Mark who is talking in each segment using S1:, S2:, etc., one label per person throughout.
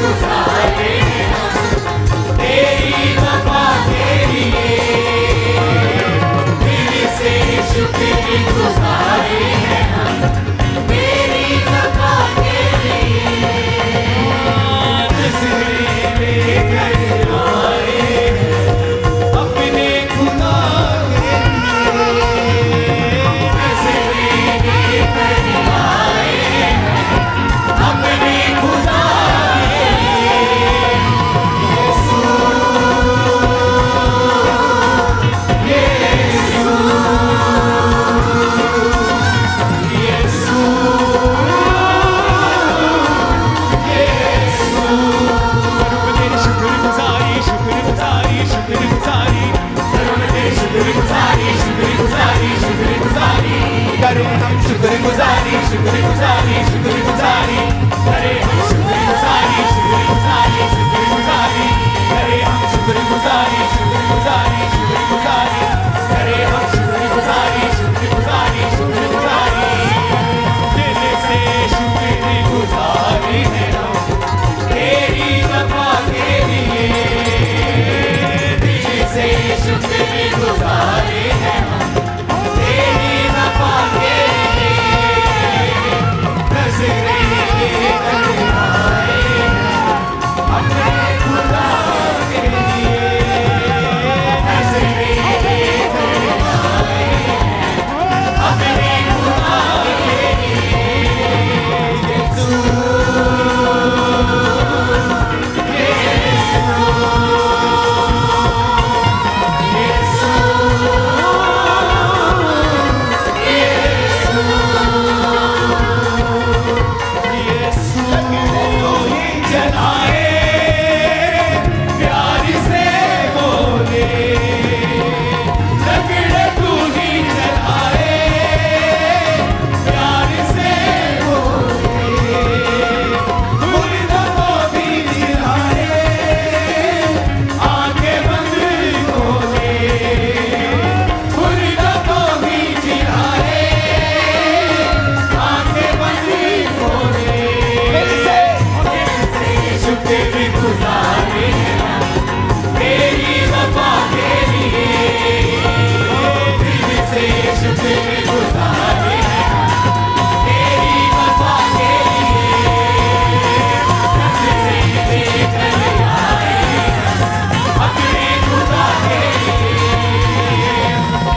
S1: गुजारे तेरी वफा के लिए, दिल से शुक्र गुजारे हैं हम तेरी वफा के लिए। नज़रें लेकर आए हैं अपने खुदा के लिए, नज़रें लेकर आए हैं अपने खुदा के लिए। यीशु यीशु यीशु यीशु। शुक्रगुजारी शुक्रगुजारी शुक्रगुजारी शुक्रगुजारी शुक्रगुजारी शुक्रगुजारी करें हम शुक्रगुजारी शुक्रगुजारी शुक्रगुजारी करें हम शुक्रगुजारी शुक्रगुजारी शुक्रगुजारी करें हम शुक्रगुजारी शुक्रगुजारी शुक्रगुजारी करें हम शुक्रगुजारी शुक्रगुजारी शुक्रगुजारी। दिल से शुक्रगुजारी हैं हम तेरी वफा के लिए, दिल से शुक्रगुजारी हैं हम तेरी वफा के लिए। नज़रें लेकर आए हैं अपने खुदा के लिए,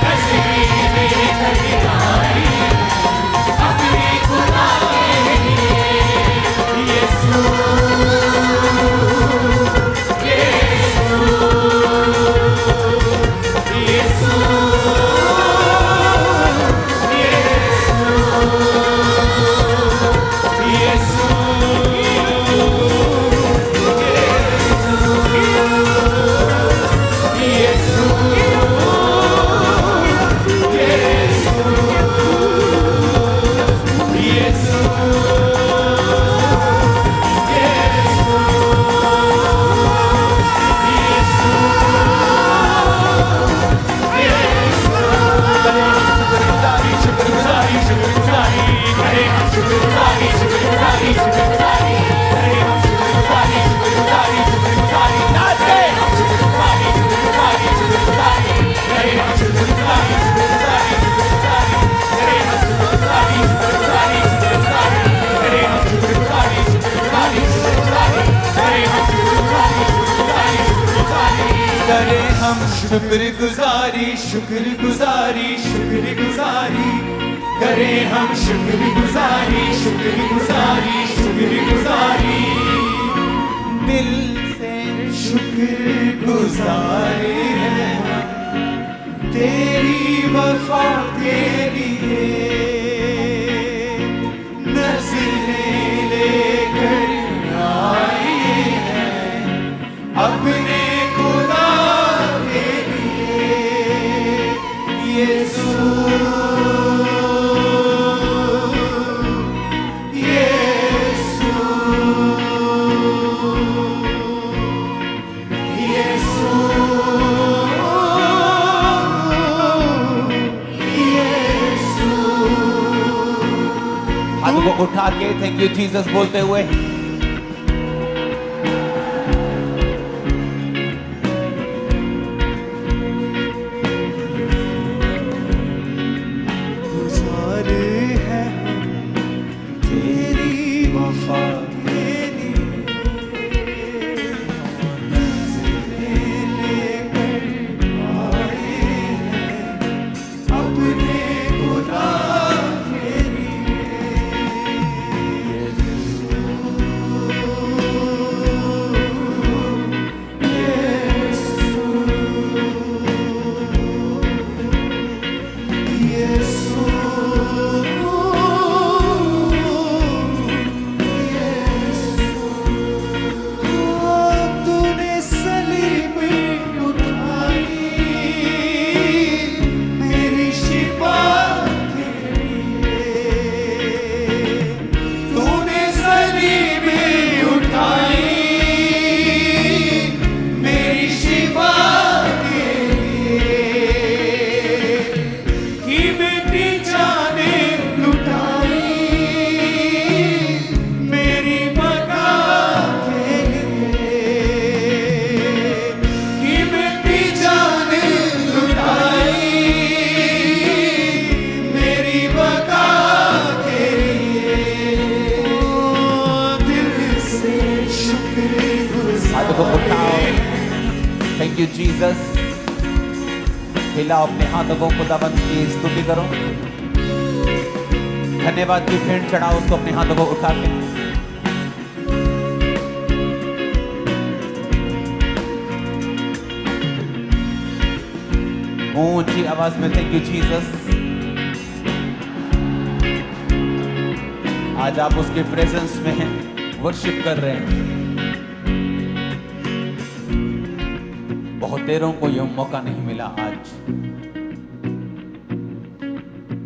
S1: नज़रें लेकर आए हैं अपने खुदा के लिए। यीशु शुक्रगुजारी शुक्रगुजारी शुक्रगुजारी करें हम शुक्रगुजारी शुक्रगुजारी शुक्रगुजारी। दिल से शुक्रगुजारी हैं हम तेरी वफा के लिए, नज़रें लेकर आए हैं अपने खुदा के लिए। यीशु यीशु यीशु यीशु।
S2: हाथों को उठा के थैंक यू जीसस बोलते हुए
S1: वफा के लिए मंजिलें लेकर आए हैं अपने खुदा के लिए। तूने सलीब उठाई मेरी शिफा के लिए। तूने सलीब उठाई मेरी शिफा के लिए। कीमती जाने लुटाई मेरी बका के लिए। कीमती जाने लुटाई मेरी बका के लिए। दिल से शुक्रगुजार।
S2: हाथों को उठाओ। Thank you Jesus. हिलाओ अपने हाथों को, खुदाबंद की स्तुति करो। धन्यवाद की भेंट चढ़ाओ उसको अपने हाथों को उठा के। ऊंची आवाज में थैंक यू जीसस। आज आप उसके प्रेजेंस में हैं, वर्शिप कर रहे हैं। बहुत देरों को यह मौका नहीं मिला आज।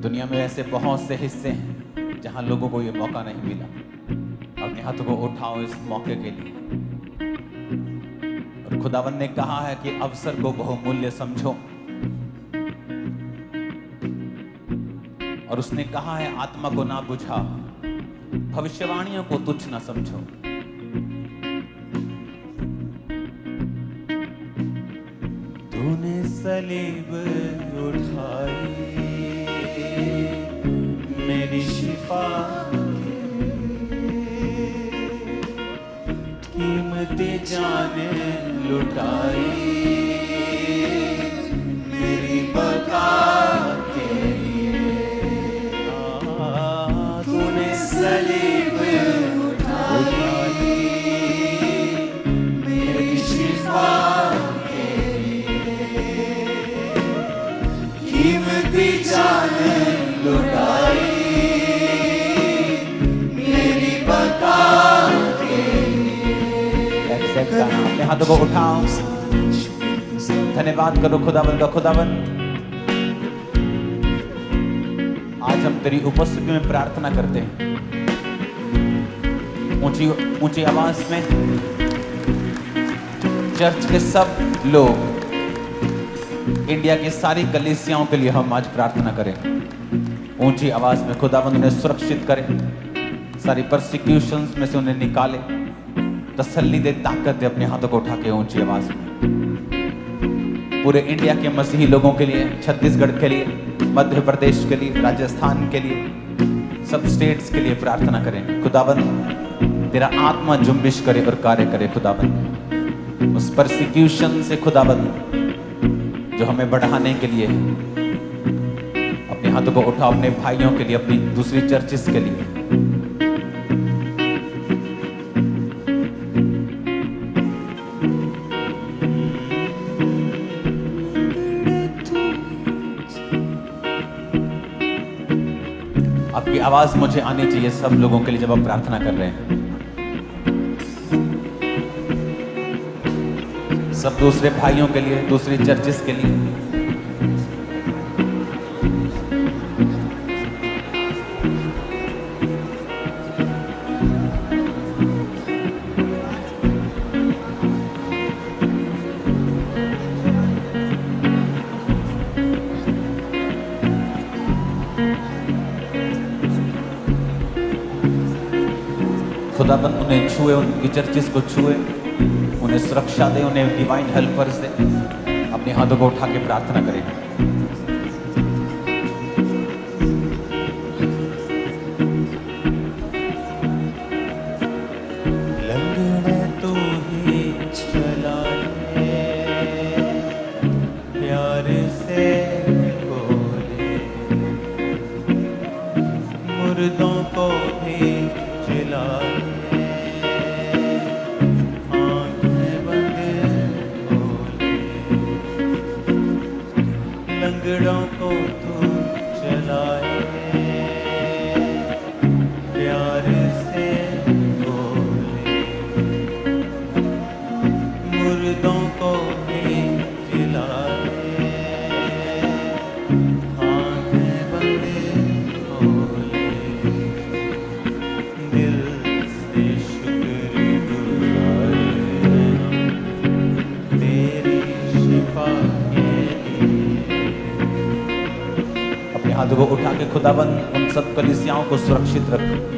S2: दुनिया में ऐसे बहुत से हिस्से हैं जहां लोगों को यह मौका नहीं मिला। अपने हाथों को उठाओ इस मौके के लिए। और खुदावंद ने कहा है कि अवसर को बहुमूल्य समझो, और उसने कहा है आत्मा को ना बुझा, भविष्यवाणियों को तुच्छ ना समझो। तूने सलीब उठाई मेरी शिफा के लिए। कीमती जाने लुटाई मेरी बका के लिए। तूने सलीब उठाई मेरी शिफा के लिए। कीमती जाने लुटाई मेरी बका के लिए। अपने हाथों को उठाओ, धन्यवाद करो खुदावन का। खुदावन, आज हम तेरी उपस्थिति में प्रार्थना करते हैं। ऊंची ऊंची आवाज में चर्च के सब लोग, इंडिया की सारी कलीसियाओं के लिए हम आज प्रार्थना करें। ऊंची आवाज में खुदावंद उन्हें सुरक्षित करे, सारी परसिक्यूशंस में से उन्हें निकाले, तसल्ली दे, ताकत दे। अपने हाथों को उठा के ऊंची आवाज में पूरे इंडिया के मसीही लोगों के लिए, छत्तीसगढ़ के लिए, मध्य प्रदेश के लिए, राजस्थान के लिए, सब स्टेट्स के लिए प्रार्थना करें। खुदावंद तेरा आत्मा जुम्बिश करे और कार्य करे। खुदावंद उस परसिक्यूशन से खुदावंद जो हमें बढ़ाने के लिए है, अपने हाथों को उठाओ अपने भाइयों के लिए, अपनी दूसरी चर्चेस के लिए। आपकी आवाज मुझे आनी चाहिए सब लोगों के लिए जब आप प्रार्थना कर रहे हैं। सब दूसरे भाइयों के लिए, दूसरी चर्चेस के लिए। खुदाबंद उन्हें छुए, उनकी चर्चिस को छुए, उन्हें सुरक्षा दे, उन्हें डिवाइन हेल्पर्स दे। अपने हाथों को उठा के प्रार्थना करें। हाथों को उठा के खुदाबंद उन सब कलीसियाओं को सुरक्षित रख।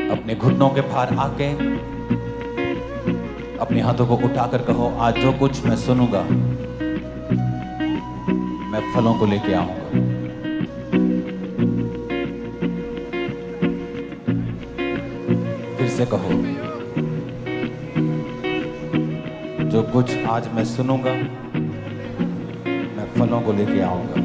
S2: अपने घुटनों के भार आके अपने हाथों को उठाकर कहो, आज जो कुछ मैं सुनूंगा मैं फलों को लेके आऊंगा। फिर से कहो, जो कुछ आज मैं सुनूंगा मैं फलों को लेके आऊंगा।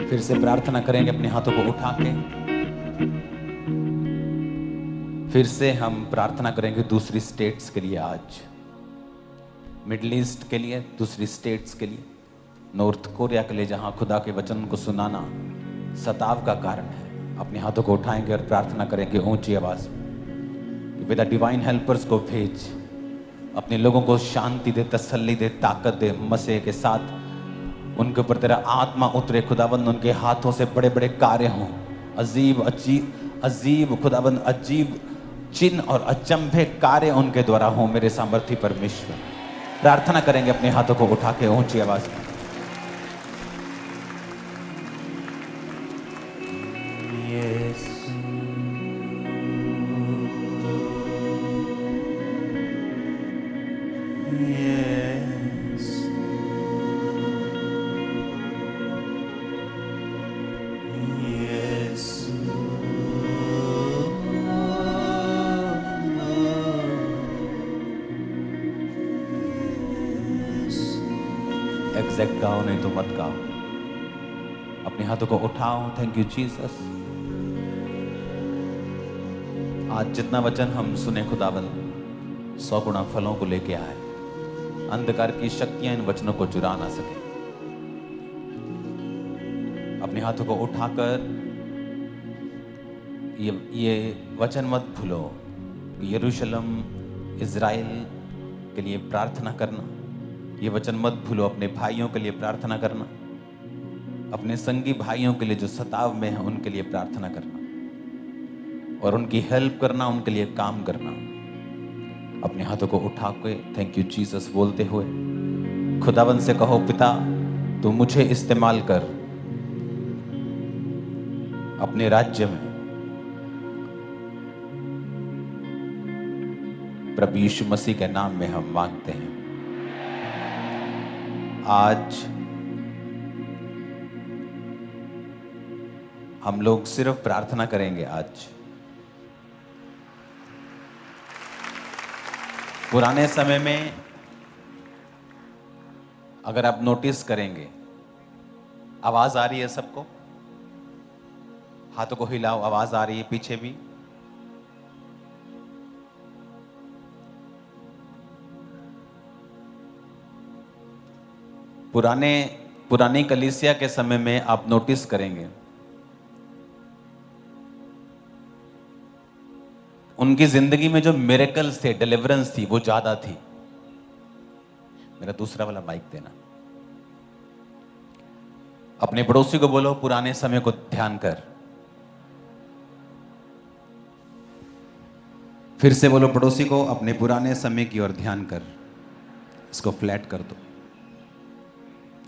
S2: फिर से प्रार्थना करेंगे अपने हाथों को उठा के। फिर से हम प्रार्थना करेंगे दूसरी स्टेट्स के लिए, आज मिडिल ईस्ट के लिए, दूसरी स्टेट्स के लिए, नॉर्थ कोरिया के लिए, जहां खुदा के वचन को सुनाना सताव का कारण है। अपने हाथों को उठाएंगे और प्रार्थना करेंगे ऊंची आवाज में, पिता डिवाइन हेल्पर्स को भेज, अपने लोगों को शांति दे, तसल्ली दे, ताकत दे। मसीह के साथ उनके ऊपर तेरा आत्मा उतरे खुदाबंद, उनके हाथों से बड़े बड़े कार्य हों, अजीब खुदाबंद, अजीब चिन्ह और अचंभे कार्य उनके द्वारा हों। मेरे सामर्थ्य परमेश्वर, प्रार्थना करेंगे अपने हाथों को उठा के ऊंची आवाज में। एग्जैक्ट गाओ, नहीं तो मत गाओ। अपने हाथों को उठाओ। Thank you Jesus. आज जितना वचन हम सुने खुदाबंद 100 गुना फलों को लेके आए। अंधकार की शक्तियां इन वचनों को चुरा ना सके। अपने हाथों को उठाकर ये वचन मत भूलो कि यरूशलेम इज़राइल के लिए प्रार्थना करना। ये वचन मत भूलो अपने भाइयों के लिए प्रार्थना करना, अपने संगी भाइयों के लिए जो सताव में है उनके लिए प्रार्थना करना और उनकी हेल्प करना, उनके लिए काम करना। अपने हाथों को उठा के थैंक यू जीसस बोलते हुए खुदाबंद से कहो, पिता तू मुझे इस्तेमाल कर अपने राज्य में। प्रभु यीशु मसीह के नाम में हम मांगते हैं। आज हम लोग सिर्फ प्रार्थना करेंगे। आज पुराने समय में अगर आप नोटिस करेंगे, आवाज आ रही है सबको, हाथों को हिलाओ, आवाज आ रही है पीछे भी। पुरानी कलीसिया के समय में आप नोटिस करेंगे, उनकी जिंदगी में जो मिरेकल्स थे, डिलीवरेंस थी, वो ज्यादा थी। मेरा दूसरा वाला माइक देना। अपने पड़ोसी को बोलो, पुराने समय को ध्यान कर। फिर से बोलो पड़ोसी को, अपने पुराने समय की ओर ध्यान कर। इसको फ्लैट कर दो,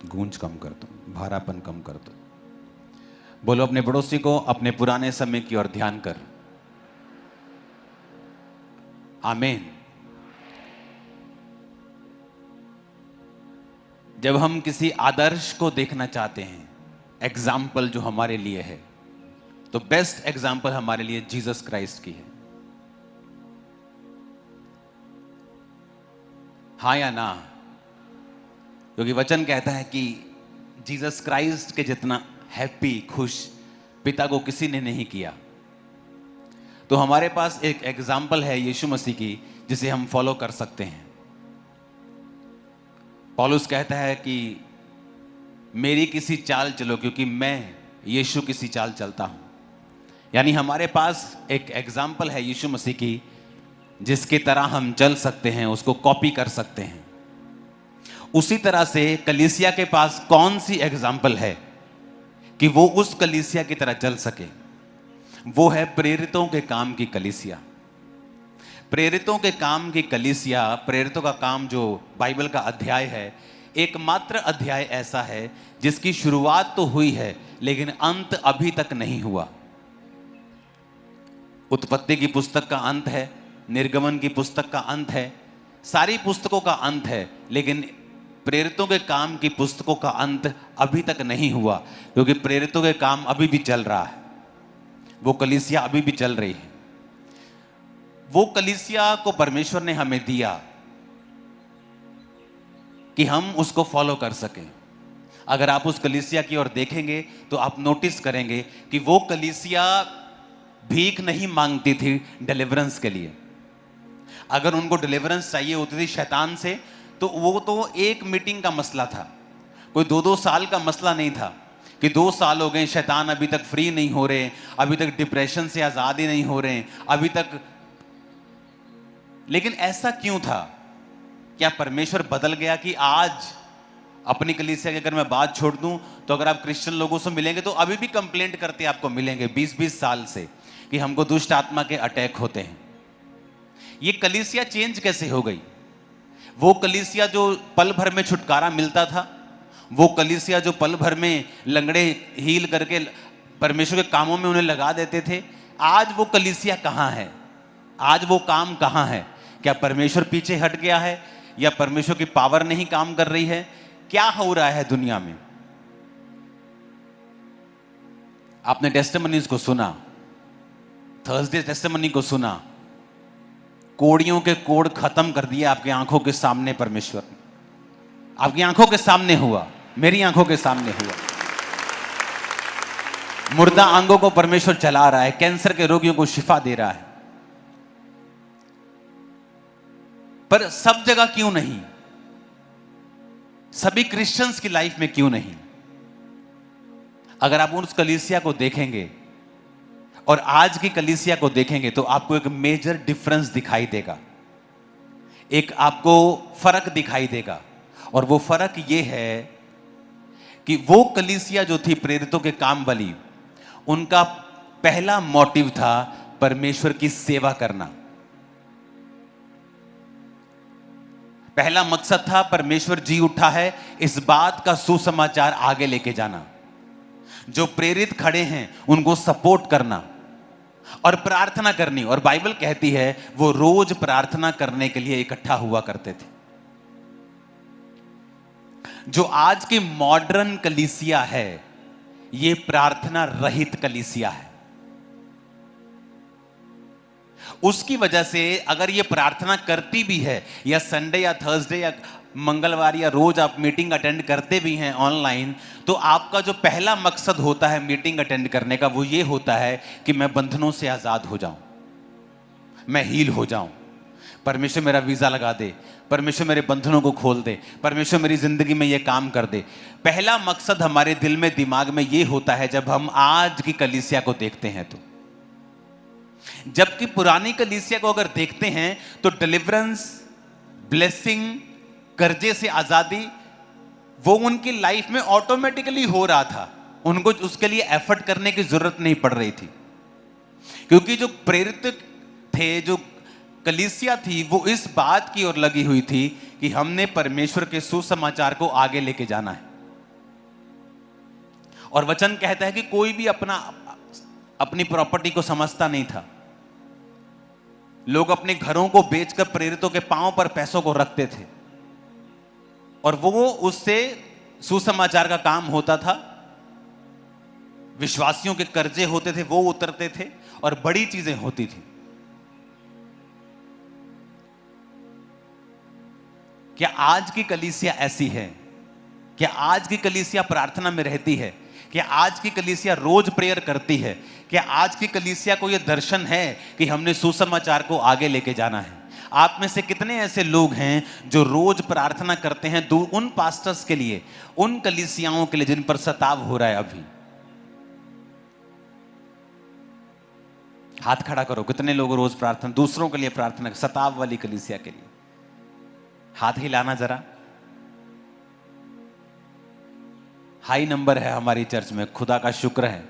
S2: गूंज कम कर दो, भारापन कम कर दो। बोलो अपने पड़ोसी को, अपने पुराने समय की ओर ध्यान कर। आमीन। जब हम किसी आदर्श को देखना चाहते हैं, एग्जाम्पल जो हमारे लिए है, तो बेस्ट एग्जाम्पल हमारे लिए जीसस क्राइस्ट की है। हाँ या ना? क्योंकि वचन कहता है कि जीसस क्राइस्ट के जितना हैप्पी, खुश पिता को किसी ने नहीं किया। तो हमारे पास एक एग्जाम्पल है यीशु मसीह की, जिसे हम फॉलो कर सकते हैं। पौलुस कहता है कि मेरी किसी चाल चलो, क्योंकि मैं यीशु किसी चाल चलता हूं। यानी हमारे पास एक एग्जाम्पल है यीशु मसीह की, जिसकी तरह हम चल सकते हैं, उसको कॉपी कर सकते हैं। उसी तरह से कलीसिया के पास कौन सी एग्जाम्पल है कि वो उस कलीसिया की तरह चल सके? वो है प्रेरितों के काम की कलीसिया। प्रेरितों के काम की कलीसिया, प्रेरितों का काम जो बाइबल का अध्याय है, एकमात्र अध्याय ऐसा है जिसकी शुरुआत तो हुई है लेकिन अंत अभी तक नहीं हुआ। उत्पत्ति की पुस्तक का अंत है, निर्गमन की पुस्तक का अंत है, सारी पुस्तकों का अंत है, लेकिन प्रेरितों के काम की पुस्तकों का अंत अभी तक नहीं हुआ, क्योंकि प्रेरितों के काम अभी भी चल रहा है। वो कलीसिया अभी भी चल रही है। वो कलीसिया को परमेश्वर ने हमें दिया कि हम उसको फॉलो कर सकें। अगर आप उस कलीसिया की ओर देखेंगे तो आप नोटिस करेंगे कि वो कलीसिया भीख नहीं मांगती थी डिलीवरेंस के लिए। अगर उनको डिलीवरेंस चाहिए होती थी शैतान से, तो वो तो एक मीटिंग का मसला था, कोई 2-2 साल का मसला नहीं था कि 2 साल हो गए, शैतान अभी तक फ्री नहीं हो रहे, अभी तक डिप्रेशन से आजाद ही नहीं हो रहे, अभी तक। लेकिन ऐसा क्यों था? क्या परमेश्वर बदल गया कि आज अपनी कलीसिया की अगर मैं बात छोड़ दूं तो अगर आप क्रिश्चियन लोगों से मिलेंगे तो अभी भी कंप्लेंट करते आपको मिलेंगे 20-20 साल से कि हमको दुष्ट आत्मा के अटैक होते हैं। ये कलीसिया चेंज कैसे हो गई? वो कलीसिया जो पल भर में छुटकारा मिलता था, वो कलीसिया जो पल भर में लंगड़े हील करके परमेश्वर के कामों में उन्हें लगा देते थे, आज वो कलीसिया कहाँ है? आज वो काम कहाँ है? क्या परमेश्वर पीछे हट गया है या परमेश्वर की पावर नहीं काम कर रही है? क्या हो रहा है दुनिया में? आपने टेस्टिमनीज को सुना, थर्सडे टेस्टिमनी को सुना, कोड़ियों के कोड़ खत्म कर दिए आपकी आंखों के सामने। परमेश्वर आपकी आंखों के सामने हुआ, मेरी आंखों के सामने हुआ। मुर्दा अंगों को परमेश्वर चला रहा है, कैंसर के रोगियों को शिफा दे रहा है। पर सब जगह क्यों नहीं? सभी क्रिश्चियंस की लाइफ में क्यों नहीं? अगर आप उस कलीसिया को देखेंगे और आज की कलीसिया को देखेंगे तो आपको एक मेजर डिफरेंस दिखाई देगा, एक आपको फर्क दिखाई देगा। और वो फर्क ये है कि वो कलीसिया जो थी प्रेरितों के काम वाली, उनका पहला मोटिव था परमेश्वर की सेवा करना। पहला मकसद था परमेश्वर जी उठा है, इस बात का सुसमाचार आगे लेके जाना, जो प्रेरित खड़े हैं उनको सपोर्ट करना और प्रार्थना करनी। और बाइबल कहती है वो रोज प्रार्थना करने के लिए इकट्ठा हुआ करते थे। जो आज की मॉडर्न कलीसिया है, ये प्रार्थना रहित कलीसिया है। उसकी वजह से अगर ये प्रार्थना करती भी है, या संडे या थर्सडे या मंगलवार या रोज आप मीटिंग अटेंड करते भी हैं ऑनलाइन, तो आपका जो पहला मकसद होता है मीटिंग अटेंड करने का, वो ये होता है कि मैं बंधनों से आजाद हो जाऊं, मैं हील हो जाऊं। परमेश्वर मेरा वीजा लगा दे, परमेश्वर मेरे बंधनों को खोल दे, परमेश्वर मेरी जिंदगी में ये काम कर दे। पहला मकसद हमारे दिल में दिमाग में ये होता है जब हम आज की कलीसिया को देखते हैं तो। जबकि पुरानी कलीसिया को अगर देखते हैं तो डिलीवरेंस, ब्लेसिंग, कर्जे से आजादी वो उनकी लाइफ में ऑटोमेटिकली हो रहा था। उनको उसके लिए एफर्ट करने की जरूरत नहीं पड़ रही थी, क्योंकि जो प्रेरित थे, जो कलीसिया थी, वो इस बात की ओर लगी हुई थी कि हमने परमेश्वर के सुसमाचार को आगे लेके जाना है। और वचन कहता है कि कोई भी अपनी प्रॉपर्टी को समझता नहीं था। लोग अपने घरों को बेचकर प्रेरितों के पांव पर पैसों को रखते थे और वो उससे सुसमाचार का काम होता था। विश्वासियों के कर्जे होते थे, वो उतरते थे और बड़ी चीजें होती थी। क्या आज की कलीसिया ऐसी है? क्या आज की कलीसिया प्रार्थना में रहती है? क्या आज की कलीसिया रोज प्रेयर करती है? क्या आज की कलीसिया को यह दर्शन है कि हमने सुसमाचार को आगे लेके जाना है? आप में से कितने ऐसे लोग हैं जो रोज प्रार्थना करते हैं उन पास्टर्स के लिए, उन कलीसियाओं के लिए जिन पर सताव हो रहा है? अभी हाथ खड़ा करो। कितने लोग रोज प्रार्थना, दूसरों के लिए प्रार्थना, सताव वाली कलीसिया के लिए? हाथ हिलाना जरा। हाई नंबर है हमारी चर्च में, खुदा का शुक्र है।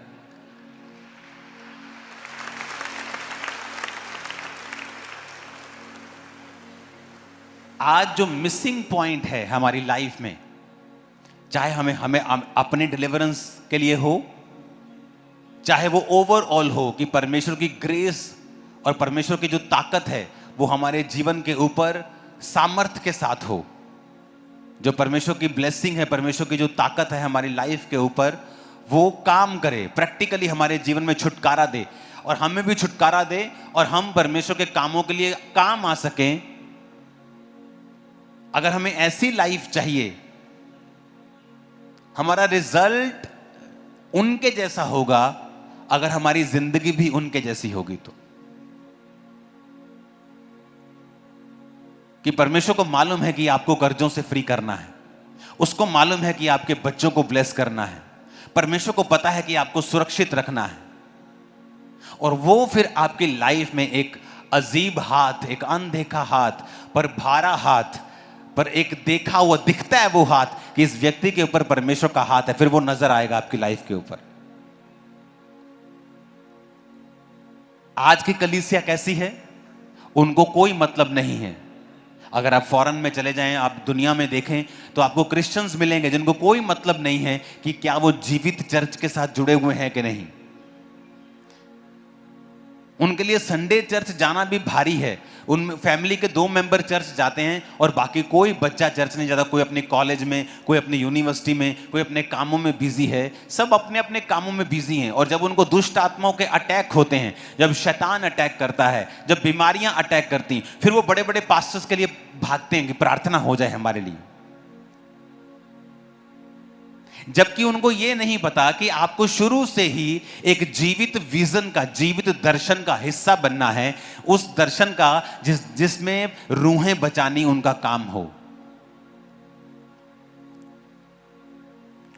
S2: आज जो मिसिंग पॉइंट है हमारी लाइफ में, चाहे हमें अपने डिलीवरेंस के लिए हो, चाहे वो ओवरऑल हो कि परमेश्वर की ग्रेस और परमेश्वर की जो ताकत है वो हमारे जीवन के ऊपर सामर्थ्य के साथ हो, जो परमेश्वर की ब्लेसिंग है, परमेश्वर की जो ताकत है हमारी लाइफ के ऊपर, वो काम करे, प्रैक्टिकली हमारे जीवन में छुटकारा दे और हमें भी छुटकारा दे और हम परमेश्वर के कामों के लिए काम आ सकें। अगर हमें ऐसी लाइफ चाहिए, हमारा रिजल्ट उनके जैसा होगा अगर हमारी जिंदगी भी उनके जैसी होगी तो। कि परमेश्वर को मालूम है कि आपको कर्जों से फ्री करना है, उसको मालूम है कि आपके बच्चों को ब्लेस करना है, परमेश्वर को पता है कि आपको सुरक्षित रखना है, और वो फिर आपकी लाइफ में एक अजीब हाथ, एक अनदेखा हाथ पर भारा हाथ पर एक देखा हुआ दिखता है वो हाथ कि इस व्यक्ति के ऊपर परमेश्वर का हाथ है, फिर वो नजर आएगा आपकी लाइफ के ऊपर। आज की कलीसिया कैसी है? उनको कोई मतलब नहीं है। अगर आप फॉरेन में चले जाएं, आप दुनिया में देखें तो आपको क्रिश्चियंस मिलेंगे जिनको कोई मतलब नहीं है कि क्या वो जीवित चर्च के साथ जुड़े हुए हैं कि नहीं। उनके लिए संडे चर्च जाना भी भारी है। उन फैमिली के 2 मेंबर चर्च जाते हैं और बाकी कोई बच्चा चर्च नहीं जाता। कोई अपने कॉलेज में, कोई अपनी यूनिवर्सिटी में, कोई अपने कामों में बिजी है। सब अपने अपने कामों में बिजी हैं। और जब उनको दुष्ट आत्माओं के अटैक होते हैं, जब शैतान अटैक करता है, जब बीमारियां अटैक करती, फिर वो बड़े बड़े पास्टर्स के लिए भागते हैं कि प्रार्थना हो जाए हमारे लिए। जबकि उनको यह नहीं पता कि आपको शुरू से ही एक जीवित विजन का, जीवित दर्शन का हिस्सा बनना है, उस दर्शन का जिसमें रूहें बचानी उनका काम हो।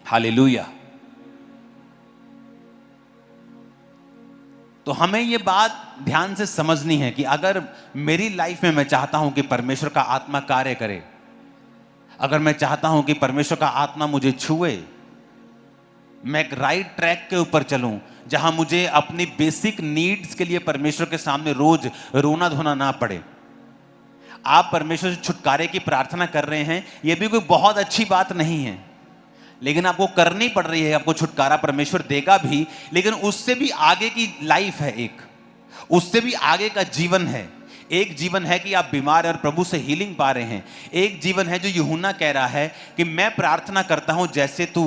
S2: हालेलुया। तो हमें यह बात ध्यान से समझनी है कि अगर मेरी लाइफ में मैं चाहता हूं कि परमेश्वर का आत्मा कार्य करे, अगर मैं चाहता हूं कि परमेश्वर का आत्मा मुझे छुए, मैं एक राइट ट्रैक के ऊपर चलूं जहां मुझे अपनी बेसिक नीड्स के लिए परमेश्वर के सामने रोज रोना धोना ना पड़े। आप परमेश्वर से छुटकारे की प्रार्थना कर रहे हैं, यह भी कोई बहुत अच्छी बात नहीं है, लेकिन आपको करनी पड़ रही है। आपको छुटकारा परमेश्वर देगा भी, लेकिन उससे भी आगे की लाइफ है, एक उससे भी आगे का जीवन है। एक जीवन है कि आप बीमार और प्रभु से हीलिंग पा रहे हैं। एक जीवन है जो यूहन्ना कह रहा है कि मैं प्रार्थना करता हूं जैसे तू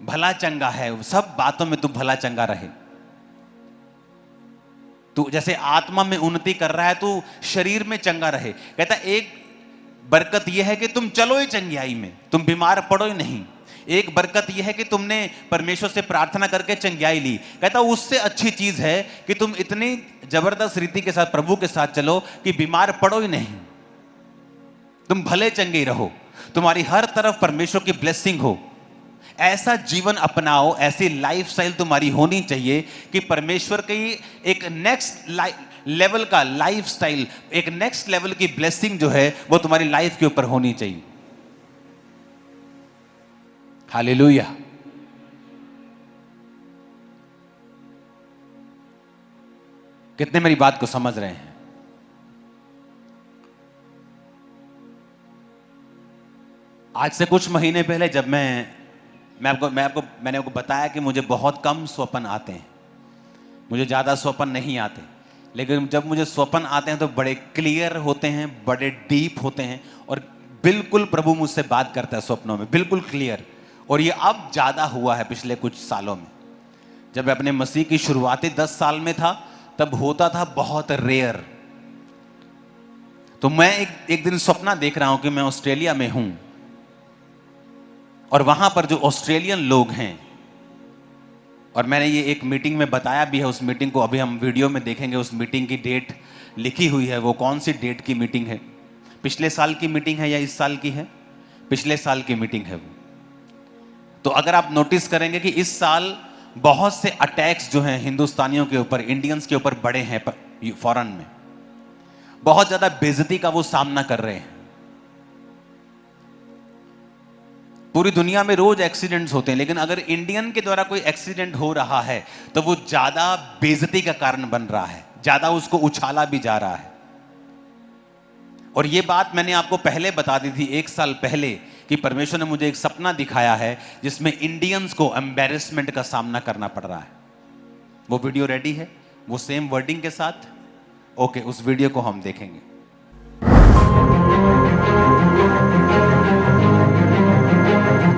S2: भला चंगा है, सब बातों में तू भला चंगा रहे। तू जैसे आत्मा में उन्नति कर रहा है, तू शरीर में चंगा रहे। कहता एक बरकत यह है कि तुम चलो ही चंगियाई में, तुम बीमार पड़ो ही नहीं। एक बरकत यह है कि तुमने परमेश्वर से प्रार्थना करके चंगाई ली। कहता उससे अच्छी चीज है कि तुम इतनी जबरदस्त रीति के साथ प्रभु के साथ चलो कि बीमार पड़ो ही नहीं, तुम भले चंगे रहो, तुम्हारी हर तरफ परमेश्वर की ब्लेसिंग हो। ऐसा जीवन अपनाओ, ऐसी लाइफस्टाइल तुम्हारी होनी चाहिए कि परमेश्वर की एक नेक्स्ट लेवल का लाइफस्टाइल, एक नेक्स्ट लेवल की ब्लेसिंग जो है वो तुम्हारी लाइफ के ऊपर होनी चाहिए। हालेलुया। कितने मेरी बात को समझ रहे हैं? आज से कुछ महीने पहले जब मैंने आपको बताया कि मुझे बहुत कम स्वप्न आते हैं, मुझे ज़्यादा स्वप्न नहीं आते, लेकिन जब मुझे स्वप्न आते हैं तो बड़े क्लियर होते हैं, बड़े डीप होते हैं और बिल्कुल प्रभु मुझसे बात करता है स्वप्नों में, बिल्कुल क्लियर। और ये अब ज़्यादा हुआ है पिछले कुछ सालों में। जब मैं अपने मसीह की शुरुआती 10 साल में था तब होता था बहुत रेयर। तो मैं एक दिन सपना देख रहा हूं कि मैं ऑस्ट्रेलिया में हूं और वहां पर जो ऑस्ट्रेलियन लोग हैं, और मैंने ये एक मीटिंग में बताया भी है, उस मीटिंग को अभी हम वीडियो में देखेंगे, उस मीटिंग की डेट लिखी हुई है, वो कौन सी डेट की मीटिंग है, पिछले साल की मीटिंग है या इस साल की है, पिछले साल की मीटिंग है वो। तो अगर आप नोटिस करेंगे कि इस साल बहुत से अटैक्स जो हैं हिंदुस्तानियों के ऊपर, इंडियंस के ऊपर बढ़े हैं, फॉरेन में बहुत ज्यादा बेइज्जती का वो सामना कर रहे हैं। पूरी दुनिया में रोज एक्सीडेंट्स होते हैं, लेकिन अगर इंडियन के द्वारा कोई एक्सीडेंट हो रहा है तो वो ज्यादा बेइज्जती का कारण बन रहा है, ज्यादा उसको उछाला भी जा रहा है। और ये बात मैंने आपको पहले बता दी थी 1 साल पहले कि परमेश्वर ने मुझे एक सपना दिखाया है जिसमें इंडियंस को एम्बैरेसमेंट का सामना करना पड़ रहा है। वो वीडियो रेडी है, वो सेम वर्डिंग के साथ। ओके, उस वीडियो को हम देखेंगे।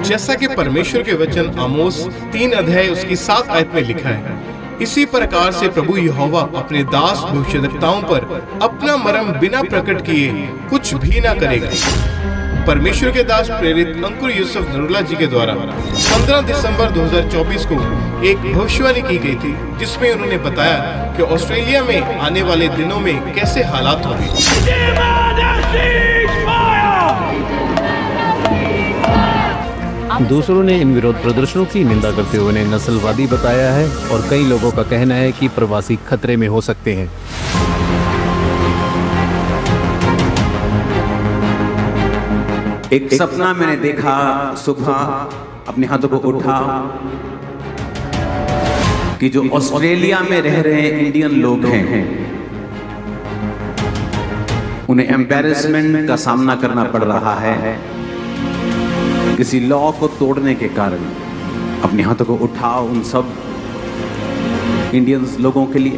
S3: जैसा कि परमेश्वर के वचन आमोस 3 अध्याय उसकी 7 आयत में लिखा है, इसी प्रकार से प्रभु यहोवा अपने दास भविष्यद्वक्ताओं पर अपना मर्म बिना प्रकट किए कुछ भी ना करेगा। परमेश्वर के दास प्रेरित अंकुर यूसुफ नरूला जी के द्वारा 15 दिसंबर 2024 को एक भविष्यवाणी की गई थी, जिसमें उन्होंने बताया कि ऑस्ट्रेलिया में आने वाले दिनों में कैसे हालात होंगे।
S4: दूसरों ने इन विरोध प्रदर्शनों की निंदा करते हुए उन्हें नस्लवादी बताया है और कई लोगों का कहना है कि प्रवासी खतरे में हो सकते हैं।
S2: एक सपना मैंने देखा, सुबह अपने हाथों को उठा कि जो ऑस्ट्रेलिया में रह रहे इंडियन लोग हैं उन्हें एम्बैरेसमेंट का सामना करना पड़ रहा है किसी लॉ को तोड़ने के कारण। अपने हाथों को उठाओ उन सब इंडियंस लोगों के लिए।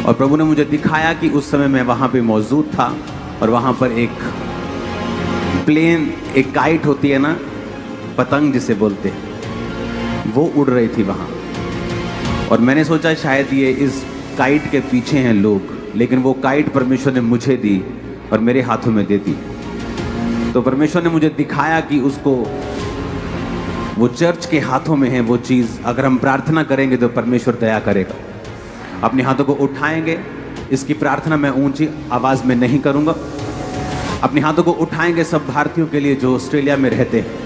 S2: और प्रभु ने मुझे दिखाया कि उस समय मैं वहां पे मौजूद था और वहां पर एक प्लेन, एक काइट होती है ना, पतंग जिसे बोलते हैं, वो उड़ रही थी वहां। और मैंने सोचा शायद ये इस काइट के पीछे हैं लोग, लेकिन वो काइट परमेश्वर ने मुझे दी और मेरे हाथों में दे दी। तो परमेश्वर ने मुझे दिखाया कि उसको, वो चर्च के हाथों में है वो चीज़। अगर हम प्रार्थना करेंगे तो परमेश्वर दया करेगा। अपने हाथों को उठाएंगे, इसकी प्रार्थना मैं ऊंची आवाज़ में नहीं करूंगा। अपने हाथों को उठाएंगे सब भारतीयों के लिए जो ऑस्ट्रेलिया में रहते हैं।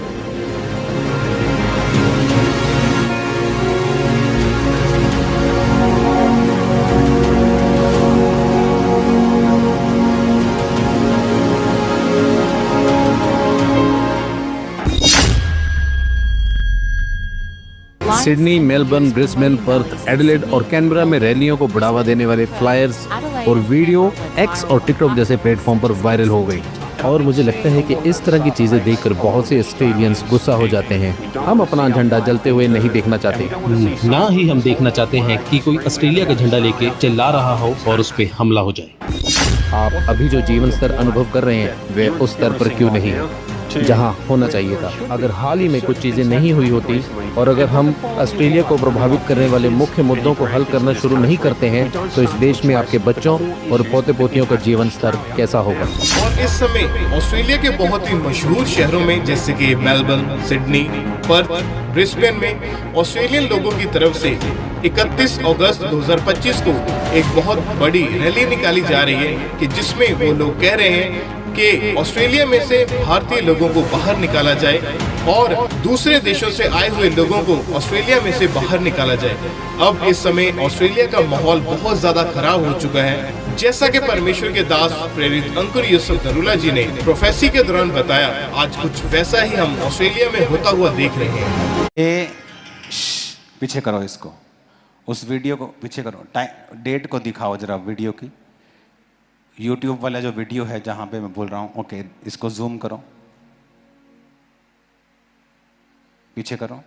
S4: Sydney, Melbourne, Brisbane, Perth, Adelaide और कैनबरा में रैलियों को बढ़ावा देने वाले फ्लायर्स और वीडियो एक्स और टिकटॉक जैसे प्लेटफॉर्म पर वायरल हो गई। और मुझे लगता है कि इस तरह की चीजें देखकर बहुत से ऑस्ट्रेलियंस गुस्सा हो जाते हैं। हम अपना झंडा जलते हुए नहीं देखना चाहते,
S5: ना ही हम देखना चाहते हैं कि कोई ऑस्ट्रेलिया का झंडा लेके चिल्ला रहा हो और उस पर हमला हो जाए।
S4: आप अभी जो जीवन स्तर अनुभव कर रहे हैं वे उस स्तर पर क्यों नहीं है? जहां होना चाहिए था। अगर हाल ही में कुछ चीज़ें नहीं हुई होती और अगर हम ऑस्ट्रेलिया को प्रभावित करने वाले मुख्य मुद्दों को हल करना शुरू नहीं करते हैं तो इस देश में आपके बच्चों और पोते पोतियों का जीवन स्तर कैसा होगा।
S3: और इस समय ऑस्ट्रेलिया के बहुत ही मशहूर शहरों में जैसे कि मेलबर्न, सिडनी, पर्थ, ब्रिस्बेन में ऑस्ट्रेलियन लोगों की तरफ से 31 अगस्त 2025 को एक बहुत बड़ी रैली निकाली जा रही है कि जिसमें वो लोग कह रहे हैं कि ऑस्ट्रेलिया में से भारतीय लोगों को बाहर निकाला जाए और दूसरे देशों से आए हुए लोगों को ऑस्ट्रेलिया में से बाहर निकाला जाए। अब इस समय ऑस्ट्रेलिया का माहौल बहुत ज्यादा खराब हो चुका है। जैसा कि परमेश्वर के दास प्रेरित अंकुर यूसुफ नरूला जी ने प्रोफेसी के दौरान बताया, आज कुछ वैसा ही हम ऑस्ट्रेलिया में होता हुआ देख रहे हैं।
S2: पीछे करो इसको, उस वीडियो को पीछे करो, डेट को दिखाओ जरा वीडियो की। YouTube वाला जो वीडियो है जहां पे मैं बोल रहा हूं, ओके इसको जूम करो, पीछे करो,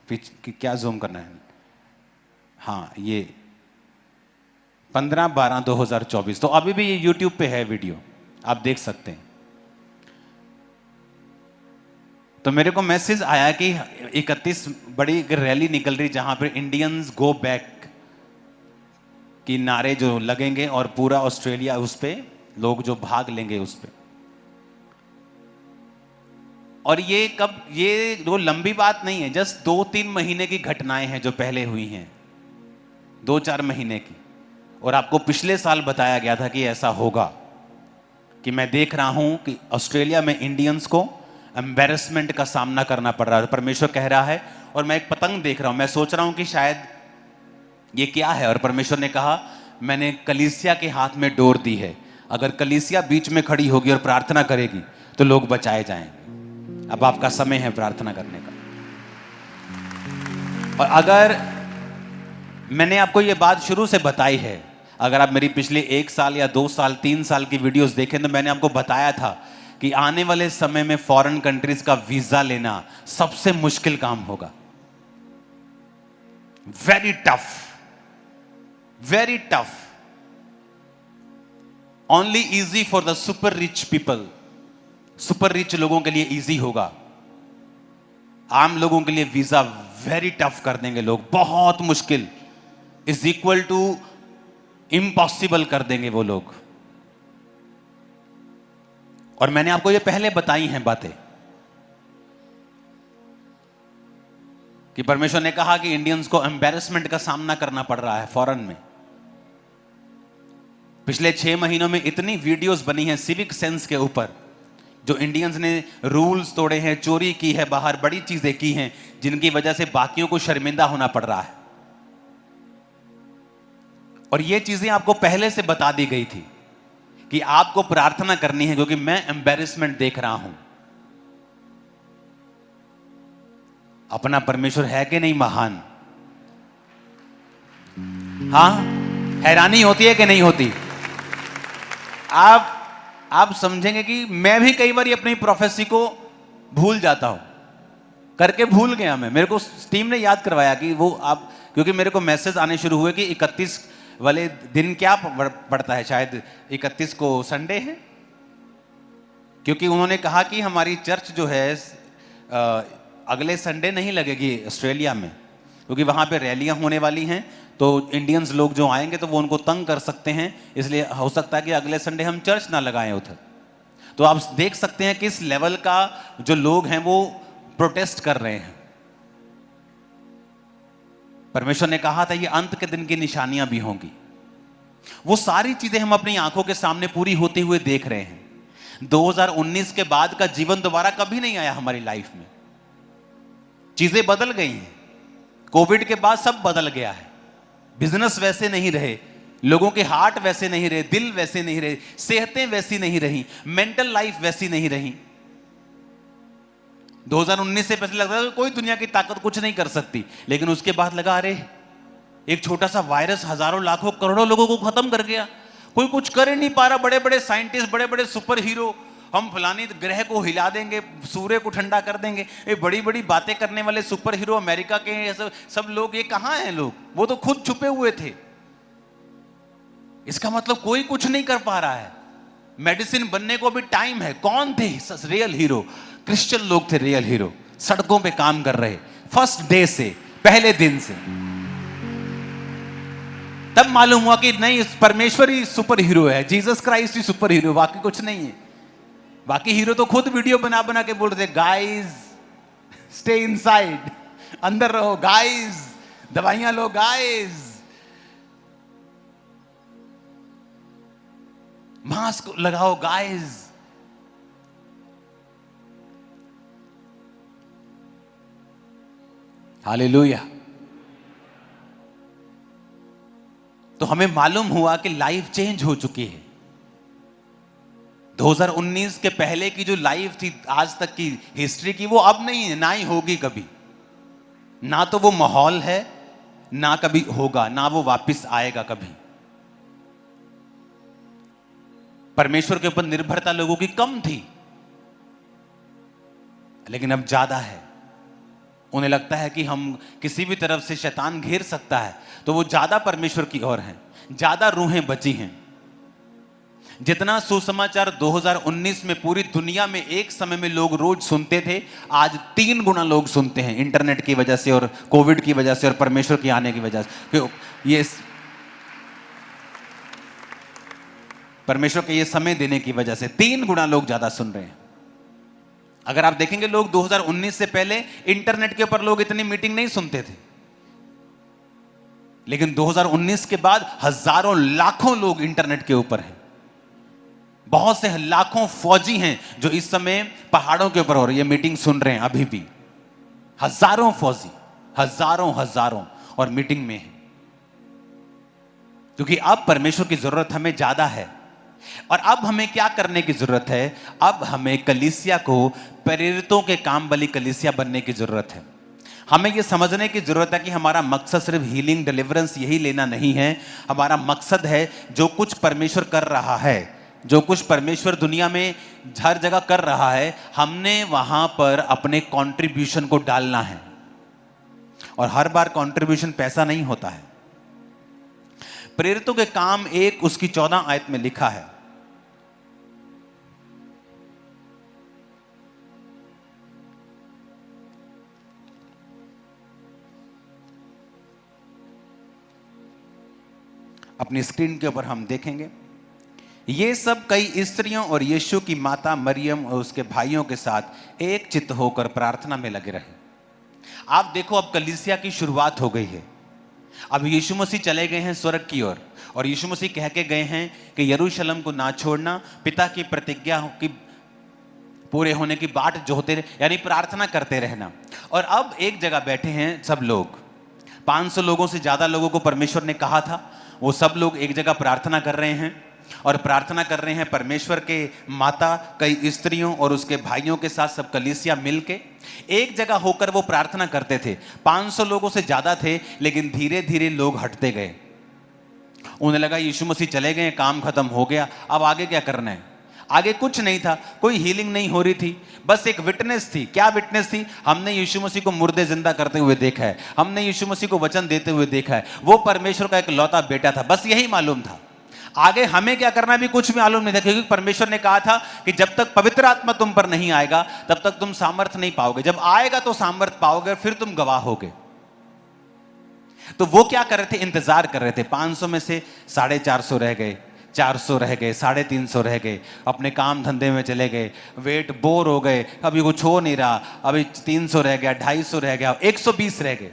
S2: क्या जूम करना है? हाँ, ये 15/12/2024, तो अभी भी ये YouTube पे है वीडियो, आप देख सकते हैं। तो मेरे को मैसेज आया कि 31 बड़ी रैली निकल रही जहां पर इंडियंस गो बैक की नारे जो लगेंगे और पूरा ऑस्ट्रेलिया उस पे लोग जो भाग लेंगे उस पे। और ये कब, ये जो लंबी बात नहीं है, जस्ट 2-3 महीने की घटनाएं हैं जो पहले हुई हैं, 2-4 महीने की। और आपको पिछले साल बताया गया था कि ऐसा होगा, कि मैं देख रहा हूं कि ऑस्ट्रेलिया में इंडियंस को एम्बैरेसमेंट का सामना करना पड़ रहा है। परमेश्वर कह रहा है, और मैं एक पतंग देख रहा हूं, मैं सोच रहा हूं कि शायद ये क्या है, और परमेश्वर ने कहा मैंने कलीसिया के हाथ में डोर दी है, अगर कलीसिया बीच में खड़ी होगी और प्रार्थना करेगी तो लोग बचाए जाएंगे। अब आपका समय है प्रार्थना करने का। और अगर मैंने आपको ये बात शुरू से बताई है, अगर आप मेरी पिछले 1 साल या 2 साल 3 साल की वीडियोस देखें तो मैंने आपको बताया था कि आने वाले समय में फॉरेन कंट्रीज का वीजा लेना सबसे मुश्किल काम होगा। Very tough, very tough, only easy for the super rich people। Super rich लोगों के लिए इजी होगा, आम लोगों के लिए वीजा वेरी टफ कर देंगे लोग, बहुत मुश्किल, इज इक्वल टू इम्पॉसिबल कर देंगे वो लोग। और मैंने आपको ये पहले बताई हैं बातें कि परमेश्वर ने कहा कि इंडियंस को एम्बैरेसमेंट का सामना करना पड़ रहा है फॉरेन में। पिछले 6 महीनों में इतनी वीडियोस बनी हैं सिविक सेंस के ऊपर, जो इंडियंस ने रूल्स तोड़े हैं, चोरी की है बाहर, बड़ी चीजें की हैं, जिनकी वजह से बाकियों को शर्मिंदा होना पड़ रहा है। और ये चीजें आपको पहले से बता दी गई थी कि आपको प्रार्थना करनी है, क्योंकि मैं एम्बैरेसमेंट देख रहा हूं। अपना परमेश्वर है कि नहीं महान? हाँ, हैरानी होती है कि नहीं होती? आप समझेंगे कि मैं भी कई बार अपनी प्रोफेसी को भूल जाता हूं, करके भूल गया मैं। मेरे को टीम ने याद करवाया कि वो आप, क्योंकि मेरे को मैसेज आने शुरू हुए कि 31 वाले दिन क्या पड़ता है, शायद 31 को संडे है, क्योंकि उन्होंने कहा कि हमारी चर्च जो है अगले संडे नहीं लगेगी ऑस्ट्रेलिया में, क्योंकि वहां पे रैलियां होने वाली हैं, तो इंडियंस लोग जो आएंगे तो वो उनको तंग कर सकते हैं, इसलिए हो सकता है कि अगले संडे हम चर्च ना लगाएं उधर। तो आप देख सकते हैं किस लेवल का जो लोग हैं वो प्रोटेस्ट कर रहे हैं। परमेश्वर ने कहा था ये अंत के दिन की निशानियां भी होंगी। वो सारी चीजें हम अपनी आंखों के सामने पूरी होते हुए देख रहे हैं। 2019 के बाद का जीवन दोबारा कभी नहीं आया हमारी लाइफ में। चीजें बदल गई हैं, कोविड के बाद सब बदल गया है। बिजनेस वैसे नहीं रहे, लोगों के हार्ट वैसे नहीं रहे, दिल वैसे नहीं रहे, सेहतें वैसी नहीं रही, मेंटल लाइफ वैसी नहीं रही। 2019 से पहले लगता था कोई दुनिया की ताकत कुछ नहीं कर सकती, लेकिन उसके बाद लगा अरे एक छोटा सा वायरस हजारों लाखों करोड़ों लोगों को खत्म कर गया, कोई कुछ कर ही नहीं पा रहा। बड़े बड़े साइंटिस्ट, बड़े बड़े सुपर हीरो, हम फलानी ग्रह को हिला देंगे, सूर्य को ठंडा कर देंगे, ये बड़ी बड़ी बातें करने वाले सुपर हीरो अमेरिका के सब लोग, ये कहां हैं लोग? वो तो खुद छुपे हुए थे। इसका मतलब कोई कुछ नहीं कर पा रहा है। मेडिसिन बनने को भी टाइम है। कौन थे रियल हीरो? क्रिश्चियन लोग थे रियल हीरो, सड़कों पे काम कर रहे फर्स्ट डे से, पहले दिन से। तब मालूम हुआ कि नहीं, परमेश्वर ही सुपर हीरो है, जीसस क्राइस्ट ही सुपर हीरो, बाकी कुछ नहीं है। बाकी हीरो तो खुद वीडियो बना बना के बोल रहे थे, गाइस स्टे इनसाइड, अंदर रहो गाइस, दवाइयां लो गाइस, मास्क लगाओ गाइस। हालेलुया। तो हमें मालूम हुआ कि लाइफ चेंज हो चुकी है। 2019 के पहले की जो लाइफ थी आज तक की हिस्ट्री की, वो अब नहीं है, ना ही होगी कभी। ना तो वो माहौल है, ना कभी होगा, ना वो वापस आएगा कभी। परमेश्वर के ऊपर निर्भरता लोगों की कम थी, लेकिन अब ज्यादा है। उन्हें लगता है कि हम किसी भी तरफ से शैतान घेर सकता है, तो वो ज्यादा परमेश्वर की ओर हैं, ज्यादा रूहें बची हैं। जितना सुसमाचार 2019 में पूरी दुनिया में एक समय में लोग रोज सुनते थे, आज 3 गुना लोग सुनते हैं, इंटरनेट की वजह से और कोविड की वजह से और परमेश्वर के आने की वजह से। ये परमेश्वर के ये समय देने की वजह से 3 गुना लोग ज्यादा सुन रहे हैं। अगर आप देखेंगे, लोग 2019 से पहले इंटरनेट के ऊपर लोग इतनी मीटिंग नहीं सुनते थे, लेकिन 2019 के बाद हजारों लाखों लोग इंटरनेट के ऊपर हैं। बहुत से लाखों फौजी हैं जो इस समय पहाड़ों के ऊपर हो रही है मीटिंग सुन रहे हैं, अभी भी हजारों फौजी, हजारों और मीटिंग में हैं, क्योंकि अब परमेश्वर की जरूरत हमें ज्यादा है। और अब हमें क्या करने की जरूरत है? अब हमें कलीसिया को प्रेरितों के काम वाली कलीसिया बनने की जरूरत है। हमें यह समझने की जरूरत है कि हमारा मकसद सिर्फ हीलिंग, डिलीवरेंस यही लेना नहीं है। हमारा मकसद है जो कुछ परमेश्वर कर रहा है, जो कुछ परमेश्वर दुनिया में हर जगह कर रहा है, हमने वहां पर अपने कंट्रीब्यूशन को डालना है। और हर बार कंट्रीब्यूशन पैसा नहीं होता है। प्रेरितों के काम 1 उसकी 14 आयत में लिखा है, अपनी स्क्रीन के ऊपर हम देखेंगे। ये सब कई स्त्रियों और यीशु की माता मरियम और उसके भाइयों के साथ एक चित्त होकर प्रार्थना में लगे रहे। आप देखो, अब कलीसिया की शुरुआत हो गई है। अब यीशु मसीह चले गए हैं स्वर्ग की ओर, और यीशु मसीह कह के गए हैं कि यरूशलेम को ना छोड़ना, पिता की प्रतिज्ञा की पूरे होने की बाट जोहते रहे, यानी प्रार्थना करते रहना। और अब एक जगह बैठे हैं सब लोग, 500 लोगों से ज्यादा लोगों को परमेश्वर ने कहा था, वो सब लोग एक जगह प्रार्थना कर रहे हैं। और प्रार्थना कर रहे हैं परमेश्वर के माता, कई स्त्रियों और उसके भाइयों के साथ सब कलीसिया मिलके एक जगह होकर वो प्रार्थना करते थे। 500 लोगों से ज्यादा थे, लेकिन धीरे धीरे लोग हटते गए। उन्हें लगा यीशु मसीह चले गए, काम खत्म हो गया, अब आगे क्या करना है? आगे कुछ नहीं था, कोई हीलिंग नहीं हो रही थी, बस एक विटनेस थी। क्या विटनेस थी? हमने यीशु मसीह को मुर्दे जिंदा करते हुए देखा है, हमने यीशु मसीह को वचन देते हुए देखा है, वो परमेश्वर का एक लौता बेटा था, बस यही मालूम था। आगे हमें क्या करना भी कुछ भी मालूम नहीं था, क्योंकि परमेश्वर ने कहा था कि जब तक पवित्र आत्मा तुम पर नहीं आएगा तब तक तुम सामर्थ नहीं पाओगे, जब आएगा तो सामर्थ पाओगे, फिर तुम गवाह होगे। तो वो क्या कर रहे थे? इंतजार कर रहे थे। 500 में से 450 रह गए, 400 रह गए, 350 रह गए, अपने काम धंधे में चले गए, वेट बोर हो गए, अभी कुछ हो नहीं रहा, अभी 300 रह गया, 250 रह गया, 120 रह गए।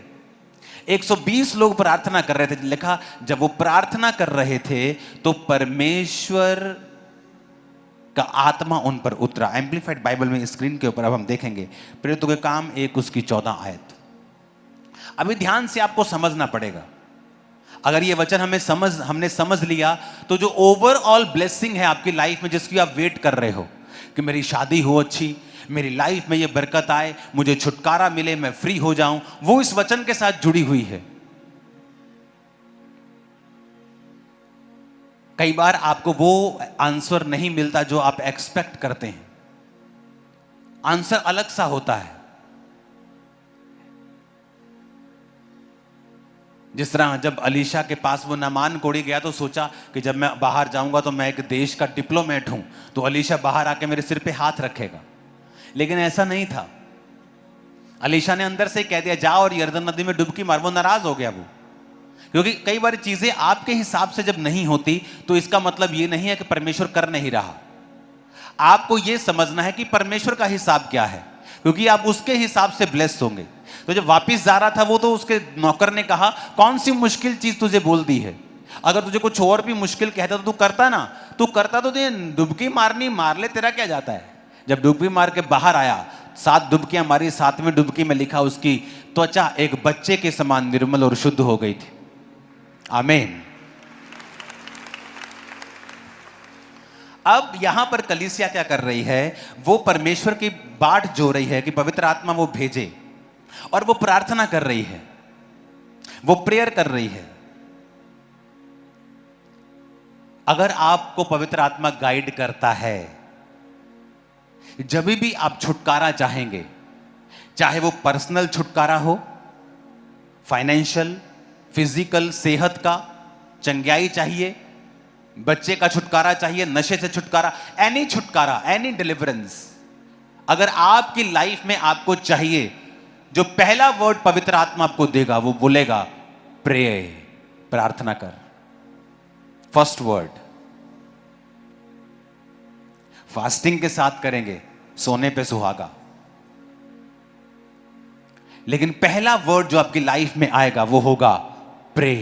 S2: 120 लोग प्रार्थना कर रहे थे। लिखा, जब वो प्रार्थना कर रहे थे तो परमेश्वर का आत्मा उन पर उतरा। एम्प्लीफाइड बाइबल में स्क्रीन के ऊपर अब हम देखेंगे प्रेरितों के काम 1 उसकी 14 आयत। अभी ध्यान से आपको समझना पड़ेगा। अगर ये वचन हमने समझ लिया तो जो ओवरऑल ब्लेसिंग है आपकी लाइफ में, जिसकी आप वेट कर रहे हो कि मेरी शादी हो अच्छी, मेरी लाइफ में ये बरकत आए, मुझे छुटकारा मिले, मैं फ्री हो जाऊं, वो इस वचन के साथ जुड़ी हुई है। कई बार आपको वो आंसर नहीं मिलता जो आप एक्सपेक्ट करते हैं, आंसर अलग सा होता है। जिस तरह जब अलीशा के पास वो नामान कोढ़ी गया तो सोचा कि जब मैं बाहर जाऊंगा तो मैं एक देश का डिप्लोमेट हूं, तो अलीशा बाहर आके मेरे सिर पे हाथ रखेगा। लेकिन ऐसा नहीं था। अलीशा ने अंदर से कह दिया जा और यर्दन नदी में डुबकी मार। वो नाराज हो गया वो, क्योंकि कई बार चीजें आपके हिसाब से जब नहीं होती तो इसका मतलब ये नहीं है कि परमेश्वर कर नहीं रहा। आपको यह समझना है कि परमेश्वर का हिसाब क्या है, क्योंकि आप उसके हिसाब से ब्लेस होंगे। तो जब वापस जा रहा था वो, तो उसके नौकर ने कहा कौन सी मुश्किल चीज तुझे बोल दी है? अगर तुझे कुछ और भी मुश्किल कहता तो तू करता ना, तू करता तो तुझे डुबकी मारनी मार ले, तेरा क्या जाता है। जब डुबकी मार के बाहर आया, 7 डुबकियां मारी, 7वीं डुबकी में लिखा उसकी त्वचा एक बच्चे के समान निर्मल और शुद्ध हो गई थी। आमीन। अब यहां पर कलीसिया क्या कर रही है? वो परमेश्वर की बाट जो रही है कि पवित्र आत्मा वो भेजे, और वो प्रार्थना कर रही है, वो प्रेयर कर रही है। अगर आपको पवित्र आत्मा गाइड करता है, जब भी आप छुटकारा चाहेंगे, चाहे वो पर्सनल छुटकारा हो, फाइनेंशियल, फिजिकल, सेहत का चंगाई चाहिए, बच्चे का छुटकारा चाहिए, नशे से छुटकारा, एनी छुटकारा, एनी डिलीवरेंस, अगर आपकी लाइफ में आपको चाहिए, जो पहला वर्ड पवित्र आत्मा आपको देगा वो बोलेगा प्रे, प्रार्थना कर। फर्स्ट वर्ड फास्टिंग के साथ करेंगे, सोने पे सुहागा, लेकिन पहला वर्ड जो आपकी लाइफ में आएगा वो होगा प्रे,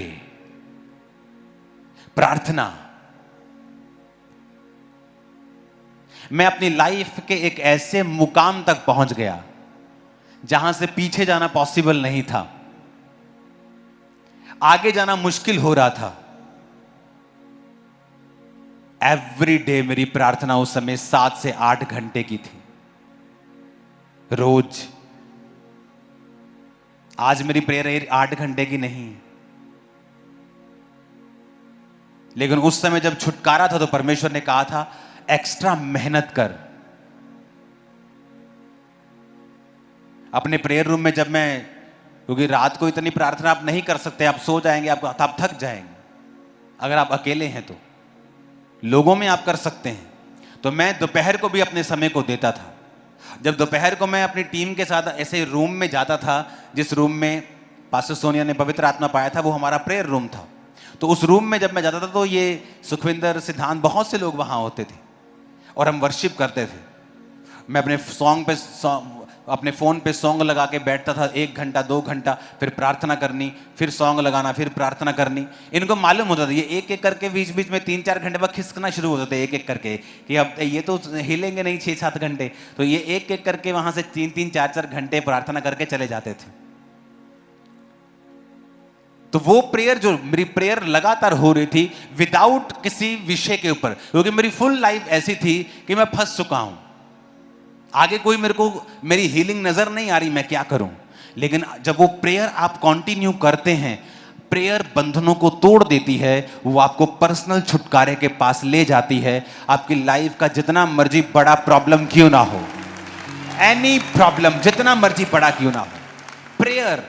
S2: प्रार्थना। मैं अपनी लाइफ के एक ऐसे मुकाम तक पहुंच गया जहां से पीछे जाना पॉसिबल नहीं था, आगे जाना मुश्किल हो रहा था। एवरी डे मेरी प्रार्थना उस समय 7 से 8 घंटे की थी, रोज। आज मेरी प्रेयर 8 घंटे की नहीं है, लेकिन उस समय जब छुटकारा था तो परमेश्वर ने कहा था एक्स्ट्रा मेहनत कर। अपने प्रेयर रूम में जब मैं, क्योंकि रात को इतनी प्रार्थना आप नहीं कर सकते, आप सो जाएंगे, आप थक जाएंगे। अगर आप अकेले हैं तो लोगों में आप कर सकते हैं, तो मैं दोपहर को भी अपने समय को देता था। जब दोपहर को मैं अपनी टीम के साथ ऐसे रूम में जाता था, जिस रूम में पास्टर सोनिया ने पवित्र आत्मा पाया था, वो हमारा प्रेयर रूम था। तो उस रूम में जब मैं जाता था तो ये सुखविंदर, सिद्धांत, बहुत से लोग वहां होते थे और हम वर्शिप करते थे। मैं अपने फोन पे सॉन्ग लगा के बैठता था, 1 घंटा 2 घंटा, फिर प्रार्थना करनी, फिर सॉन्ग लगाना, फिर प्रार्थना करनी। इनको मालूम होता था ये एक एक करके बीच बीच में 3-4 घंटे बाद खिसकना शुरू हो जाते, एक एक करके, कि अब ये तो हिलेंगे नहीं 6-7 घंटे। तो ये एक एक करके वहां से 3-3, 4-4 घंटे प्रार्थना करके चले जाते थे। तो वो प्रेयर, जो मेरी प्रेयर लगातार हो रही थी विदाउट किसी विषय के ऊपर, क्योंकि मेरी फुल लाइफ ऐसी थी कि मैं फंस चुका हूं, आगे कोई मेरे को मेरी हीलिंग नजर नहीं आ रही, मैं क्या करूं। लेकिन जब वो प्रेयर आप कंटिन्यू करते हैं, प्रेयर बंधनों को तोड़ देती है, वो आपको पर्सनल छुटकारे के पास ले जाती है। आपकी लाइफ का जितना मर्जी बड़ा प्रॉब्लम क्यों ना हो, एनी प्रॉब्लम जितना मर्जी बड़ा क्यों ना हो, प्रेयर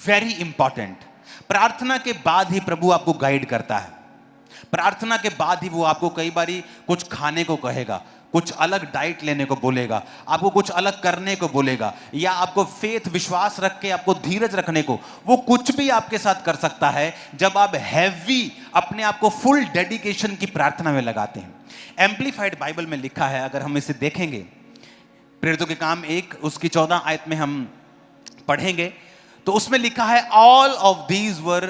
S2: वेरी इंपॉर्टेंट। प्रार्थना के बाद ही प्रभु आपको गाइड करता है। प्रार्थना के बाद ही वो आपको कई बारी कुछ खाने को कहेगा, कुछ अलग डाइट लेने को बोलेगा, आपको कुछ अलग करने को बोलेगा, या आपको फेथ, विश्वास रख के आपको धीरज रखने को, वो कुछ भी आपके साथ कर सकता है जब आप हैवी अपने आप को फुल डेडिकेशन की प्रार्थना में लगाते हैं। एम्प्लीफाइड बाइबल में लिखा है, अगर हम इसे देखेंगे, प्रेरितों के काम 1 उसकी 14 आयत में हम पढ़ेंगे तो उसमें लिखा है all of these were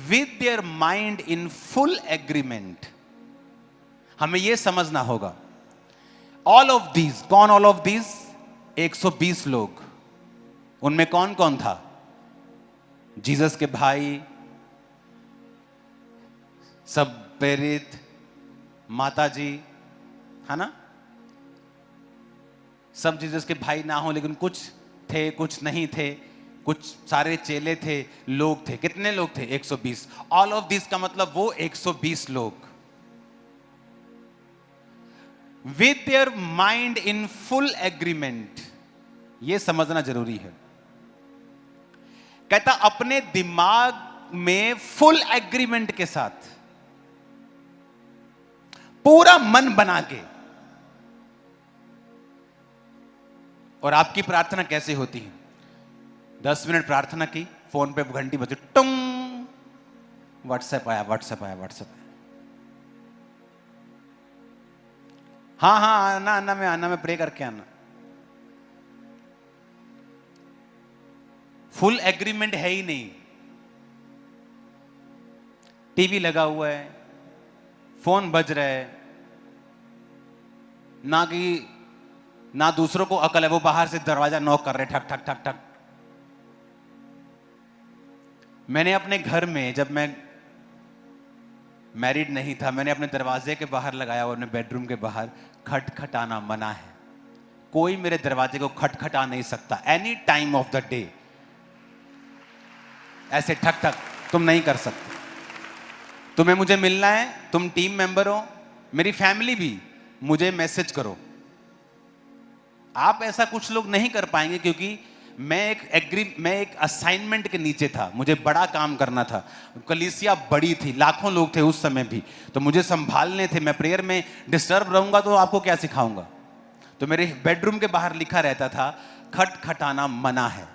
S2: with their mind in full agreement. हमें यह समझना होगा ऑल ऑफ दीज, कौन ऑल ऑफ दीज? 120 लोग। उनमें कौन कौन था? जीसस के भाई, सब प्रेरित, माता जी, है ना, सब जीसस के भाई ना हो, लेकिन कुछ थे कुछ नहीं थे, कुछ सारे चेले थे, लोग थे। कितने लोग थे? 120। ऑल ऑफ दिस का मतलब वो 120 लोग with their mind in full agreement. यह समझना जरूरी है। कहता अपने दिमाग में फुल एग्रीमेंट के साथ, पूरा मन बना के। और आपकी प्रार्थना कैसे होती है? 10 मिनट प्रार्थना की, फोन पे घंटी बजी, टुंग, व्हाट्सएप आया, व्हाट्सएप आया, व्हाट्सएप आया। हाँ हाँ आना मैं प्रे करके आना। फुल एग्रीमेंट है ही नहीं। टीवी लगा हुआ है, फोन बज रहा है, ना दूसरों को अकल है, वो बाहर से दरवाजा नॉक कर रहे, ठक ठक ठक ठक। मैंने अपने घर में, जब मैं मैरिड नहीं था, मैंने अपने दरवाजे के बाहर लगाया और अपने बेडरूम के बाहर, खटखटाना मना है। कोई मेरे दरवाजे को खटखटा नहीं सकता any time of the day. ऐसे ठक ठक तुम नहीं कर सकते। तुम्हें मुझे मिलना है, तुम टीम मेंबर हो, मेरी फैमिली भी, मुझे मैसेज करो। आप ऐसा कुछ लोग नहीं कर पाएंगे, क्योंकि मैं एक असाइनमेंट के नीचे था, मुझे बड़ा काम करना था। कलीसिया बड़ी थी, लाखों लोग थे उस समय भी, तो मुझे संभालने थे। मैं प्रेयर में डिस्टर्ब रहूंगा तो आपको क्या सिखाऊंगा? तो मेरे बेडरूम के बाहर लिखा रहता था, खटखटाना मना है।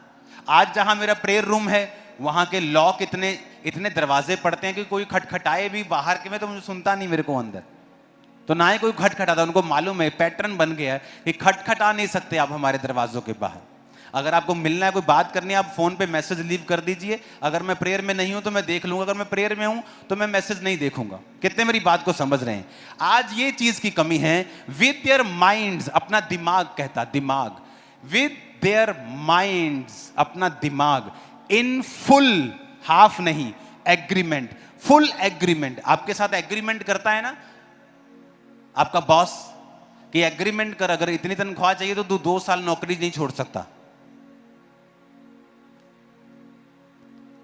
S2: आज जहां मेरा प्रेयर रूम है, वहां के लॉक इतने दरवाजे पड़ते हैं कि कोई खटखटाए भी बाहर के में तो मुझे सुनता नहीं मेरे को अंदर, तो ना ही कोई खटखटाता। उनको मालूम है, पैटर्न बन गया है कि खटखटा नहीं सकते आप हमारे दरवाजों के बाहर। अगर आपको मिलना है, कोई बात करनी है, आप फोन पे मैसेज लीव कर दीजिए। अगर मैं प्रेयर में नहीं हूं तो मैं देख लूंगा, अगर मैं प्रेयर में हूं तो मैं मैसेज नहीं देखूंगा। कितने मेरी बात को समझ रहे हैं? आज ये चीज की कमी है। विद देयर माइंड्स, अपना दिमाग कहता, दिमाग, विद देयर माइंड्स, अपना दिमाग, इन फुल, हाफ नहीं, एग्रीमेंट, फुल एग्रीमेंट। आपके साथ एग्रीमेंट करता है ना आपका बॉस कि एग्रीमेंट कर, अगर इतनी तनख्वाह चाहिए तो तू 2 साल नौकरी नहीं छोड़ सकता,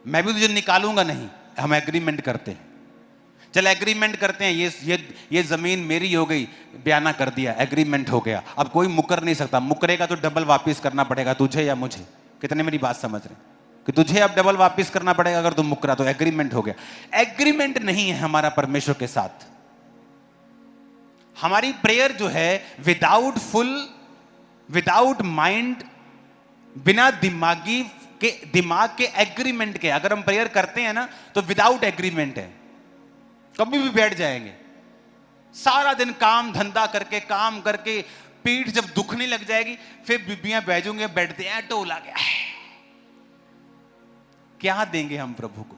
S2: मैं भी तुझे निकालूंगा नहीं। हम एग्रीमेंट करते हैं, चल एग्रीमेंट करते हैं, ये जमीन मेरी हो गई, बयाना कर दिया, एग्रीमेंट हो गया। अब कोई मुकर नहीं सकता, मुकरेगा तो डबल वापस करना पड़ेगा तुझे या मुझे। कितने मेरी बात समझ रहे हैं कि तुझे अब डबल वापस करना पड़ेगा अगर तुम मुकरा, तो एग्रीमेंट हो गया। एग्रीमेंट नहीं है हमारा परमेश्वर के साथ। हमारी प्रेयर जो है विदाउट माइंड, बिना दिमाग के एग्रीमेंट के। अगर हम प्रेयर करते हैं ना तो विदाउट एग्रीमेंट है, कभी भी बैठ जाएंगे। सारा दिन काम धंधा करके पीठ जब दुखने लग जाएगी, फिर बीबियां बैजूंगे, बैठते हैं टोला गया। क्या देंगे हम प्रभु को?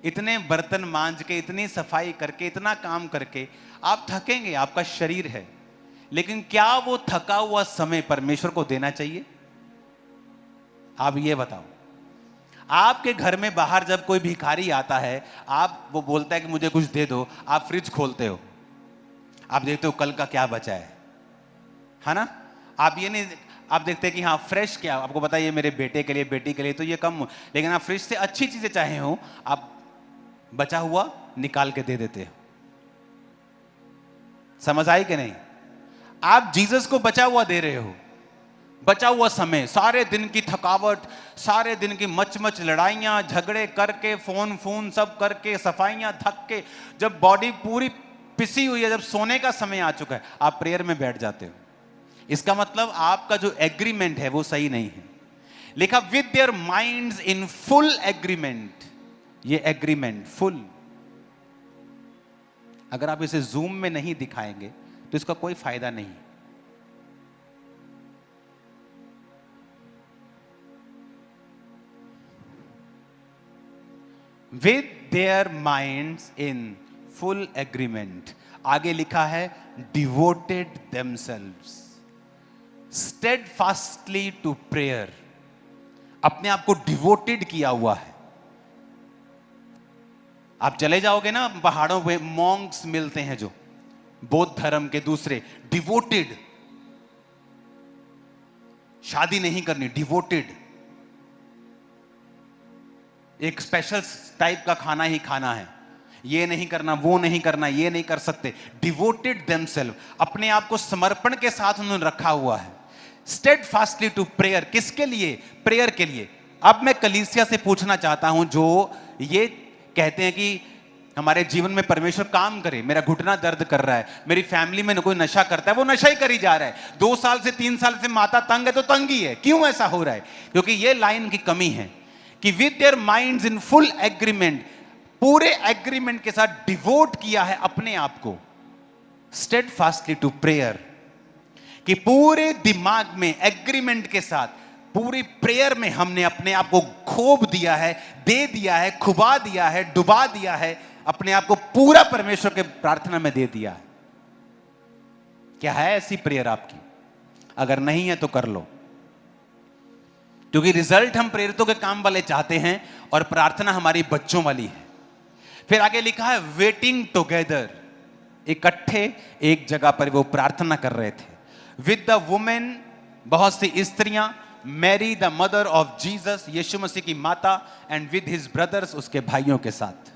S2: इतने बर्तन मांज के, इतनी सफाई करके, इतना काम करके आप थकेंगे, आपका शरीर है, लेकिन क्या वो थका हुआ समय परमेश्वर को देना चाहिए? आप ये बताओ। आपके घर में बाहर जब कोई भिखारी आता है, वो बोलता है कि मुझे कुछ दे दो, आप फ्रिज खोलते हो, आप देखते हो कल का क्या बचा है ना? आप ये नहीं, आप देखते हैं कि हाँ फ्रेश क्या, आपको पता है ये मेरे बेटे के लिए, बेटी के लिए, तो ये कम, लेकिन आप फ्रिज से अच्छी चीजें चाहे हो, आप बचा हुआ निकाल के दे देते हो। समझ आई कि नहीं? आप जीसस को बचा हुआ दे रहे हो, बचा हुआ समय, सारे दिन की थकावट, सारे दिन की मच लड़ाइयां झगड़े करके, फोन सब करके, सफाइयां, थक के, जब बॉडी पूरी पिसी हुई है, जब सोने का समय आ चुका है, आप प्रेयर में बैठ जाते हो। इसका मतलब आपका जो एग्रीमेंट है वो सही नहीं है। लिखा with their minds in full agreement. ये एग्रीमेंट फुल, अगर आप इसे जूम में नहीं दिखाएंगे तो इसका कोई फायदा नहीं। With their minds in full agreement. आगे लिखा है devoted themselves steadfastly to prayer. अपने आप को डिवोटेड किया हुआ है। आप चले जाओगे ना पहाड़ों पे, मॉन्क्स मिलते हैं जो बौद्ध धर्म के, दूसरे डिवोटेड, शादी नहीं करनी, डिवोटेड, एक स्पेशल टाइप का खाना ही खाना है, ये नहीं करना, वो नहीं करना, ये नहीं कर सकते। डिवोटेड देमसेल्व, अपने आप को समर्पण के साथ उन्होंने रखा हुआ है। स्टेडफास्टली टू प्रेयर, किसके लिए? प्रेयर के लिए। अब मैं कलीसिया से पूछना चाहता हूं जो ये कहते हैं कि हमारे जीवन में परमेश्वर काम करे, मेरा घुटना दर्द कर रहा है, मेरी फैमिली में कोई नशा करता है, वो नशा ही करी जा रहा है, 2 साल से 3 साल से माता तंग है तो तंग ही है। क्यों ऐसा हो रहा है? क्योंकि ये लाइन की कमी है कि with their minds in full agreement, पूरे एग्रीमेंट के साथ डिवोट किया है अपने आप को स्टेडफास्टली टू प्रेयर, कि पूरे दिमाग में एग्रीमेंट के साथ पूरी प्रेयर में हमने अपने आप को खोप दिया है, दे दिया है, खुबा दिया है, डुबा दिया है, अपने आप को पूरा परमेश्वर के प्रार्थना में दे दिया है। क्या है ऐसी प्रेयर आपकी? अगर नहीं है तो कर लो, क्योंकि रिजल्ट हम प्रेरितों के काम वाले चाहते हैं और प्रार्थना हमारी बच्चों वाली है। फिर आगे लिखा है वेटिंग टुगेदर, इकट्ठे एक जगह पर वो प्रार्थना कर रहे थे। विद द वुमेन, बहुत सी स्त्रियां, Mary the mother of Jesus, यीशु मसीह की माता, एंड विद हिज ब्रदर्स, उसके भाइयों के साथ।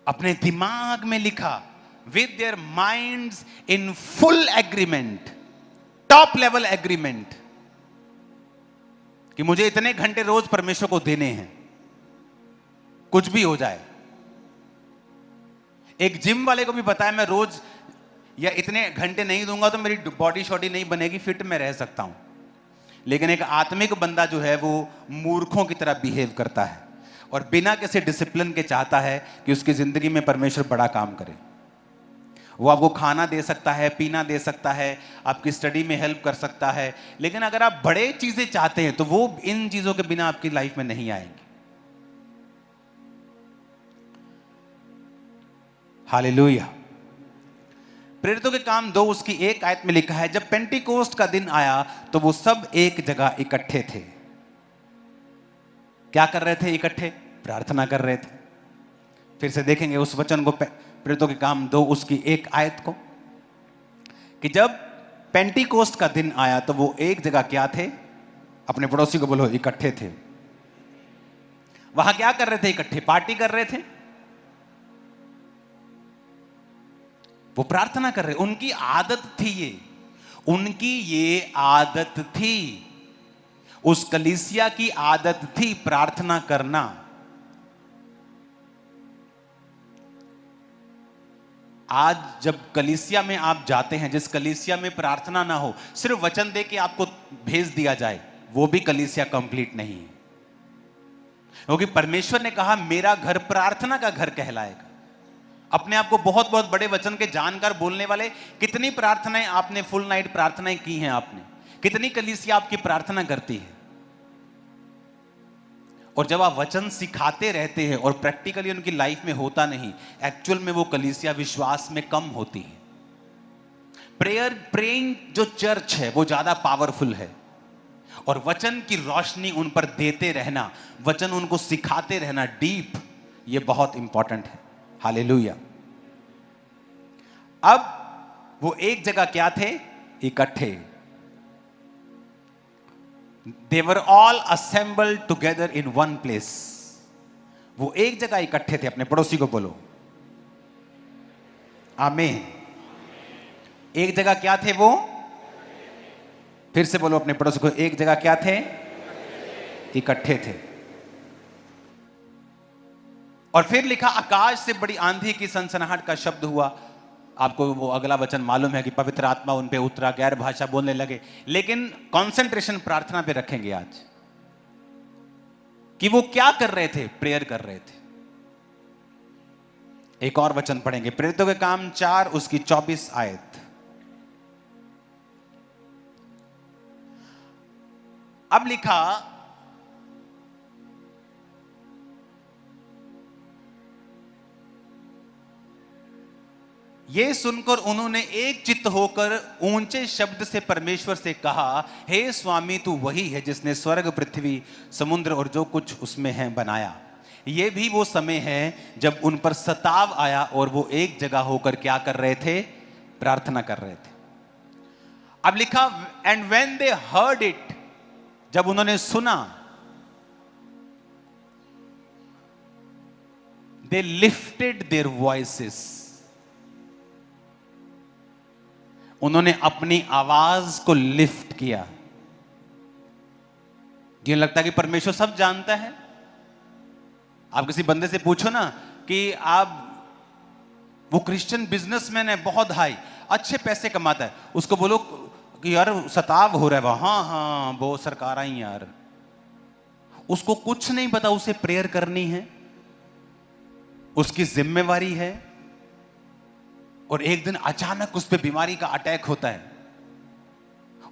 S2: अपने दिमाग में लिखा with their minds in full agreement, top level agreement, कि मुझे इतने घंटे रोज परमेश्वर को देने हैं, कुछ भी हो जाए। एक जिम वाले को भी पता है मैं रोज या इतने घंटे नहीं दूंगा तो मेरी बॉडी शॉडी नहीं बनेगी, फिट में रह सकता हूं। लेकिन एक आत्मिक बंदा जो है वो मूर्खों की तरह बिहेव करता है और बिना किसी डिसिप्लिन के चाहता है कि उसकी जिंदगी में परमेश्वर बड़ा काम करे। वो आपको खाना दे सकता है, पीना दे सकता है, आपकी स्टडी में हेल्प कर सकता है, लेकिन अगर आप बड़े चीजें चाहते हैं तो वो इन चीजों के बिना आपकी लाइफ में नहीं आएंगी। हालेलुया। प्रेरितों के काम 2 उसकी 1 आयत में लिखा है, जब पेंटिकोस्ट का दिन आया तो वो सब एक जगह इकट्ठे थे। क्या कर रहे थे? इकट्ठे प्रार्थना कर रहे थे। फिर से देखेंगे उस वचन को, प्रेरितों के काम 2 उसकी 1 आयत को, कि जब पेंटिकोस्ट का दिन आया तो वो एक जगह क्या थे? अपने पड़ोसी को बोलो, इकट्ठे थे। वहां क्या कर रहे थे? इकट्ठे पार्टी कर रहे थे, वो प्रार्थना कर रहे। उनकी आदत थी ये, उनकी ये आदत थी, उस कलीसिया की आदत थी प्रार्थना करना। आज जब कलीसिया में आप जाते हैं, जिस कलीसिया में प्रार्थना ना हो, सिर्फ वचन दे के आपको भेज दिया जाए, वो भी कलीसिया कंप्लीट नहीं है। क्योंकि परमेश्वर ने कहा मेरा घर प्रार्थना का घर कहलाएगा। अपने आप को बहुत बहुत बड़े वचन के जानकार बोलने वाले, कितनी प्रार्थनाएं आपने, फुल नाइट प्रार्थनाएं की हैं आपने, कितनी कलीसिया आपकी प्रार्थना करती है। और जब आप वचन सिखाते रहते हैं और प्रैक्टिकली उनकी लाइफ में होता नहीं, एक्चुअल में वो कलीसिया विश्वास में कम होती है। प्रेइंग जो चर्च है वो ज्यादा पावरफुल है, और वचन की रोशनी उन पर देते रहना, वचन उनको सिखाते रहना डीप, ये बहुत इंपॉर्टेंट है। हालेलुया। अब वो एक जगह क्या थे? इकट्ठे। They were all assembled together in one place. वो एक जगह इकट्ठे थे। अपने पड़ोसी को बोलो आमीन। एक जगह क्या थे वो? फिर से बोलो अपने पड़ोसी को, एक जगह क्या थे? इकट्ठे थे। और फिर लिखा आकाश से बड़ी आंधी की सनसनाहट का शब्द हुआ। आपको वो अगला वचन मालूम है कि पवित्र आत्मा उन पे उतरा, गैर भाषा बोलने लगे। लेकिन कंसंट्रेशन प्रार्थना पे रखेंगे आज, कि वो क्या कर रहे थे? प्रेयर कर रहे थे। एक और वचन पढ़ेंगे, प्रेरितों के काम 4 उसकी 24 आयत। अब लिखा, ये सुनकर उन्होंने एक चित्त होकर ऊंचे शब्द से परमेश्वर से कहा, हे स्वामी तू वही है जिसने स्वर्ग, पृथ्वी, समुद्र और जो कुछ उसमें है बनाया। ये भी वो समय है जब उन पर सताव आया और वो एक जगह होकर क्या कर रहे थे? प्रार्थना कर रहे थे। अब लिखा, and when they heard it, जब उन्होंने सुना, दे लिफ्टेड देयर वॉइसेस, उन्होंने अपनी आवाज को लिफ्ट किया। ये लगता है कि परमेश्वर सब जानता है। आप किसी बंदे से पूछो ना कि आप, वो क्रिश्चियन बिजनेसमैन है, बहुत हाई, अच्छे पैसे कमाता है, उसको बोलो कि यार सताव हो रहा है वहां, हाँ हाँ वो सरकार आई यार, उसको कुछ नहीं पता उसे प्रेयर करनी है, उसकी जिम्मेवारी है। और एक दिन अचानक उस पर बीमारी का अटैक होता है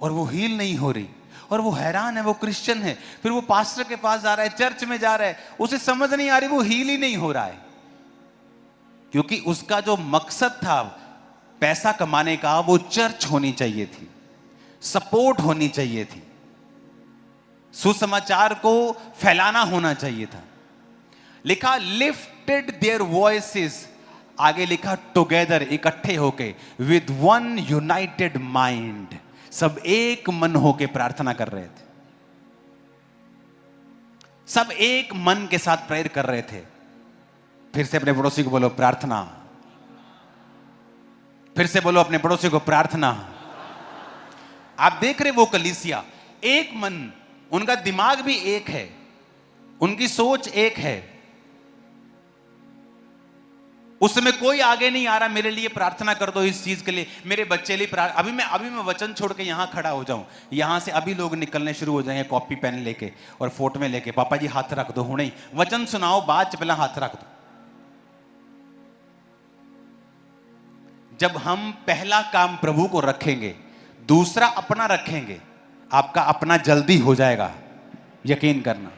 S2: और वो हील नहीं हो रही, और वो हैरान है, वो क्रिश्चियन है, फिर वो पास्टर के पास जा रहा है, चर्च में जा रहा है, उसे समझ नहीं आ रही वो हील ही नहीं हो रहा है, क्योंकि उसका जो मकसद था पैसा कमाने का, वो चर्च होनी चाहिए थी, सपोर्ट होनी चाहिए थी, सुसमाचार को फैलाना होना चाहिए था। लिखा लिफ्टेड देयर वॉइसेस, आगे लिखा टुगेदर, इकट्ठे होके, विद वन यूनाइटेड माइंड, सब एक मन होके प्रार्थना कर रहे थे, सब एक मन के साथ प्रेयर कर रहे थे। फिर से अपने पड़ोसी को बोलो प्रार्थना, फिर से बोलो अपने पड़ोसी को प्रार्थना। आप देख रहे वो कलीसिया एक मन, उनका दिमाग भी एक है, उनकी सोच एक है, उस समय कोई आगे नहीं आ रहा मेरे लिए प्रार्थना कर दो इस चीज के लिए, मेरे बच्चे लिए अभी मैं वचन छोड़ के यहां खड़ा हो जाऊं, यहां से अभी लोग निकलने शुरू हो जाएंगे कॉपी पेन लेके और फोटो में लेके, पापा जी हाथ रख दो, हुणे वचन सुनाओ, बाद पहला हाथ रख दो। जब हम पहला काम प्रभु को रखेंगे, दूसरा अपना रखेंगे, आपका अपना जल्दी हो जाएगा, यकीन करना।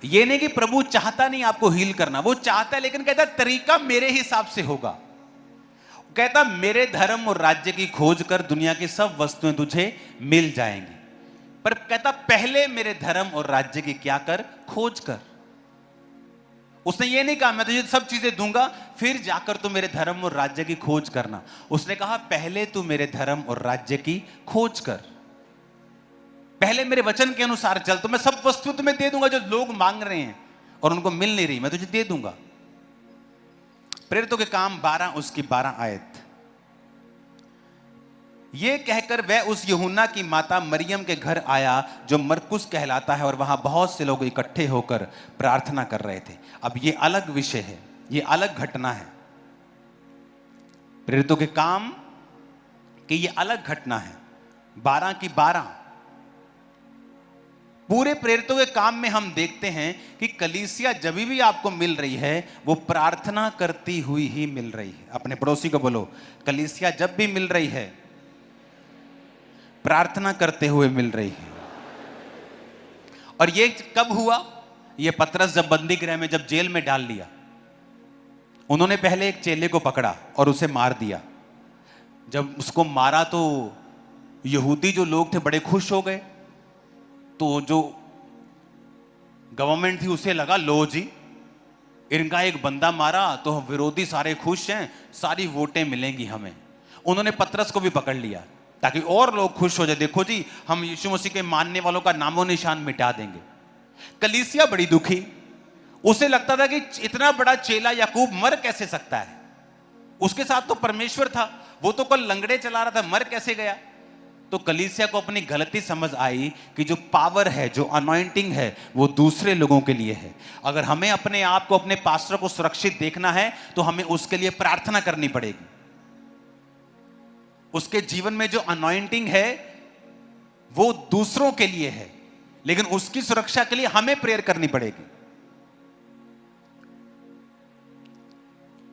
S2: ये नहीं कि प्रभु चाहता नहीं आपको हील करना, वो चाहता है, लेकिन कहता है तरीका मेरे हिसाब से होगा। कहता मेरे धर्म और राज्य की खोज कर, दुनिया की सब वस्तुएं तुझे मिल जाएंगी, पर कहता पहले मेरे धर्म और राज्य की क्या कर, खोज कर। उसने ये नहीं कहा मैं तुझे सब चीजें दूंगा फिर जाकर तू मेरे धर्म और राज्य की खोज करना, उसने कहा पहले तू मेरे धर्म और राज्य की खोज कर, पहले मेरे वचन के अनुसार चल, तो मैं सब वस्तु तुम्हें दे दूंगा जो लोग मांग रहे हैं और उनको मिल नहीं रही, मैं तुझे दे दूंगा। प्रेरितों के काम 12 उसकी 12 आयत। ये कहकर वह उस यूहन्ना की माता मरियम के घर आया जो मरकुस कहलाता है, और वहां बहुत से लोग इकट्ठे होकर प्रार्थना कर रहे थे। अब ये अलग विषय है, ये अलग घटना है, प्रेरितों के काम की ये अलग घटना है। 12 की 12 पूरे प्रेरितों के काम में हम देखते हैं कि कलीसिया जब भी आपको मिल रही है वो प्रार्थना करती हुई ही मिल रही है। अपने पड़ोसी को बोलो कलीसिया जब भी मिल रही है प्रार्थना करते हुए मिल रही है। और ये कब हुआ? ये पतरस जब बंदी गृह में, जब जेल में डाल लिया, उन्होंने पहले एक चेले को पकड़ा और उसे मार दिया। जब उसको मारा तो यहूदी जो लोग थे बड़े खुश हो गए, तो जो गवर्नमेंट थी उसे लगा लो जी इनका एक बंदा मारा तो विरोधी सारे खुश हैं, सारी वोटें मिलेंगी हमें। उन्होंने पतरस को भी पकड़ लिया ताकि और लोग खुश हो जाए, देखो जी हम यीशु मसीह के मानने वालों का नामो निशान मिटा देंगे। कलीसिया बड़ी दुखी, उसे लगता था कि इतना बड़ा चेला याकूब मर कैसे सकता है, उसके साथ तो परमेश्वर था, वो तो कल लंगड़े चला रहा था, मर कैसे गया। तो कलीसिया को अपनी गलती समझ आई कि जो पावर है, जो अनॉइंटिंग है, वो दूसरे लोगों के लिए है। अगर हमें अपने आप को, अपने पास्टर को सुरक्षित देखना है तो हमें उसके लिए प्रार्थना करनी पड़ेगी। उसके जीवन में जो अनॉइंटिंग है वो दूसरों के लिए है, लेकिन उसकी सुरक्षा के लिए हमें प्रेयर करनी पड़ेगी।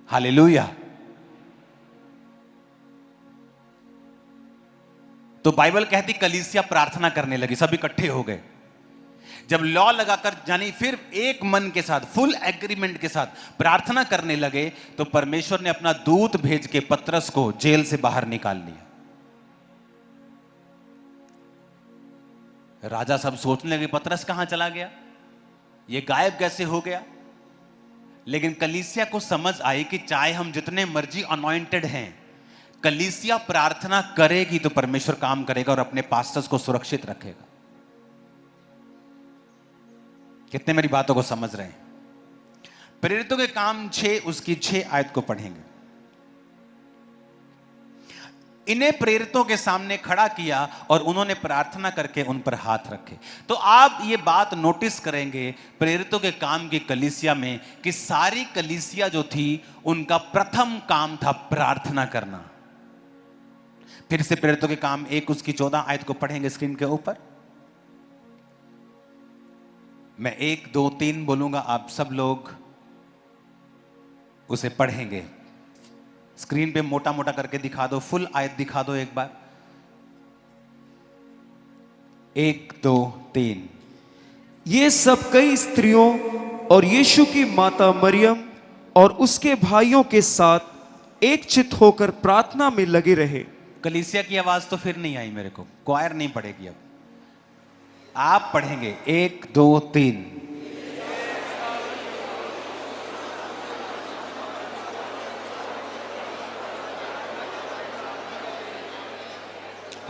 S2: हालेलुया। तो बाइबल कहती कलीसिया प्रार्थना करने लगी, सब इकट्ठे हो गए। जब लॉ लगाकर यानी फिर एक मन के साथ, फुल एग्रीमेंट के साथ प्रार्थना करने लगे, तो परमेश्वर ने अपना दूत भेज के पतरस को जेल से बाहर निकाल लिया। राजा सब सोचने लगे पतरस कहां चला गया, ये गायब कैसे हो गया। लेकिन कलीसिया को समझ आई कि चाहे हम जितने मर्जी अनॉइंटेड हैं, कलीसिया प्रार्थना करेगी तो परमेश्वर काम करेगा और अपने पास्टर्स को सुरक्षित रखेगा। कितने मेरी बातों को समझ रहे हैं? प्रेरितों के काम 6 उसकी 6 आयत को पढ़ेंगे। इन्हें प्रेरितों के सामने खड़ा किया और उन्होंने प्रार्थना करके उन पर हाथ रखे। तो आप ये बात नोटिस करेंगे प्रेरितों के काम की कलीसिया में कि सारी कलीसिया जो थी उनका प्रथम काम था प्रार्थना करना। फिर से प्रेरितों के काम 1 उसकी 14 आयत को पढ़ेंगे स्क्रीन के ऊपर। मैं 1 2 3 बोलूंगा, आप सब लोग उसे पढ़ेंगे। स्क्रीन पे मोटा मोटा करके दिखा दो, फुल आयत दिखा दो एक बार। 1 2 3।
S1: ये सब कई स्त्रियों और यीशु की माता मरियम और उसके भाइयों के साथ एक चित होकर प्रार्थना में लगे रहे।
S2: कलीसिया की आवाज तो फिर नहीं आई मेरे को, क्वायर नहीं पढ़ेगी अब, आप पढ़ेंगे 1 2 3।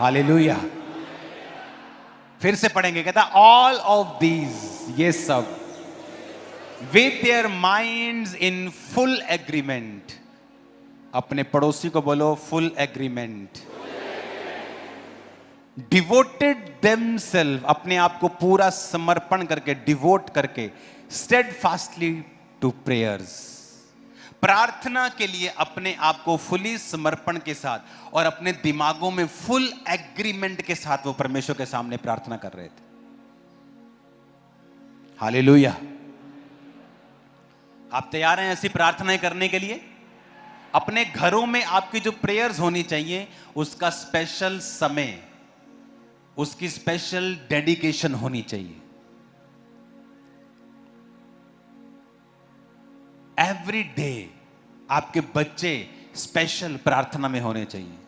S2: हालेलुया। फिर से पढ़ेंगे, कहता ऑल ऑफ दीज, ये सब with their minds in full agreement. अपने पड़ोसी को बोलो फुल एग्रीमेंट। डिवोटेड देमसेल्फ, अपने आप को पूरा समर्पण करके, डिवोट करके, स्टेडफास्टली टू प्रेयर्स, प्रार्थना के लिए अपने आप को फुली समर्पण के साथ और अपने दिमागों में फुल एग्रीमेंट के साथ वो परमेश्वर के सामने प्रार्थना कर रहे थे। हालेलुया। आप तैयार हैं ऐसी प्रार्थनाएं करने के लिए? अपने घरों में आपकी जो प्रेयर्स होनी चाहिए उसका स्पेशल समय, उसकी स्पेशल डेडिकेशन होनी चाहिए। एवरी डे आपके बच्चे स्पेशल प्रार्थना में होने चाहिए।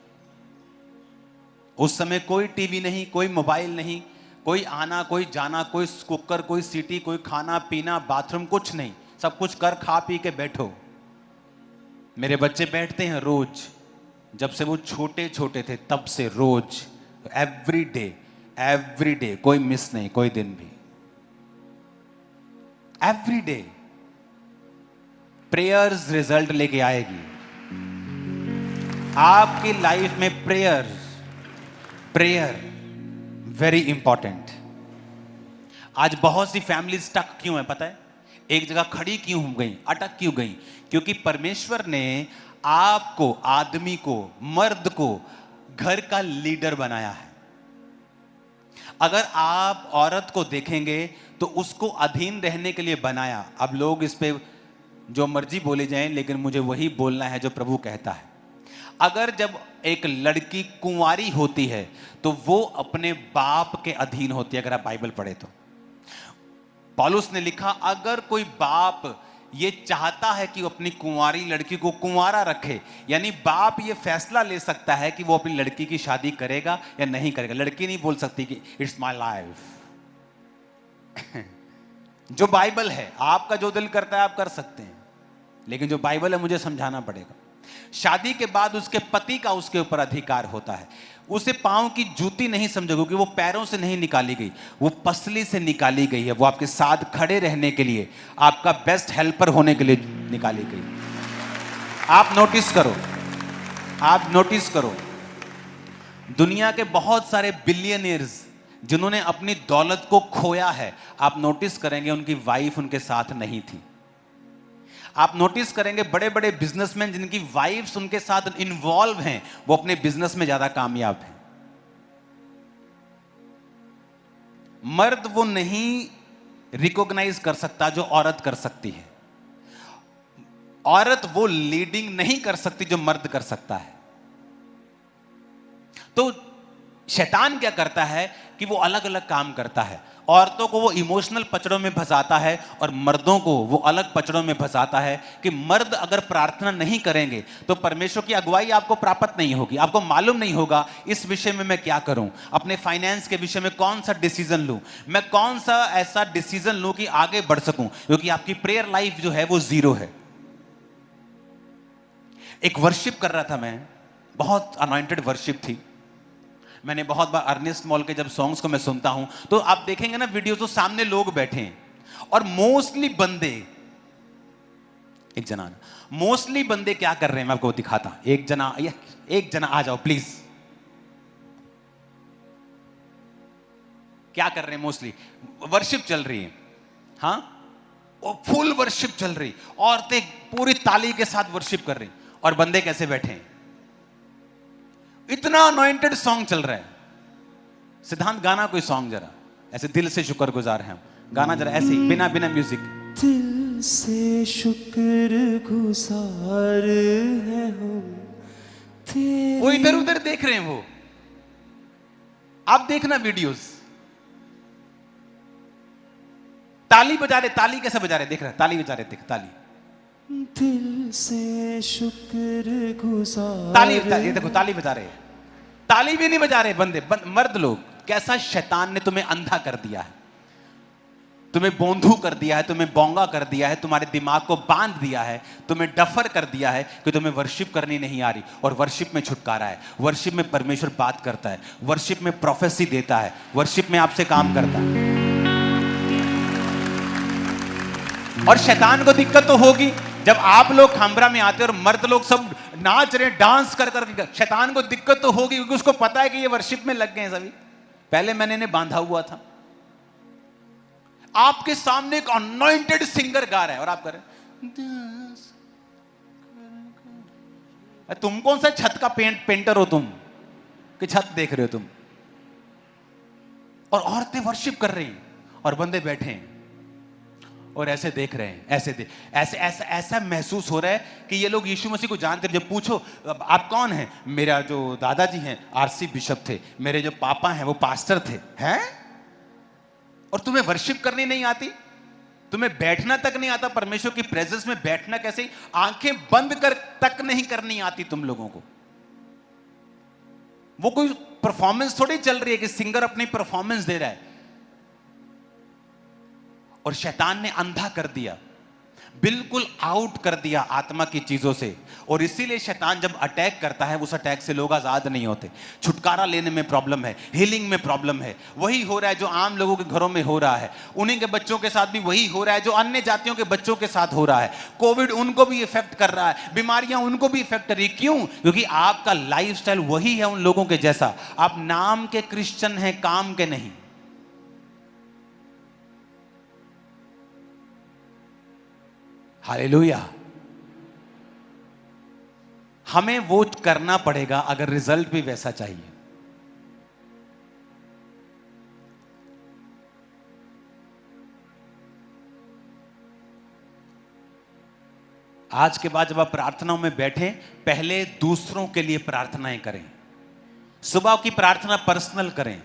S2: उस समय कोई टीवी नहीं, कोई मोबाइल नहीं, कोई आना कोई जाना, कोई कुकर, कोई सीटी, कोई खाना पीना, बाथरूम, कुछ नहीं। सब कुछ कर खा पी के बैठो। मेरे बच्चे बैठते हैं रोज, जब से वो छोटे छोटे थे तब से रोज, एवरी डे, कोई मिस नहीं, कोई दिन भी, एवरी डे प्रेयर्स रिजल्ट लेके आएगी। आपकी लाइफ में प्रेयर वेरी इंपॉर्टेंट। आज बहुत सी फैमिली स्टक क्यों है पता है? एक जगह खड़ी क्यों हो गई, अटक क्यों गई? क्योंकि परमेश्वर ने आपको, आदमी को, मर्द को घर का लीडर बनाया है। अगर आप औरत को देखेंगे तो उसको अधीन रहने के लिए बनाया। अब लोग इस पे जो मर्जी बोले जाएं, लेकिन मुझे वही बोलना है जो प्रभु कहता है। अगर जब एक लड़की कुंवारी होती है तो वो अपने बाप के अधीन होती है। अगर आप बाइबल पढ़े तो पौलुस ने लिखा, अगर कोई बाप ये चाहता है कि वो अपनी कुंवारी लड़की को कुंवारा रखे, यानी बाप ये फैसला ले सकता है कि वो अपनी लड़की की शादी करेगा या नहीं करेगा। लड़की नहीं बोल सकती कि इट्स माय लाइफ। जो बाइबल है, आपका जो दिल करता है आप कर सकते हैं, लेकिन जो बाइबल है मुझे समझाना पड़ेगा। शादी के बाद उसके पति का उसके ऊपर अधिकार होता है। उसे पांव की जूती नहीं समझो, क्योंकि वो पैरों से नहीं निकाली गई, वो पसली से निकाली गई है। वो आपके साथ खड़े रहने के लिए, आपका बेस्ट हेल्पर होने के लिए निकाली गई। आप नोटिस करो, दुनिया के बहुत सारे बिलियनियर्स जिन्होंने अपनी दौलत को खोया है, आप नोटिस करेंगे उनकी वाइफ उनके साथ नहीं थी। आप नोटिस करेंगे बड़े बड़े बिजनेसमैन जिनकी वाइफ्स उनके साथ इन्वॉल्व हैं, वो अपने बिजनेस में ज्यादा कामयाब हैं। मर्द वो नहीं रिकॉग्नाइज कर सकता जो औरत कर सकती है। औरत वो लीडिंग नहीं कर सकती जो मर्द कर सकता है। तो शैतान क्या करता है कि वो अलग अलग काम करता है। औरतों को वो इमोशनल पचड़ों में फंसाता है और मर्दों को वो अलग पचड़ों में फंसाता है कि मर्द अगर प्रार्थना नहीं करेंगे तो परमेश्वर की अगुवाई आपको प्राप्त नहीं होगी। आपको मालूम नहीं होगा इस विषय में मैं क्या करूं, अपने फाइनेंस के विषय में कौन सा डिसीजन लूं, मैं कौन सा ऐसा डिसीजन लूं कि आगे बढ़ सकूं, क्योंकि आपकी प्रेयर लाइफ जो है वो जीरो है। एक वर्शिप कर रहा था मैं, बहुत अनॉइंटेड वर्शिप थी। मैंने बहुत बार अर्नेस्ट मॉल के जब सॉन्ग्स को मैं सुनता हूं तो आप देखेंगे ना वीडियो, तो सामने लोग बैठे हैं और मोस्टली बंदे क्या कर रहे हैं मैं आपको दिखाता। एक जना आ जाओ प्लीज। क्या कर रहे हैं? मोस्टली वर्शिप चल रही है, हाँ, और फुल वर्शिप चल रही, औरतें पूरी ताली के साथ वर्शिप कर रही, और बंदे कैसे बैठे हैं? इतना अनॉइंटेड सॉन्ग चल रहा है। सिद्धांत गाना कोई सॉन्ग जरा ऐसे दिल से शुक्रगुजार हैं, गाना जरा ऐसे ही बिना बिना म्यूजिक।
S1: दिल से शुक्रगुजार है हम तेरे।
S2: वो इधर उधर देख रहे हैं, वो आप देखना वीडियोस, ताली बजा रहे, ताली कैसे बजा रहे देख रहे, ताली बजा रहे, देख ताली,
S1: दिल से शुक्रगुजार।
S2: ताली ये देखो ताली बजा रहे, ताली भी नहीं बजा रहे बंदे, मर्द लोग। कैसा शैतान ने तुम्हें अंधा कर दिया है, तुम्हें बोंधू कर दिया है, तुम्हें बोंगा कर दिया है, तुम्हारे दिमाग को बांध दिया है, तुम्हें डफर कर दिया है कि तुम्हें वर्शिप करनी नहीं आ रही। और वर्शिप में छुटकारा है, वर्शिप में परमेश्वर बात करता है, वर्शिप में प्रोफेसी देता है, वर्शिप में आपसे काम करता है। और शैतान को दिक्कत तो होगी जब आप लोग खामरा में आते और मर्द लोग सब नाच रहे, डांस कर कर। शैतान को दिक्कत तो होगी क्योंकि उसको पता है कि ये वर्शिप में लग गए हैं सभी। पहले मैंने इन्हें बांधा हुआ था, आपके सामने एक अनॉइंटेड सिंगर गा रहा है और आप कर रहे, तुम कौन सा छत का पेंटर हो तुम कि छत देख रहे हो तुम? और औरतें वर्शिप कर रही और बंदे बैठे हैं और ऐसे देख रहे हैं, ऐसा महसूस हो रहा है कि ये लोग यीशु मसीह को जानते हैं। जब पूछो आप कौन हैं, मेरा जो दादाजी हैं आरसी बिशप थे, मेरे जो पापा हैं वो पास्टर थे, हैं? और तुम्हें वर्शिप करनी नहीं आती, तुम्हें बैठना तक नहीं आता, परमेश्वर की प्रेजेंस में बैठना कैसे, आंखें बंद कर तक नहीं करनी आती तुम लोगों को। वो कोई परफॉर्मेंस थोड़ी चल रही है कि सिंगर अपनी परफॉर्मेंस दे रहा है। और शैतान ने अंधा कर दिया, बिल्कुल आउट कर दिया आत्मा की चीजों से। और इसीलिए शैतान जब अटैक करता है, उस अटैक से लोग आजाद नहीं होते। छुटकारा लेने में प्रॉब्लम है, हीलिंग में प्रॉब्लम है। वही हो रहा है जो आम लोगों के घरों में हो रहा है, उन्हीं के बच्चों के साथ भी वही हो रहा है जो अन्य जातियों के बच्चों के साथ हो रहा है। कोविड उनको भी इफेक्ट कर रहा है, बीमारियां उनको भी इफेक्ट कर रही। क्यों? क्योंकि आपका लाइफस्टाइल वही है उन लोगों के जैसा। आप नाम के क्रिश्चियन हैं, काम के नहीं। हालेलुया। हमें वो करना पड़ेगा अगर रिजल्ट भी वैसा चाहिए। आज के बाद जब आप प्रार्थनाओं में बैठे, पहले दूसरों के लिए प्रार्थनाएं करें। सुबह की प्रार्थना पर्सनल करें।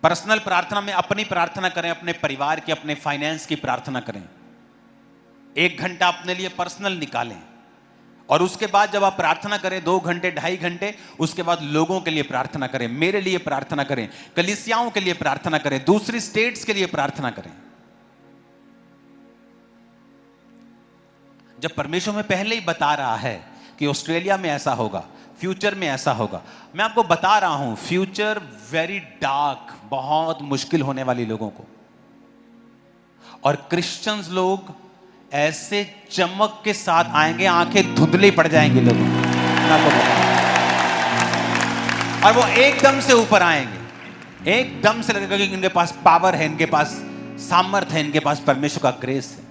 S2: पर्सनल प्रार्थना में अपनी प्रार्थना करें, अपने परिवार की, अपने फाइनेंस की प्रार्थना करें। 1 घंटा अपने लिए पर्सनल निकालें। और उसके बाद जब आप प्रार्थना करें 2 घंटे 2.5 घंटे, उसके बाद लोगों के लिए प्रार्थना करें, मेरे लिए प्रार्थना करें, कलीसियाओं के लिए प्रार्थना करें, दूसरी स्टेट्स के लिए प्रार्थना करें। जब परमेश्वर में पहले ही बता रहा है कि ऑस्ट्रेलिया में ऐसा होगा, फ्यूचर में ऐसा होगा, मैं आपको बता रहा हूं फ्यूचर वेरी डार्क, बहुत मुश्किल होने वाली लोगों को। और क्रिश्चियंस लोग ऐसे चमक के साथ आएंगे, आंखें धुंधली पड़ जाएंगी लोगों को, और वो एकदम से ऊपर आएंगे। एकदम से लगेगा कि इनके पास पावर है, इनके पास सामर्थ्य है, इनके पास परमेश्वर का ग्रेस है।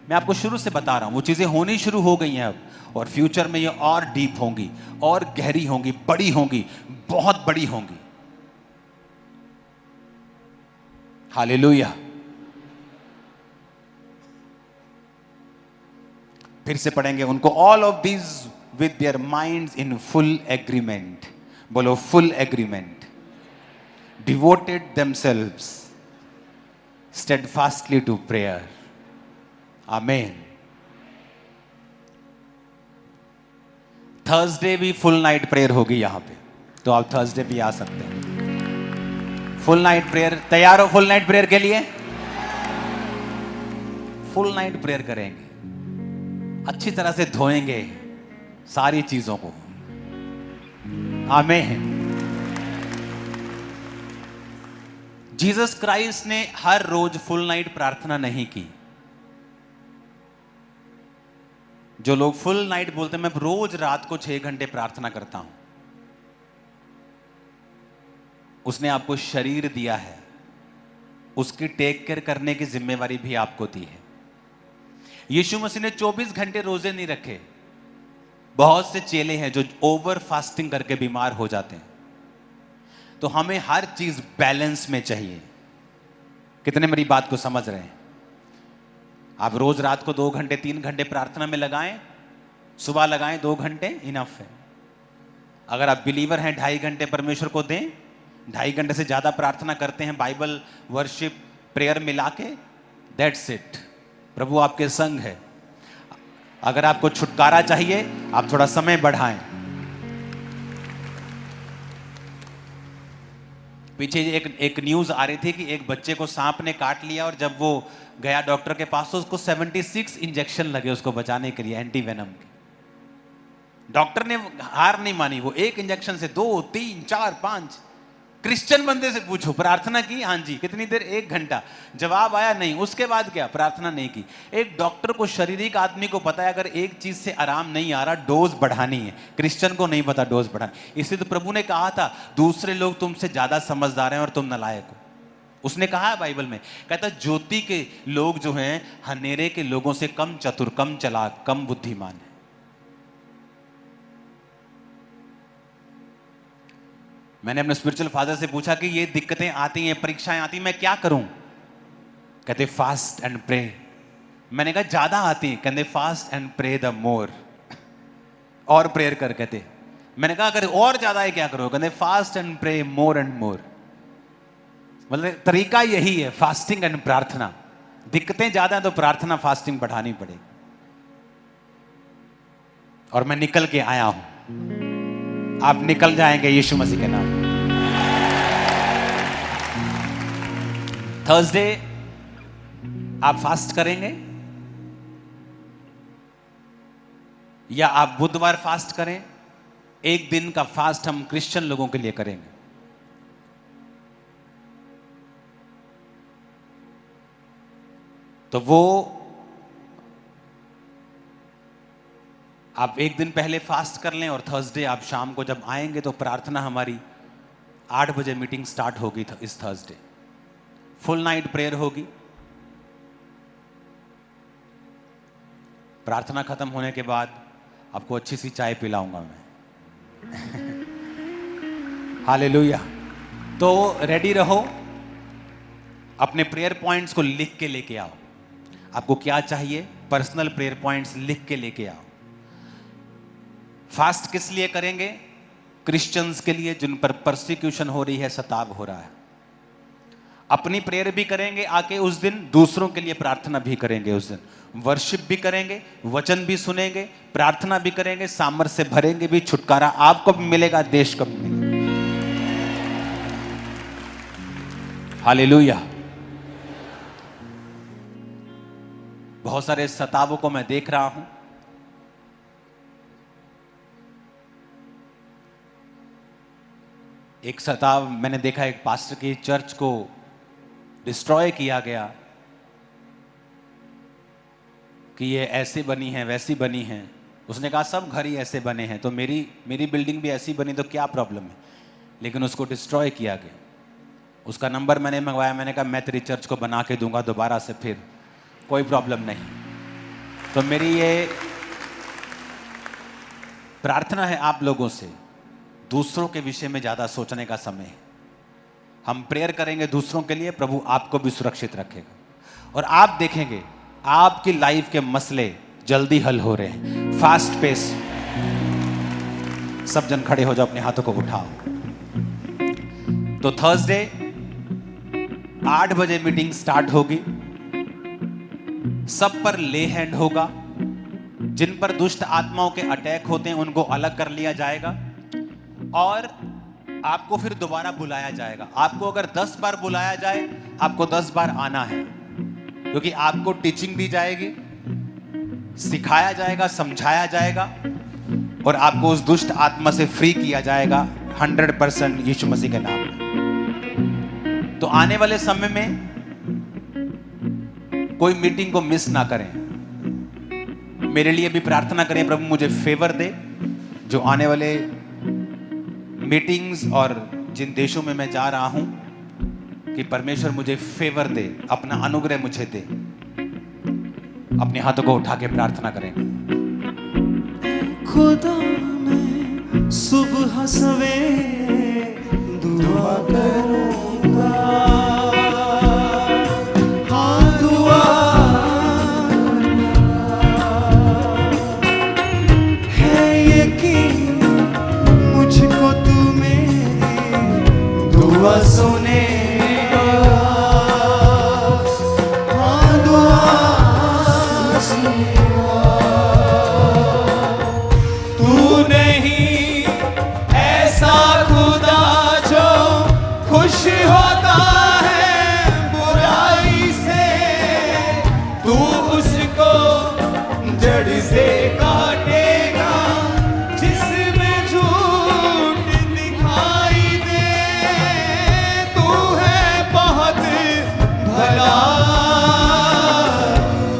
S2: मैं आपको शुरू से बता रहा हूं, वो चीजें होनी शुरू हो गई हैं अब, और फ्यूचर में ये और डीप होंगी, और गहरी होंगी, बड़ी होंगी, बहुत बड़ी होंगी। हालेलुया। फिर से पढ़ेंगे उनको, all of these with their minds in full agreement. बोलो full agreement. Devoted themselves steadfastly to prayer. Amen. Thursday भी फुल नाइट प्रेयर होगी यहां पे, तो आप थर्सडे भी आ सकते हैं। फुल नाइट प्रेयर, तैयार हो फुल नाइट प्रेयर के लिए? फुल नाइट प्रेयर करेंगे, अच्छी तरह से धोएंगे सारी चीजों को। आमीन। जीसस क्राइस्ट ने हर रोज फुल नाइट प्रार्थना नहीं की। जो लोग फुल नाइट बोलते हैं, मैं रोज रात को 6 घंटे प्रार्थना करता हूं, उसने आपको शरीर दिया है, उसकी टेक केयर करने की जिम्मेवारी भी आपको दी है। यीशु मसीह ने 24 घंटे रोजे नहीं रखे। बहुत से चेले हैं जो ओवर फास्टिंग करके बीमार हो जाते हैं। तो हमें हर चीज बैलेंस में चाहिए। कितने मेरी बात को समझ रहे हैं? आप रोज रात को 2 घंटे 3 घंटे प्रार्थना में लगाएं, सुबह लगाएं 2 घंटे, इनफ है। अगर आप बिलीवर हैं 2.5 घंटे परमेश्वर को दें, 2.5 घंटे से ज्यादा प्रार्थना करते हैं, बाइबल वर्शिप प्रेयर मिला के, दैट्स इट। प्रभु आपके संग है। अगर आपको छुटकारा चाहिए, आप थोड़ा समय बढ़ाएं। पीछे एक न्यूज आ रही थी कि एक बच्चे को सांप ने काट लिया और जब वो गया डॉक्टर के पास तो उसको 76 इंजेक्शन लगे उसको बचाने के लिए, एंटी वेनम के। डॉक्टर ने हार नहीं मानी, वो एक इंजेक्शन से 2 3 4 5। क्रिश्चियन बंदे से पूछो, प्रार्थना की? हाँ जी। कितनी देर? 1 घंटा। जवाब आया नहीं। उसके बाद क्या? प्रार्थना नहीं की। एक डॉक्टर को, शारीरिक आदमी को पता है अगर एक चीज से आराम नहीं आ रहा, डोज बढ़ानी है। क्रिश्चियन को नहीं पता डोज बढ़ानी। इसलिए तो प्रभु ने कहा था दूसरे लोग तुमसे ज्यादा समझदार हैं और तुम नालायक हो। उसने कहा है बाइबल में, कहता ज्योति के लोग जो हैं अंधेरे के लोगों से कम चतुर, कम चालाक, कम बुद्धिमान है। मैंने अपने स्पिरिचुअल फादर से पूछा कि ये दिक्कतें आती हैं, परीक्षाएं आती हैं, मैं क्या करूं? कहते फास्ट एंड प्रे। मैंने कहा ज्यादा आती हैं? कहते fast and pray the more. और प्रेयर कर। कहते मैंने कहा अगर और ज्यादा है क्या करो? कहते fast and pray more and more. मतलब तरीका यही है, फास्टिंग एंड प्रार्थना। दिक्कतें ज्यादा तो प्रार्थना फास्टिंग बढ़ानी पड़ेगी। और मैं निकल के आया हूं। आप निकल जाएंगे यीशु मसीह के नाम। थर्सडे आप फास्ट करेंगे या आप बुधवार फास्ट करें? एक दिन का फास्ट हम क्रिश्चियन लोगों के लिए करेंगे। तो वो आप एक दिन पहले फास्ट कर लें और थर्सडे आप शाम को जब आएंगे तो प्रार्थना हमारी 8 बजे मीटिंग स्टार्ट होगी। इस थर्सडे फुल नाइट प्रेयर होगी। प्रार्थना खत्म होने के बाद आपको अच्छी सी चाय पिलाऊंगा मैं। हालेलुया। तो रेडी रहो, अपने प्रेयर पॉइंट्स को लिख के लेके आओ। आपको क्या चाहिए? पर्सनल प्रेयर पॉइंट्स लिख के लेके आओ। फास्ट किस लिए करेंगे? क्रिश्चियंस के लिए जिन पर परसिक्यूशन हो रही है, सताव हो रहा है। अपनी प्रेयर भी करेंगे आके उस दिन, दूसरों के लिए प्रार्थना भी करेंगे उस दिन, वर्शिप भी करेंगे, वचन भी सुनेंगे, प्रार्थना भी करेंगे, सामर्थ्य से भरेंगे भी। छुटकारा आपको भी मिलेगा, देश को भी मिलेगा। हालेलुया। बहुत सारे सतावों को मैं देख रहा हूं। एक सताव मैंने देखा, एक पास्टर की चर्च को डिस्ट्रॉय किया गया कि ये ऐसे बनी है, वैसी बनी है। उसने कहा सब घर ही ऐसे बने हैं, तो मेरी बिल्डिंग भी ऐसी बनी तो क्या प्रॉब्लम है? लेकिन उसको डिस्ट्रॉय किया गया। उसका नंबर मैंने मंगवाया। मैंने कहा मैं तेरी चर्च को बना के दूंगा दोबारा से, फिर कोई प्रॉब्लम नहीं। तो मेरी ये प्रार्थना है आप लोगों से, दूसरों के विषय में ज्यादा सोचने का समय है। हम प्रेयर करेंगे दूसरों के लिए, प्रभु आपको भी सुरक्षित रखेगा और आप देखेंगे आपकी लाइफ के मसले जल्दी हल हो रहे हैं। Fast pace. सब जन खड़े हो जाओ, अपने हाथों को उठाओ। तो थर्सडे 8 बजे मीटिंग स्टार्ट होगी। सब पर ले हैंड होगा। जिन पर दुष्ट आत्माओं के अटैक होते हैं उनको अलग कर लिया जाएगा और आपको फिर दोबारा बुलाया जाएगा। आपको अगर 10 बार बुलाया जाए, आपको 10 बार आना है, क्योंकि आपको टीचिंग दी जाएगी, सिखाया जाएगा, समझाया जाएगा और आपको उस दुष्ट आत्मा से फ्री किया जाएगा 100% यीशु मसीह के नाम में। तो आने वाले समय में कोई मीटिंग को मिस ना करें। मेरे लिए भी प्रार्थना करें, प्रभु मुझे फेवर दे जो आने वाले मीटिंग्स और जिन देशों में मैं जा रहा हूं कि परमेश्वर मुझे फेवर दे, अपना अनुग्रह मुझे दे। अपने हाथों को उठा के प्रार्थना करें।
S1: खुदा मैं सुबह सवेरे दुआ करूंगा, हाँ दुआ है यकीन मुझको तू मेरी दुआ सुनेगा, हाँ दुआ सुनेगा। तू नहीं ऐसा खुदा जो खुश होता है बुराई से, तू उसको जड़ से काटेगा, जिसमें झूठ दिखाई दे। तू है बहुत भला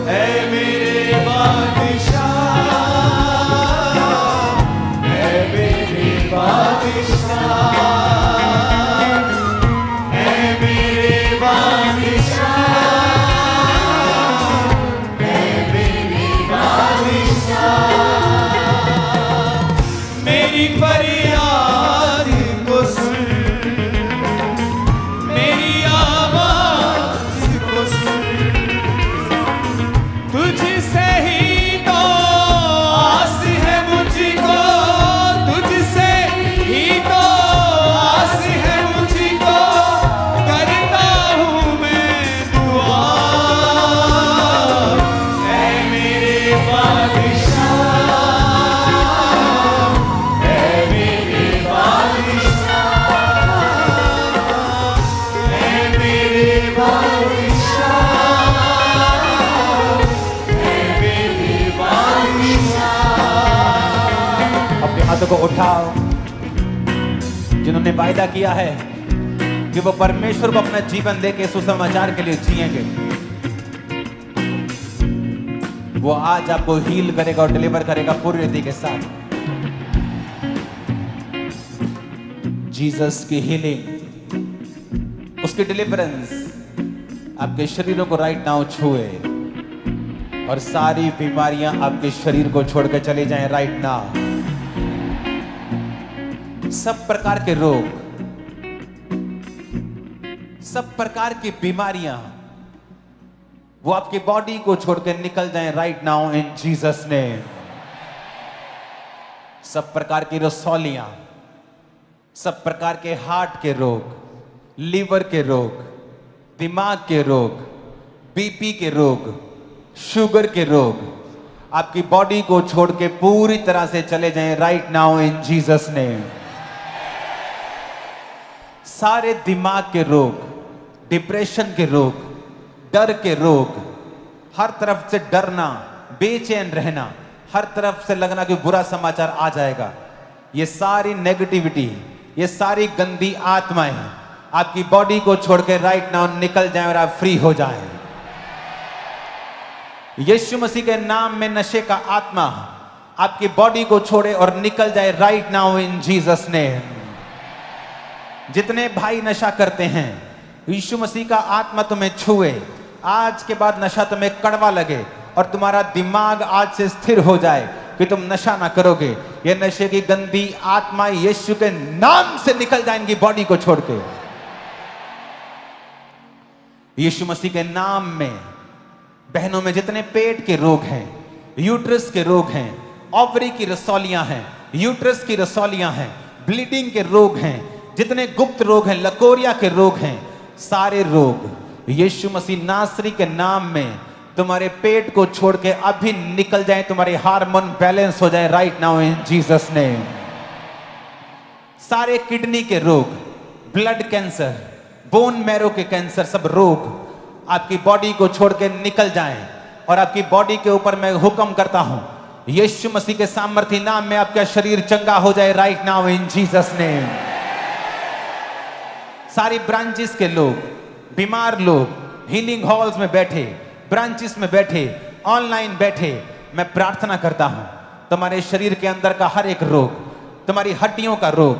S1: है मेरे बादशाह, है मेरे बादशाह, है मेरे बादशाह, है मेरे बादशाह। मेरी फरियाद को सुन, मेरी आवाज को सुन, तुझसे ही तो आस है मुझको, तुझसे ही तो आस है मुझको, करता हूँ मैं दुआ, है मेरे बादशाह, है मेरे बादशाह, है मेरे बादशाह, है मेरे बादशाह।
S2: अपने हाथों को उठाओ। जिन्होंने वायदा किया है कि वो परमेश्वर को अपना जीवन देके सुसमाचार के लिए जिएंगे, वो आज आपको हील करेगा और डिलीवर करेगा पूरी रीति के साथ। जीसस की हीलिंग, उसकी डिलीवरेंस आपके शरीरों को राइट नाउ छुए और सारी बीमारियां आपके शरीर को छोड़कर चले जाएं राइट नाउ। सब प्रकार के रोग, सब प्रकार की बीमारियां वो आपकी बॉडी को छोड़कर निकल जाएं right now in Jesus name. सब प्रकार की रसौलियां, सब प्रकार के हार्ट के रोग, लीवर के रोग, दिमाग के रोग, बीपी के रोग, शुगर के रोग आपकी बॉडी को छोड़ के पूरी तरह से चले जाएं right now in Jesus name. सारे दिमाग के रोग, डिप्रेशन के रोग, डर के रोग, हर तरफ से डरना, बेचैन रहना, हर तरफ से लगना कि बुरा समाचार आ जाएगा, ये सारी नेगेटिविटी, ये सारी गंदी आत्माएं आपकी बॉडी को छोड़ के राइट नाउ निकल जाएं और आप फ्री हो जाएं। यीशु मसीह के नाम में नशे का आत्मा आपकी बॉडी को छोड़े और निकल जाए right now in Jesus name. जितने भाई नशा करते हैं, यीशु मसीह का आत्मा तुम्हें छुए, आज के बाद नशा तुम्हें कड़वा लगे और तुम्हारा दिमाग आज से स्थिर हो जाए कि तुम नशा ना करोगे। ये नशे की गंदी आत्मा यीशु के नाम से निकल जाएंगी बॉडी को छोड़ के। यीशु मसीह के नाम में बहनों में जितने पेट के रोग हैं, यूट्रस के रोग हैं, ओवरी की रसौलियां हैं, यूट्रस की रसौलियां हैं, ब्लीडिंग के रोग हैं, जितने गुप्त रोग हैं, लकोरिया के रोग हैं, सारे रोग यीशु मसीह नासरी के नाम में तुम्हारे पेट को छोड़ के अभी निकल जाए, तुम्हारे हार्मोन बैलेंस हो जाए right now in Jesus name. सारे किडनी के रोग, ब्लड कैंसर, बोन मैरो के कैंसर, सब रोग आपकी बॉडी को छोड़ के निकल जाएं और आपकी बॉडी के ऊपर मैं हुक्म करता हूं, यीशु मसीह के सामर्थी नाम में आपका शरीर चंगा हो जाए right now in Jesus name. सारी ब्रांचेस के लोग, बीमार लोग, हीलिंग हॉल्स में बैठे, ब्रांचेस में बैठे, ऑनलाइन बैठे, मैं प्रार्थना करता हूं तुम्हारे शरीर के अंदर का हर एक रोग, तुम्हारी हड्डियों का रोग,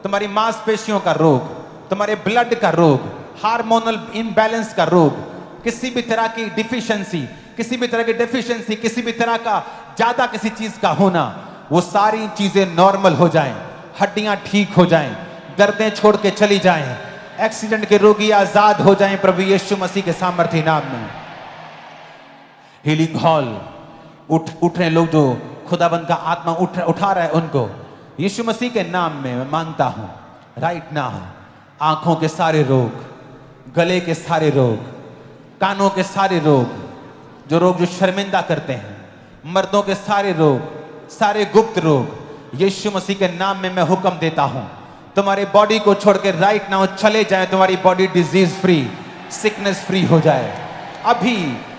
S2: तुम्हारी मांसपेशियों का रोग, तुम्हारे ब्लड का रोग, हार्मोनल इम्बैलेंस का रोग, किसी भी तरह की डिफिशिएंसी, किसी भी तरह का ज्यादा किसी चीज का होना, वो सारी चीजें नॉर्मल हो जाएं, हड्डियां ठीक हो जाएं, दर्दें छोड़ के चली जाएं, एक्सीडेंट के रोगी आजाद हो जाएं प्रभु यीशु मसीह के सामर्थ्य नाम में। हीलिंग हॉल उठ रहे लोग, जो खुदाबंद का आत्मा उठा रहा है उनको यीशु मसीह के नाम में मैं मांगता हूं राइट नाउ। आंखों के सारे रोग, गले के सारे रोग, कानों के सारे रोग, जो शर्मिंदा करते हैं, मर्दों के सारे रोग, सारे गुप्त रोग, यीशु मसीह के नाम में मैं हुक्म देता हूं, तुम्हारे बॉडी को छोड़ के राइट नाउ चले जाए। तुम्हारी body disease free, sickness free हो जाए अभी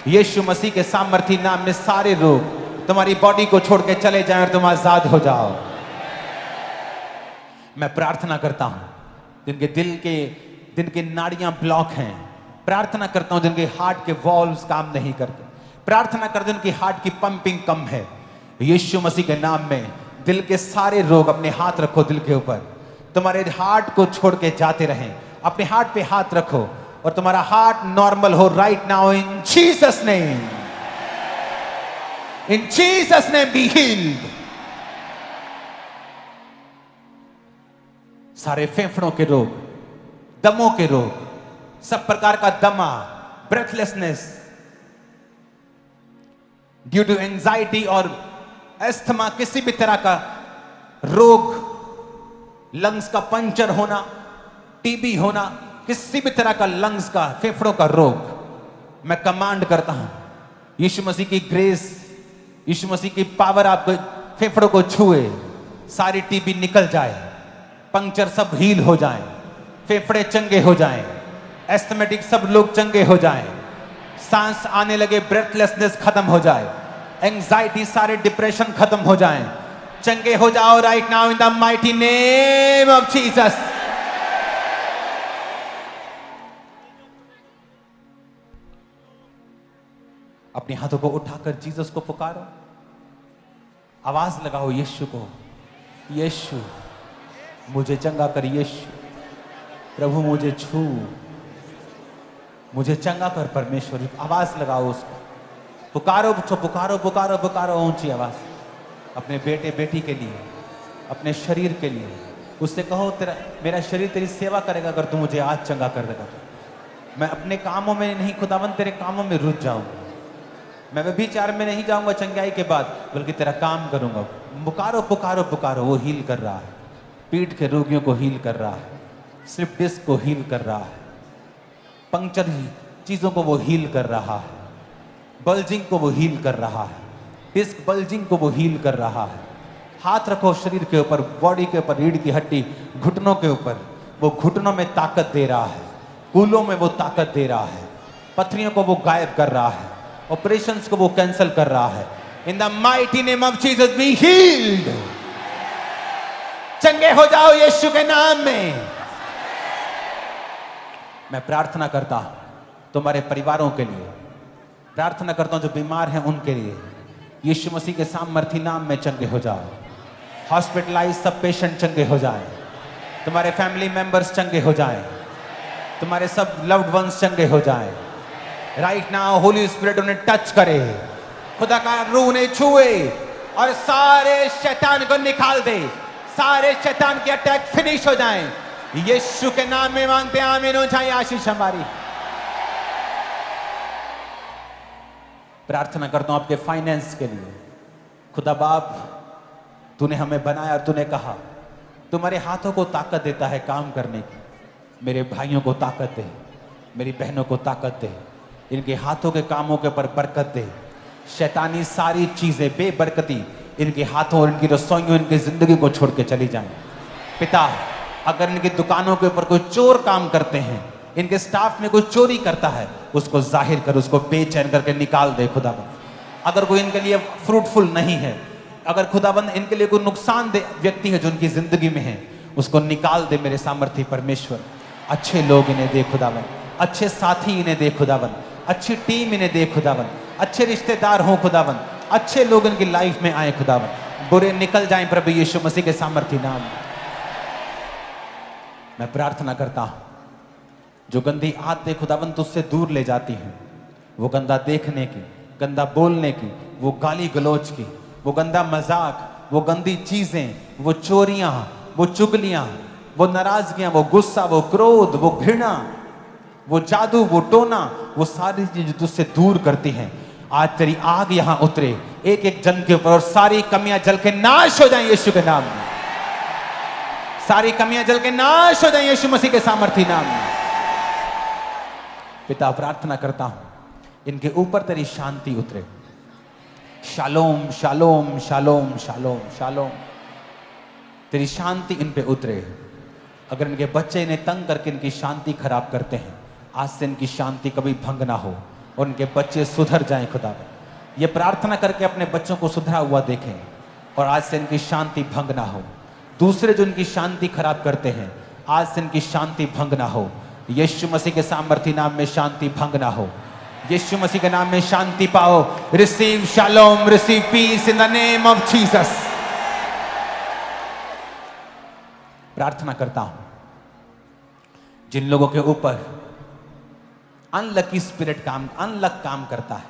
S2: यीशु मसीह के सामर्थ्य नाम में। सारे रोग तुम्हारी बॉडी को छोड़ के चले जाएं और तुम आजाद हो जाओ। मैं प्रार्थना करता हूं जिनके नाड़ियां ब्लॉक हैं, प्रार्थना करता हूं जिनके हार्ट के वॉल्व्स काम नहीं करते, प्रार्थना करते हैं जिनकी हार्ट की पंपिंग कम है, यीशु मसीह के नाम में दिल के सारे रोग अपने हाथ रखो दिल के ऊपर, तुम्हारे हार्ट को छोड़ के जाते रहें, अपने हार्ट पे हाथ रखो और तुम्हारा हार्ट नॉर्मल हो right now in Jesus name. In Jesus name be healed. सारे फेफड़ों के रोग, दमों के रोग, सब प्रकार का दमा, ब्रेथलेसनेस ड्यू टू एंजाइटी और एस्थमा, किसी भी तरह का रोग, लंग्स का पंचर होना, टीबी होना, किसी भी तरह का लंग्स का, फेफड़ों का रोग, मैं कमांड करता हूं यीशु मसीह की ग्रेस, यीशु मसीह की पावर आपको फेफड़ों को छुए, सारी टीबी निकल जाए, पंक्चर सब हील हो जाएं, फेफड़े चंगे हो जाएं, एस्थमेटिक सब लोग चंगे हो जाएं, सांस आने लगे, ब्रेथलेसनेस खत्म हो जाए, एंजाइटी, सारे डिप्रेशन खत्म हो जाएं, चंगे हो जाओ right now in the mighty name of Jesus. अपने हाथों को उठाकर जीसस को पुकारो, आवाज लगाओ यीशु को, यीशु मुझे चंगा कर, यीशु प्रभु मुझे छू, मुझे चंगा कर परमेश्वर। आवाज लगाओ उसको, पुकारो पुकारो पुकारो पुकारो ऊंची आवाज, अपने बेटे बेटी के लिए, अपने शरीर के लिए, उससे कहो मेरा शरीर तेरी सेवा करेगा अगर तू मुझे आज चंगा कर देगा। मैं अपने कामों में नहीं खुदावन तेरे कामों में रुझ जाऊंगा, मैं व्यभिचार में नहीं जाऊंगा चंगाई के बाद, बल्कि तेरा काम करूंगा। पुकारो पुकारो पुकारो, वो हील कर रहा है, पीठ के रोगियों को हील कर रहा है, स्लिप डिस्क को हील कर रहा है, पंक्चर चीजों को वो हील कर रहा है, बल्जिंग को वो हील कर रहा है, डिस्क बल्जिंग को वो हील कर रहा है। हाथ रखो शरीर के ऊपर, बॉडी के ऊपर, रीढ़ की हड्डी, घुटनों के ऊपर, वो घुटनों में ताकत दे रहा है, कूलों में वो ताकत दे रहा है, पथरियों को वो गायब कर रहा है, ऑपरेशंस को वो कैंसिल कर रहा है। In the mighty name of Jesus be healed. चंगे हो जाओ यीशु के नाम में। मैं प्रार्थना करता हूं तुम्हारे परिवारों के लिए, प्रार्थना करता हूं जो बीमार हैं उनके लिए, यीशु मसीह के सामर्थी नाम में चंगे हो जाओ। हॉस्पिटलाइज सब पेशेंट चंगे हो जाएं, तुम्हारे फैमिली मेंबर्स चंगे हो जाएं, तुम्हारे सब लव्ड वंस चंगे हो जाएं। राइट नाउ होली स्पिरिट उन्हें टच करे, खुदा का रूह उन्हें छुए और सारे शैतान को निकाल दे, सारे शैतान के अटैक फिनिश हो जाएं। यीशु के नाम में मांगते हैं, आमीन हो जाए आशीष हमारी। प्रार्थना करता हूं आपके फाइनेंस के लिए। खुदा बाप, तूने हमें बनाया और तूने कहा तुम्हारे हाथों को ताकत देता है काम करने की। मेरे भाइयों को ताकत दे, मेरी बहनों को ताकत दे, इनके हाथों के कामों के ऊपर बरकत दे। शैतानी सारी चीजें बेबरकती इनके हाथों और इनकी रसोइयों, इनकी जिंदगी को छोड़ के चली जाएं। पिता, अगर इनकी दुकानों के ऊपर कोई चोर काम करते हैं, इनके स्टाफ में कोई चोरी करता है, उसको जाहिर कर, उसको बेचैन करके निकाल दे खुदाबंद। अगर कोई इनके लिए फ्रूटफुल नहीं है, अगर खुदाबंद इनके लिए कोई नुकसानदेह व्यक्ति है जो उनकी जिंदगी में है, उसको निकाल दे मेरे सामर्थ्य परमेश्वर। अच्छे लोग इन्हें दे खुदाबंद, अच्छे साथी इन्हें दे खुदाबंद, अच्छी टीम इन्हें दे खुदाबंद, अच्छे रिश्तेदार हों खुदाबंद, अच्छे लोग इनकी लाइफ में आए खुदाबंद, बुरे निकल जाएं प्रभु यीशु मसीह के सामर्थ्य नाम में। मैं प्रार्थना करता हूं जो गंदी आदतें खुदावन तुझसे दूर ले जाती हैं, वो गंदा देखने की, गंदा बोलने की, वो गाली गलौज की, वो गंदा मजाक, वो गंदी चीजें, वो चोरियां, वो चुगलियां, वो नाराजगियां, वो गुस्सा, वो क्रोध, वो घृणा, वो जादू, वो टोना, वो सारी चीजें तुझसे दूर करती हैं, आज तेरी आग यहां उतरे एक एक जन के ऊपर और सारी कमियां जल के नाश हो जाएं यीशु के नाम में। सारी कमियां जल के नाश हो जाएं यीशु मसीह के सामर्थी नाम में। पिता प्रार्थना करता हूं इनके ऊपर तेरी शांति उतरे। Shalom shalom shalom shalom shalom, तेरी शांति इन पे उतरे। अगर इनके बच्चे इन्हें तंग करके इनकी शांति खराब करते हैं, आज से इनकी शांति कभी भंग ना हो और इनके बच्चे सुधर जाएं खुदा। ये प्रार्थना करके अपने बच्चों को सुधरा हुआ देखें और आज से इनकी शांति भंग ना हो। दूसरे जो इनकी शांति खराब करते हैं, आज से इनकी शांति भंग ना हो। यीशु मसीह के सामर्थी नाम में शांति भंग ना हो। यीशु मसीह के नाम में शांति पाओ। Receive shalom, receive peace in the name of Jesus. प्रार्थना करता हूं जिन लोगों के ऊपर अनलकी स्पिरिट अनलक काम करता है,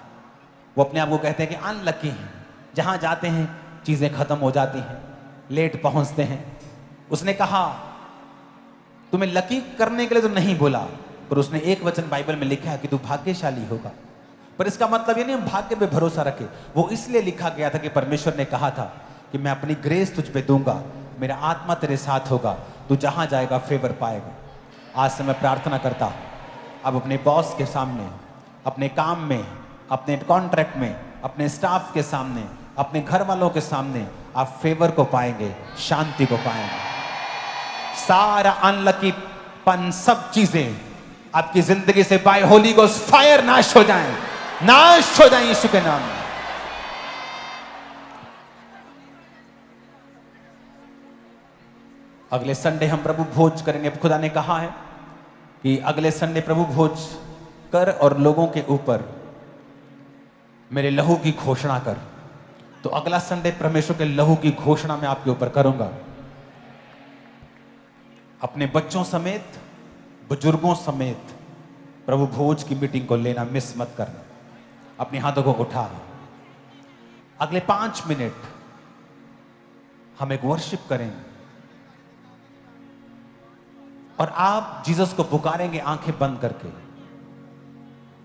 S2: वो अपने आप को कहते हैं कि अनलकी हैं, जहां जाते हैं चीजें खत्म हो जाती हैं, लेट पहुंचते हैं। उसने कहा तुम्हें लकी करने के लिए तो नहीं बोला, पर उसने एक वचन बाइबल में लिखा है कि तू भाग्यशाली होगा। पर इसका मतलब ये नहीं हम भाग्य पे भरोसा रखें, वो इसलिए लिखा गया था कि परमेश्वर ने कहा था कि मैं अपनी ग्रेस तुझ पे दूंगा, मेरा आत्मा तेरे साथ होगा, तू जहां जाएगा फेवर पाएगा। आज से मैं प्रार्थना करता हूं, अब अपने बॉस के सामने, अपने काम में, अपने कॉन्ट्रैक्ट में, अपने स्टाफ के सामने, अपने घर वालों के सामने आप फेवर को पाएंगे, शांति को पाएंगे। सारा अनलकी पन, सब चीजें आपकी जिंदगी से बाय होली गोस्ट फायर नाश हो जाएं, नाश हो जाएं यीशु के नाम में। अगले संडे हम प्रभु भोज करेंगे। खुदा ने कहा है कि अगले संडे प्रभु भोज कर और लोगों के ऊपर मेरे लहू की घोषणा कर। तो अगला संडे परमेश्वर के लहू की घोषणा मैं आपके ऊपर करूंगा। अपने बच्चों समेत, बुजुर्गों समेत प्रभु भोज की मीटिंग को लेना मिस मत करना। अपने हाथों को उठा, अगले 5 मिनट हम एक वर्शिप करेंगे और आप जीसस को पुकारेंगे आंखें बंद करके,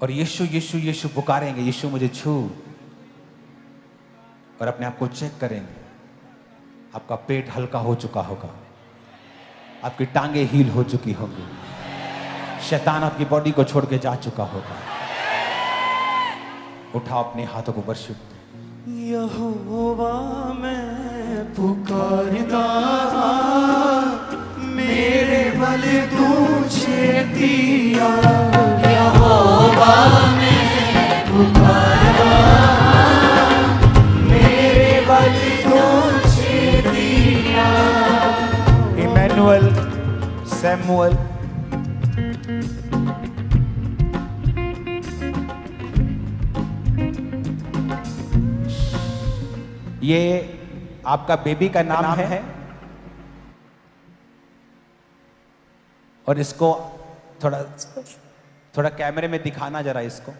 S2: और यीशु यीशु यीशु पुकारेंगे, यीशु मुझे छू, और अपने आप को चेक करेंगे। आपका पेट हल्का हो चुका होगा, आपकी टांगे हील हो चुकी होंगी, शैतान आपकी बॉडी को छोड़ के जा चुका होगा। उठाओ अपने हाथों को वर्शिप।
S1: यहोवा मैं पुकारदा, मेरे बल तुझे दिया। यहोवा मैं पुकारदा, मेरे बल तुझे दिया।
S2: इमैनुअल, सैमुअल, ये आपका बेबी का नाम है। और इसको थोड़ा कैमरे में दिखाना जरा इसको।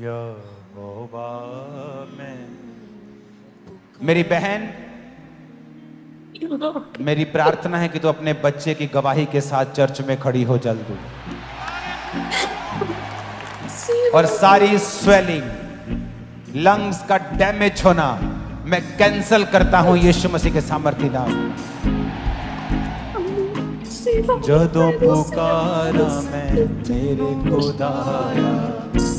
S2: यहोवा मैं, मेरी बहन, मेरी प्रार्थना है कि तू अपने बच्चे की गवाही के साथ चर्च में खड़ी हो जल्दी, और सारी स्वेलिंग, लंग्स का डैमेज होना मैं कैंसल करता हूं यीशु मसीह के सामर्थी नाम। जदों पुकारा मैं तेरे खुदाया,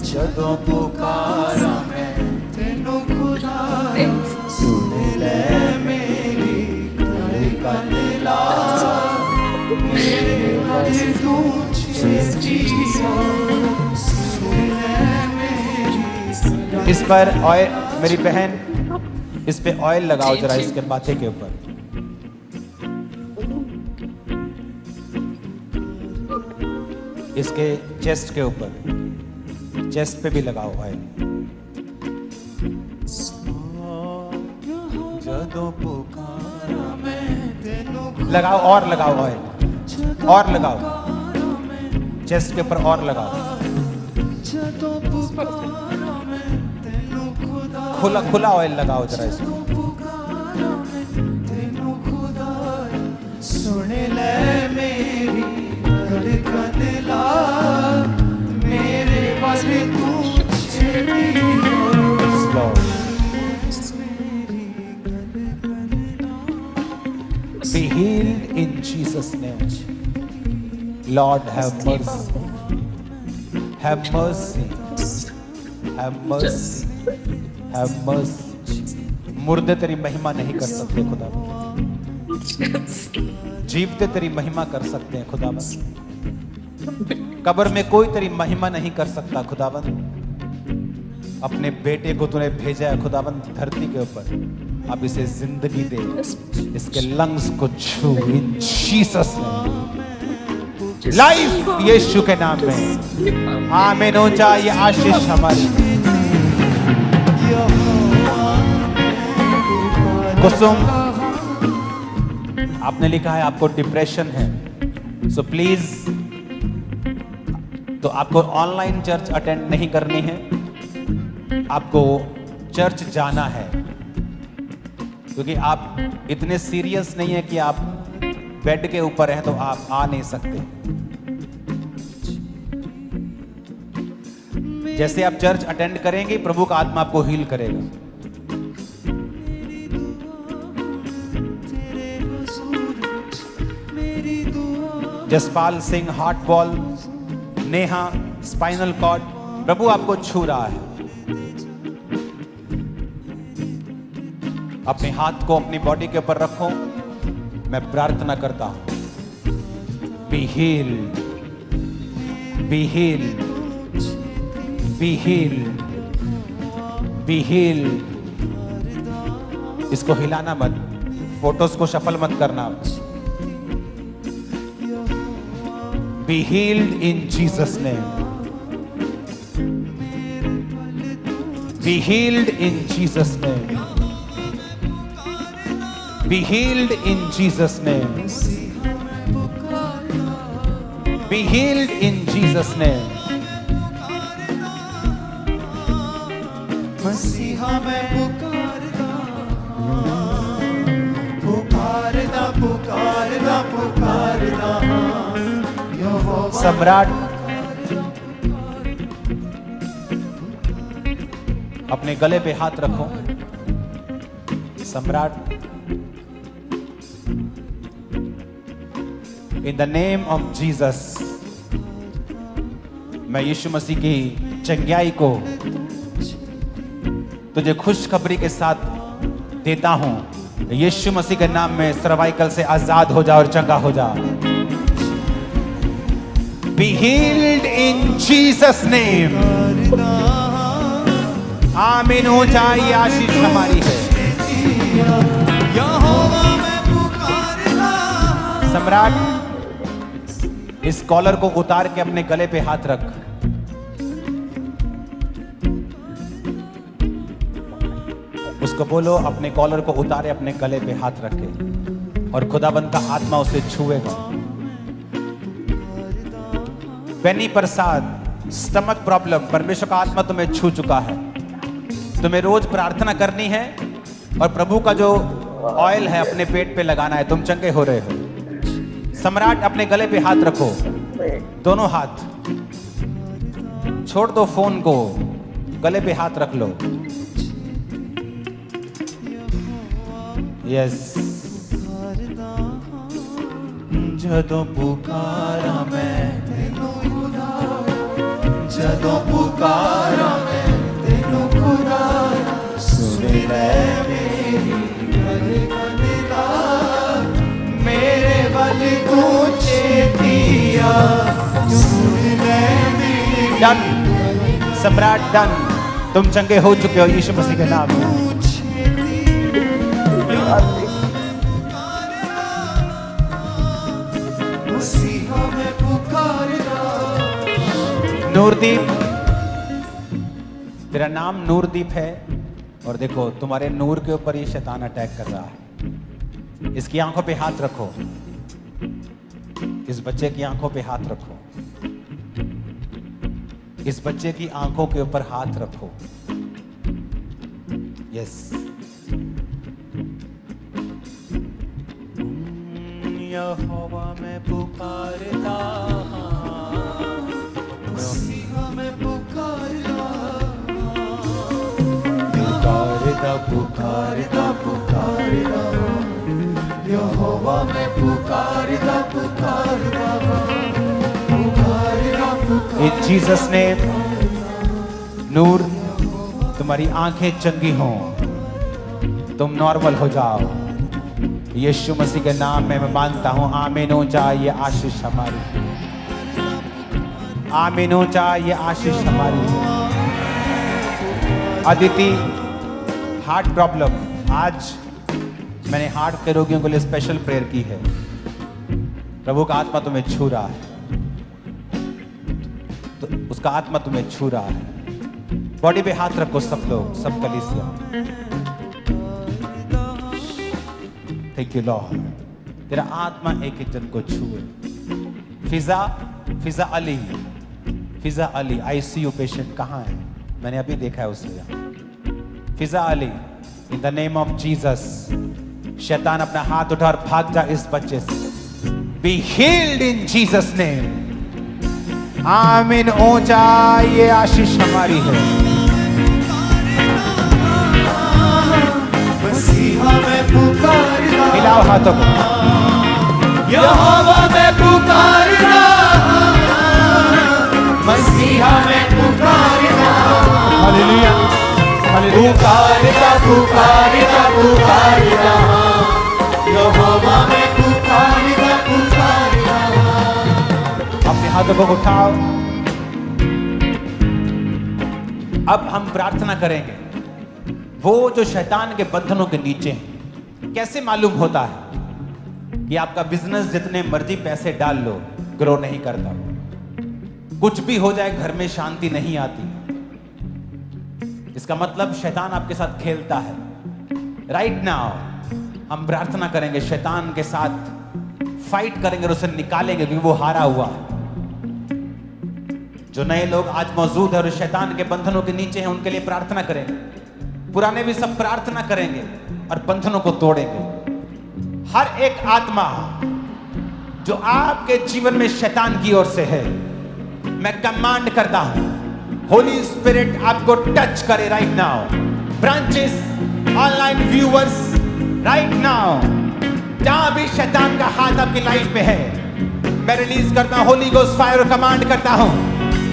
S2: जदों पुकारा मैं तेनों खुदाया, सुन ले मेरी धड़कन ला, मेरे बल तुझे जिया, सुन ले मेरी। इस पर ऑयल, मेरी बहन इस पे ऑयल लगाओ जरा, इसके माथे के ऊपर। इसके चेस्ट के ऊपर, चेस्ट पे भी लगाओ ऑयल। लगाओ और लगाओ ऑयल। और लगाओ, चेस्ट के ऊपर और लगाओ, खुला खुला ऑयल लगाओ जरा इसको।
S1: सुन ले मेरी धड़कन ला, मेरे वाले तू
S2: Be healed in Jesus' name. Lord, have mercy. Have mercy. Have mercy. Have mercy. मुर्दे तेरी महिमा नहीं कर सकते खुदा, जीवते तेरी महिमा कर सकते हैं खुदावन। कब्र में कोई तेरी महिमा नहीं कर सकता खुदावन। अपने बेटे को तूने भेजा है खुदावन धरती के ऊपर, अब इसे जिंदगी दे, इसके लंग्स को छू इन जीसस नेम। लाइफ यीशु के नाम में आमीन हो जाए। ये आशीष हमारी। कुसुम, आपने लिखा है आपको डिप्रेशन है, सो प्लीज, तो आपको ऑनलाइन चर्च अटेंड नहीं करनी है, आपको चर्च जाना है, क्योंकि आप इतने सीरियस नहीं है कि आप बेड के ऊपर हैं तो आप आ नहीं सकते। जैसे आप चर्च अटेंड करेंगे, प्रभु का आत्मा आपको हील करेगा। Jaspal Singh heart ball, Neha spinal cord, प्रभु आपको छू रहा है। अपने हाथ को अपनी बॉडी के ऊपर रखो, मैं प्रार्थना करता हूं। Be healed, be healed, be healed, be healed. इसको हिलाना मत, फोटोज को शफल मत करना। Be healed in Jesus' name. Be healed in Jesus' name. Be healed in Jesus' name. Be healed in Jesus' name.
S1: मसीहा मैं पुकारदा, पुकारदा, पुकारदा, पुकारदा।
S2: सम्राट, अपने गले पे हाथ रखो। सम्राट, इन द नेम ऑफ जीसस, मैं यीशु मसीह की चंगाई को तुझे खुशखबरी के साथ देता हूं। यीशु मसीह के नाम में सर्वाइकल से आजाद हो जा और चंगा हो जा। Be healed in Jesus' name. आमीन हो जाए। ये आशीष हमारी है। सम्राट, इस कॉलर को उतार के अपने गले पे हाथ रख। उसको बोलो अपने कॉलर को उतारे, अपने गले पे हाथ रखे, और खुदाबंद का आत्मा उसे छुएगा। बेनी प्रसाद, स्टमक प्रॉब्लम, परमेश्वर का आत्मा तुम्हें छू चुका है। तुम्हें रोज प्रार्थना करनी है और प्रभु का जो ऑयल है अपने पेट पे लगाना है, तुम चंगे हो रहे हो। सम्राट, अपने गले पे हाथ रखो, दोनों हाथ छोड़ दो, फोन को गले पे हाथ रख लो। यस।
S1: जदों पुकारा मैं तेनों खुदा, जदों पुकारा मैं तेनों खुदा, सुन ले मेरी धड़कन ला, मेरे वल तू चेतिया, सुन ले मेरी।
S2: डन सम्राट, डन। तुम चंगे हो चुके हो यीशु मसीह के नाम में। नूरदीप, तेरा नाम नूरदीप है, और देखो तुम्हारे नूर के ऊपर ये शैतान अटैक कर रहा है। इसकी आंखों पे हाथ रखो, इस बच्चे की आंखों पे हाथ रखो, इस बच्चे की आंखों के ऊपर हाथ रखो। यस, यहोवा मैं पुकारता, मसीहा मैं पुकारता, पुकारता पुकारता पुकारता, यहोवा मैं पुकारता पुकारता पुकारता पुकारता। In Jesus name, नूर, तुम्हारी आंखें चंगी हों, तुम नॉर्मल हो जाओ। यीशु मसीह के नाम में मैं मानता हूं। आमीन हो जाए ये आशीष हमारी, आमीन हो जाए ये आशीष हमारी। अदिति, हार्ट प्रॉब्लम, आज मैंने हार्ट के रोगियों के लिए स्पेशल प्रेयर की है। प्रभु का आत्मा तुम्हें छू रहा है, तो उसका आत्मा तुम्हें छू रहा है। बॉडी पे हाथ रखो सब लोग, सब कलीसिया। थैंक यू लॉर्ड, तेरा आत्मा एक एक जन को छुए। फिजा अली, फिजा अली आईसीयू पेशेंट कहाँ है? मैंने अभी देखा है उसे। Fiza Ali, in the name of Jesus, शैतान अपना हाथ उठा और भाग जा इस बच्चे से। Be healed in Jesus name. आमीन हो जाए ये आशीष हमारी है।
S1: मसीहा मैं पुकारता,
S2: मिलाओ हाथों को।
S1: यहोवा मैं पुकारता, मसीहा मैं पुकारता,
S2: हालेलुया, हालेलुया।
S1: पुकारता पुकारता पुकारता, यहोवा मैं पुकारता पुकारता।
S2: अपने हाथों को उठाओ। अब हम प्रार्थना करेंगे। वो जो शैतान के बंधनों के नीचे हैं, कैसे मालूम होता है कि आपका बिजनेस जितने मर्जी पैसे डाल लो ग्रो नहीं करता? कुछ भी हो जाए घर में शांति नहीं आती। इसका मतलब शैतान आपके साथ खेलता है। राइट नाउ हम प्रार्थना करेंगे, शैतान के साथ फाइट करेंगे और उसे निकालेंगे, क्योंकि वो हारा हुआ है। जो नए लोग आज मौजूद है और शैतान के बंधनों के नीचे हैं, उनके लिए प्रार्थना करेंगे। पुराने भी सब प्रार्थना करेंगे और बंधनों को तोड़ेंगे। हर एक आत्मा जो आपके जीवन में शैतान की ओर से है, मैं कमांड करता हूं, होली स्पिरिट आपको टच करे right now. Branches, online viewers, right now जहां भी शैतान का हाथ आपकी लाइफ में है, मैं रिलीज करता हूं होली गोस्ट फायर और कमांड करता हूं,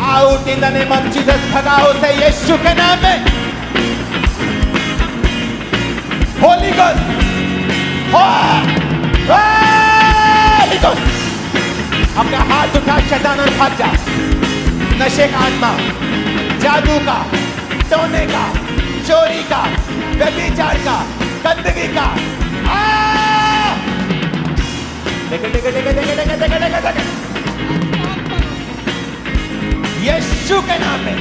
S2: out in the name of Jesus. भगाओ से यीशु के नाम में। होली गोस्ट, होली गोस्ट, अपना हाथ उठा शैतान और भाग जा। नशे का आत्मा, जादू का, टोने का, चोरी का, व्यभिचार का, गंदगी का, यीशु के नाम में,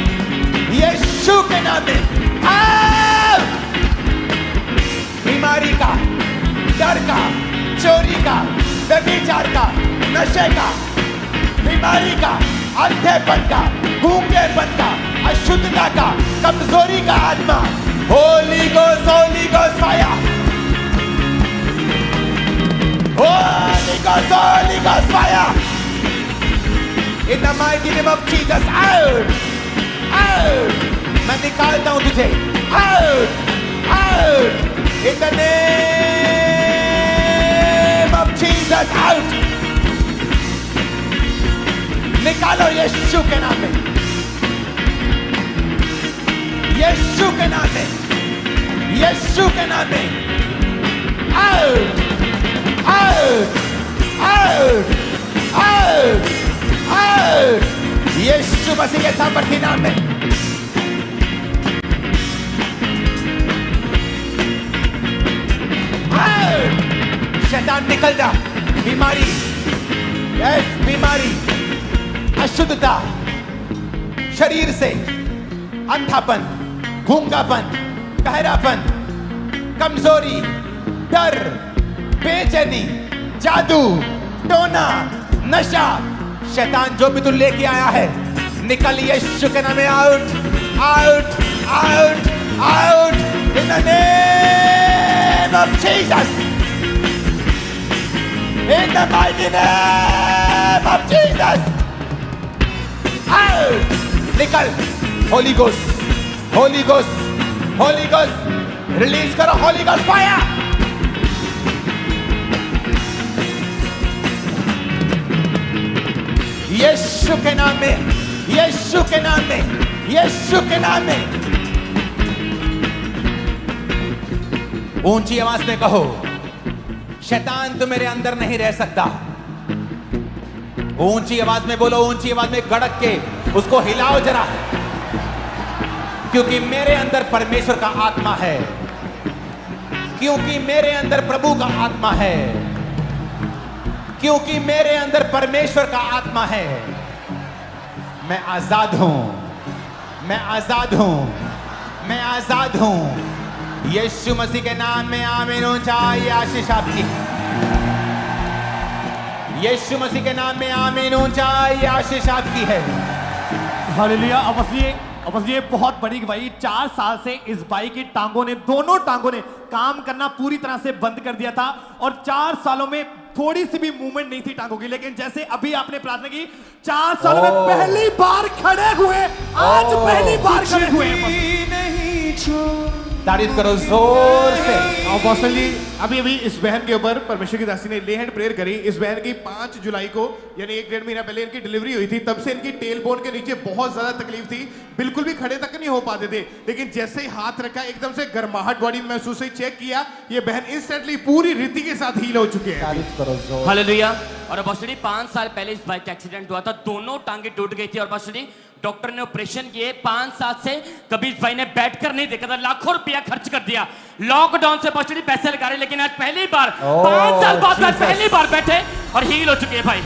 S2: यीशु के नाम में आउट। बीमारी का, डर का, चोरी का, व्यभिचार का, नशे का, बीमारी का, अंधेपन का, गूंगेपन का, अशुद्धता का, कमजोरी का आत्मा, Holi ghost fire, Holi ghost fire, in the mighty name of Jesus. Out, out, मैं निकालता हूं तुझे, out, out, in the name of Jesus. Out, निकालो यीशु के नाम में, यीशु के नाम में, यीशु के नाम में। Out, out, out, out, out, यीशु मसीह के सामर्थी नाम में। आउट, शैतान निकल जा। बीमारी, यस बीमारी, अशुद्धता, शरीर से अंधापन, गूंगापन, बहरापन, कमजोरी, डर, बेचैनी, जादू, टोना, नशा, शैतान जो भी तू लेके आया है, निकल यीशु के नाम में out, out, out, out in the name of Jesus, in the mighty name of Jesus, out, निकल। Holy ghost, holy ghost, holy ghost, release करो होली गोस्ट फायर। यीशु के नाम में, यीशु के नाम में, यीशु के नाम में। ऊंची आवाज में कहो, शैतान तो मेरे अंदर नहीं रह सकता। ऊंची आवाज में बोलो, ऊंची आवाज में गड़क के उसको हिलाओ जरा, क्योंकि मेरे अंदर परमेश्वर का आत्मा है, क्योंकि मेरे अंदर प्रभु का आत्मा है, क्योंकि मेरे अंदर परमेश्वर का आत्मा है। मैं आजाद हूं, मैं आजाद हूं, मैं आजाद हूं। यीशु मसीह के नाम में आमीन। ऊंचा ये आशीष आपकी, यीशु मसीह के नाम में आमीन। ऊंचा ये आशीष आपकी है।
S6: हालेलुया। अब ये बहुत बड़ी गवाही। 4 साल से इस बाई की टांगों ने, दोनों टांगों ने काम करना पूरी तरह से बंद कर दिया था और 4 सालों में थोड़ी सी भी मूवमेंट नहीं थी टांगों की। लेकिन जैसे अभी आपने प्रार्थना की, 4 सालों में पहली बार खड़े हुए, आज पहली बार खड़े हुए।
S2: तारीफ करो जोर से।
S3: अपोस्टल जी, अभी इस बहन के ऊपर परमेश्वर की दासी ने ले हैंड प्रेयर करी। इस बहन की 5 जुलाई को, यानी 1-1.5 महीना पहले इनकी डिलीवरी हुई थी। तब से इनकी टेल बोन के नीचे बहुत ज्यादा तकलीफ थी, बिल्कुल भी खड़े तक नहीं हो पाते थे। लेकिन जैसे ही हाथ रखा, एकदम से गर्माहट बॉडी में महसूस हुई। चेक किया, ये बहन इंस्टेंटली पूरी रीति के साथ हील हो चुके हैं।
S2: तारीफ करो जोर।
S7: हालेलुया। और अपोस्टल जी 5 साल पहले इस बाइक का एक्सीडेंट हुआ था, दोनों टांगे टूट गई थी और अपोस्टल जी डॉक्टर ने ऑपरेशन किए। 5 साल से कभी इस भाई ने बैठकर नहीं देखा था, लाखों रुपया खर्च कर दिया। लॉकडाउन से अपोस्टल जी पैसे लगा रहे, लेकिन आज पहली बार 5 साल बाद पहली बार बैठे और हील हो चुके हैं भाई।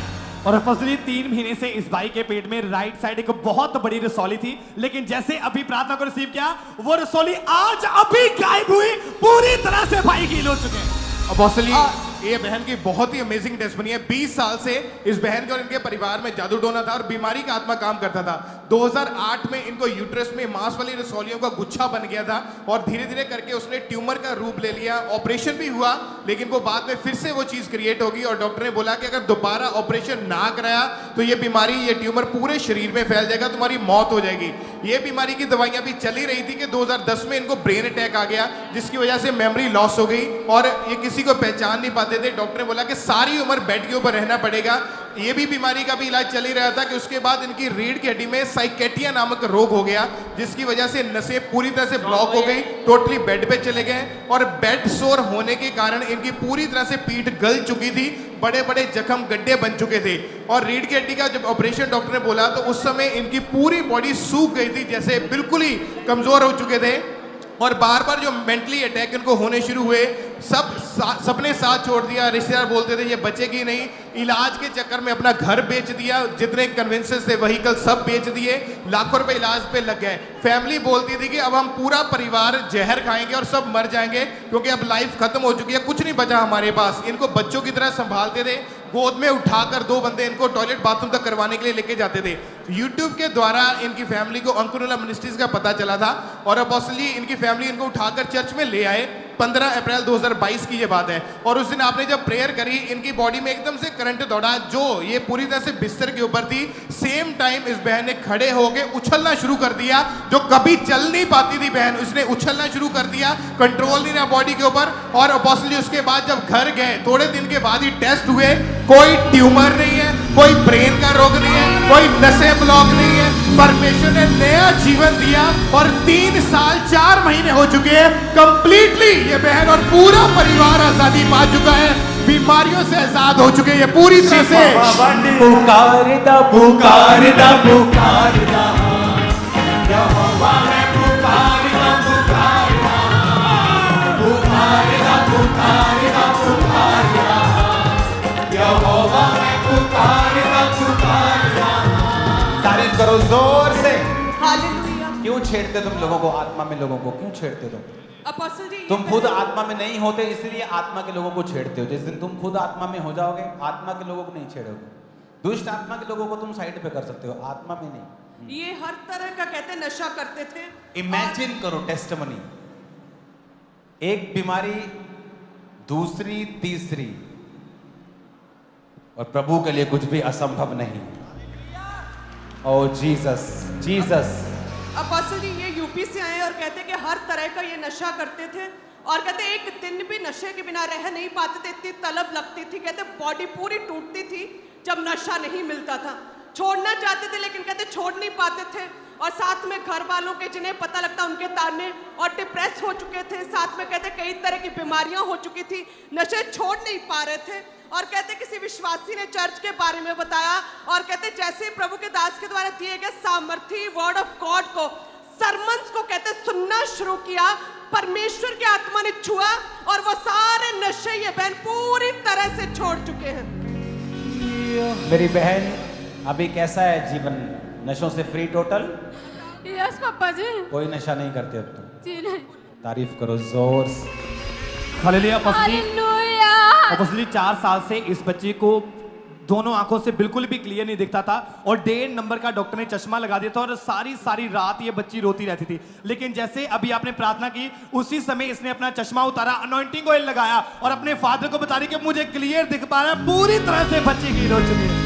S6: और अपोस्टल 3 महीने से इस भाई के पेट में राइट साइड एक बहुत बड़ी रसौली थी, लेकिन जैसे अभी प्रार्थना को रिसीव किया, वो रसौली आज अभी गायब हुई, पूरी तरह से भाई हील हो चुके हैं।
S3: अपोस्टल जी, ये बहन की बहुत ही अमेजिंग टेस्टमनी है। 20 साल से इस बहन के और इनके परिवार में जादू टोना था और बीमारी का आत्मा काम करता था। 2008 में इनको यूट्रस में मांस वाली रसौलियों का गुच्छा बन गया था और धीरे धीरे करके उसने ट्यूमर का रूप ले लिया। ऑपरेशन भी हुआ, लेकिन वो बाद में फिर से वो चीज क्रिएट होगी और डॉक्टर ने बोला कि अगर दोबारा ऑपरेशन ना कराया तो ये बीमारी, ये ट्यूमर पूरे शरीर में फैल जाएगा, तुम्हारी मौत हो जाएगी। ये बीमारी की दवाइयां भी चली रही थी कि 2010 में इनको ब्रेन अटैक आ गया, जिसकी वजह से मेमोरी लॉस हो गई और ये किसी को पहचान नहीं पाते थे। डॉक्टर ने बोला कि सारी उम्र बेड के ऊपर रहना पड़ेगा। ये भी बीमारी का भी इलाज चल ही रहा था कि उसके बाद इनकी रीढ़ की हड्डी में साइकेटिया नामक रोग हो गया, जिसकी वजह से नसें पूरी तरह से ब्लॉक हो गई, टोटली बेड पे चले गए और बेड सोर होने के कारण इनकी पूरी तरह से पीठ गल चुकी थी, बड़े बड़े जख्म गड्ढे बन चुके थे। और रीढ़ की हड्डी का जब ऑपरेशन डॉक्टर ने बोला तो उस समय इनकी पूरी बॉडी सूख गई थी, जैसे बिल्कुल ही कमजोर हो चुके थे और बार बार जो मेंटली अटैक इनको होने शुरू हुए। सबने साथ छोड़ दिया, रिश्तेदार बोलते थे ये बचेगी नहीं। इलाज के चक्कर में अपना घर बेच दिया, जितने कन्वेंसेस थे व्हीकल सब बेच दिए, लाखों रुपए इलाज पे लग गए। फैमिली बोलती थी कि अब हम पूरा परिवार जहर खाएंगे और सब मर जाएंगे, क्योंकि अब लाइफ खत्म हो चुकी है, कुछ नहीं बचा हमारे पास। इनको बच्चों की तरह संभालते थे, गोद में उठाकर 2 बंदे इनको टॉयलेट बाथरूम तक करवाने के लिए लेके जाते थे। यूट्यूब के द्वारा इनकी फैमिली को अंकुरुला मिनिस्ट्रीज का पता चला था और अपोस्टल जी इनकी फैमिली इनको उठाकर चर्च में ले आए। 15 अप्रैल 2022 की ये बात है और उस दिन आपने जब प्रेयर करी, इनकी बॉडी में एकदम से करंट दौड़ा, जो ये पूरी तरह से बिस्तर के ऊपर थी। सेम टाइम इस बहन ने खड़े होके उछलना शुरू कर दिया, जो कभी चल नहीं पाती थी बहन, उसने उछलना शुरू कर दिया, कंट्रोल नहीं रहा बॉडी के ऊपर। और अपोस्टल जी उसके बाद जब घर गए, थोड़े दिन के बाद ही टेस्ट हुए, कोई ट्यूमर नहीं है, कोई ब्रेन का रोग नहीं है, कोई नसें ब्लॉक नहीं है। परमेश्वर ने नया जीवन दिया और 3 साल 4 महीने हो चुके हैं कंप्लीटली ये बहन और पूरा परिवार आजादी पा चुका है, बीमारियों से आजाद हो चुके हैं ये पूरी तरह से।
S2: पुकारदा पुकारदा पुकारदा यहोवा मैं पुकारदा पुकारदा पुकारदा पुकारदा पुकारदा यहोवा मैं पुकारदा पुकारदा। तारीफ करो जोर से।
S8: हालेलुया।
S2: क्यों छेड़ते तुम लोगों को, आत्मा में लोगों को क्यों छेड़ते तुम?
S8: अपोस्टल जी,
S2: तुम खुद आत्मा में नहीं होते, इसलिए आत्मा के लोगों को छेड़ते हो। जिस दिन तुम खुद आत्मा में हो जाओगे, आत्मा के लोगों को नहीं छेड़ोगे। दुष्ट आत्मा के लोगों को तुम साइड पे कर सकते हो, आत्मा में नहीं।
S8: ये हर तरह का कहते नशा करते थे।
S2: इमेजिन करो टेस्टमनी, एक बीमारी, दूसरी, तीसरी, और प्रभु के लिए कुछ भी असंभव नहीं। ओ जीसस, जीसस।
S8: अपोस्टल जी ये यूपी से आए और कहते कि हर तरह का ये नशा करते थे और कहते एक दिन भी नशे के बिना रह नहीं पाते थे, इतनी तलब लगती थी, कहते बॉडी पूरी टूटती थी जब नशा नहीं मिलता था। छोड़ना चाहते थे लेकिन कहते छोड़ नहीं पाते थे, और साथ में घर वालों के जिन्हें पता लगता उनके ताने, और डिप्रेस हो चुके थे, साथ में कहते कई तरह की बीमारियां हो चुकी थी, नशे छोड़ नहीं पा रहे थे। और कहते किसी विश्वासी ने चर्च के बारे में बताया और कहते जैसे प्रभु के दास के द्वारा दिए गए सामर्थी वर्ड ऑफ गॉड को, सरमन्स को कहते सुनना शुरू किया, परमेश्वर की आत्मा ने छुआ और वो सारे नशे ये बहन पूरी तरह से छोड़ चुके हैं।
S2: मेरी बहन अभी कैसा है जीवन? नशों से फ्री टोटल?
S9: यस पापा जी।
S2: कोई नशा नहीं करते अब तुम?
S9: जी नहीं।
S2: तारीफ करो जोर से।
S6: हालेलुया।
S9: हालेलुया।
S6: अपोस्टली 4 साल से इस बच्चे को दोनों आंखों से बिल्कुल भी क्लियर नहीं दिखता था और 1.5 नंबर का डॉक्टर ने चश्मा लगा दिया था और सारी रात ये बच्ची रोती रहती थी। लेकिन जैसे अभी आपने प्रार्थना की उसी समय इसने अपना चश्मा उतारा, अनॉइंटिंग ऑयल लगाया और अपने फादर को बता रही कि मुझे क्लियर दिख पा रहा है, पूरी तरह से बच्ची की रो चुकी है।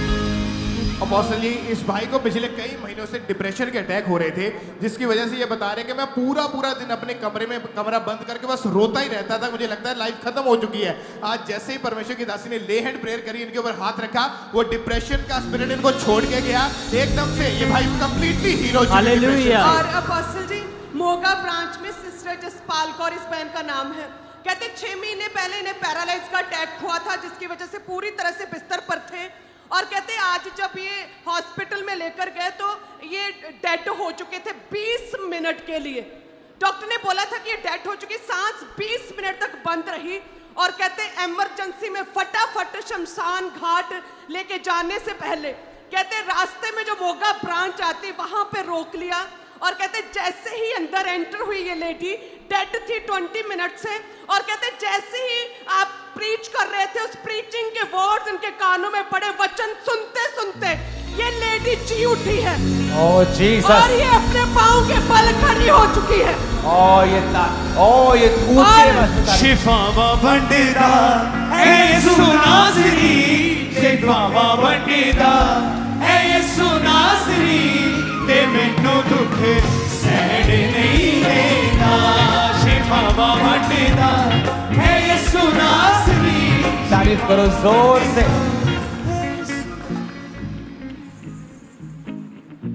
S3: अपोस्टल जी इस भाई को पिछले कई महीनों से डिप्रेशन के अटैक हो रहे थे, जिसकी वजह से ये बता रहे कि मैं पूरा दिन अपने कमरे में कमरा बंद करके बस रोता ही रहता था, मुझे लगता है लाइफ खत्म हो चुकी है। आज जैसे ही परमेश्वर की दासी ने ले हैंड प्रेयर करी, इनके ऊपर हाथ रखा, वो डिप्रेशन का स्पिरिट इनको छोड़ के गया एकदम से। ये भाई कंप्लीटली हीरो।
S6: हालेलुया।
S8: और अपोस्टल जी मोगा ब्रांच में सिस्टर जसपाल कौर इस बहन का नाम है, कहते 6 महीने पहले इन्हें पैरालाइज का अटैक हुआ था जिसकी वजह से पूरी तरह से बिस्तर पर थे, और कहते आज जब ये हॉस्पिटल में लेकर गए तो ये डेड हो चुके थे 20 मिनट के लिए। डॉक्टर ने बोला था कि ये डेड हो चुकी, सांस 20 मिनट तक बंद रही, और कहते इमरजेंसी में फटाफट शमशान घाट लेके जाने से पहले कहते रास्ते में जो मोगा ब्रांच आती वहां पे रोक लिया, और कहते जैसे ही अंदर एंटर हुई ये लेडी डेड थी 20 मिनट से, और कहते जैसे ही आप प्रीच कर रहे थे उस प्रीचिंग के वर्ड्स इनके कानों में पड़े, वचन सुनते सुनते ये लेडी जी उठी है।
S2: ओ जीसस।
S8: और ये अपने पांव के बल खड़ी हो चुकी है।
S2: ये ऊंचे
S1: शिफावा बंडेदा है यीशु नासरी, शिफावा बंडेदा है यीशु नासरी, ते मैनू दुख सैड नहीं देना, शिफावा बंडेदा है यीशु नासरी।
S2: तारीफ करो जोर से।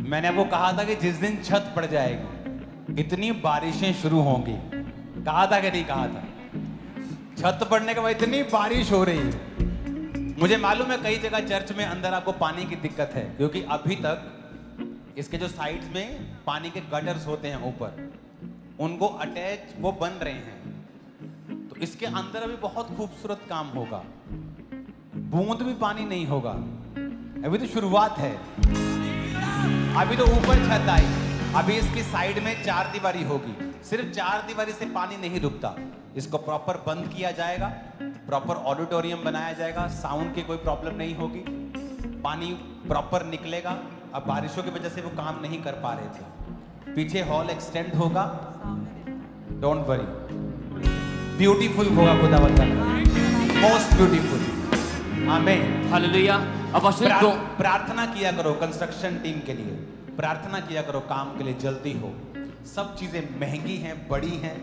S2: मैंने आपको कहा था कि जिस दिन छत पड़ जाएगी इतनी बारिशें शुरू होंगी, कहा था कि नहीं कहा था? छत पड़ने के बाद इतनी बारिश हो रही है। मुझे मालूम है कई जगह चर्च में अंदर आपको पानी की दिक्कत है, क्योंकि अभी तक इसके जो साइड्स में पानी के गटर्स होते हैं ऊपर, उनको अटैच वो बन रहे हैं, तो इसके अंदर अभी बहुत खूबसूरत काम होगा, बूंद भी पानी नहीं होगा, अभी तो शुरुआत है। अभी तो ऊपर छत आई, अभी इसकी साइड में 4 दीवारी होगी, सिर्फ 4 दीवारी से पानी नहीं रुकता, इसको प्रॉपर बंद किया जाएगा, प्रॉपर ऑडिटोरियम बनाया जाएगा, साउंड की कोई प्रॉब्लम नहीं होगी, पानी प्रॉपर निकलेगा। अब बारिशों की वजह से वो काम नहीं कर पा रहे थे। पीछे हॉल एक्सटेंड होगा, डोंट वरी, ब्यूटीफुल होगा खुदावंद का, मोस्ट ब्यूटीफुल। आमीन।
S7: हालेलुया। अपोस्टल
S2: प्रार्थना किया करो कंस्ट्रक्शन टीम के लिए, प्रार्थना किया करो काम के लिए जल्दी हो। सब चीजें महंगी हैं, बड़ी हैं,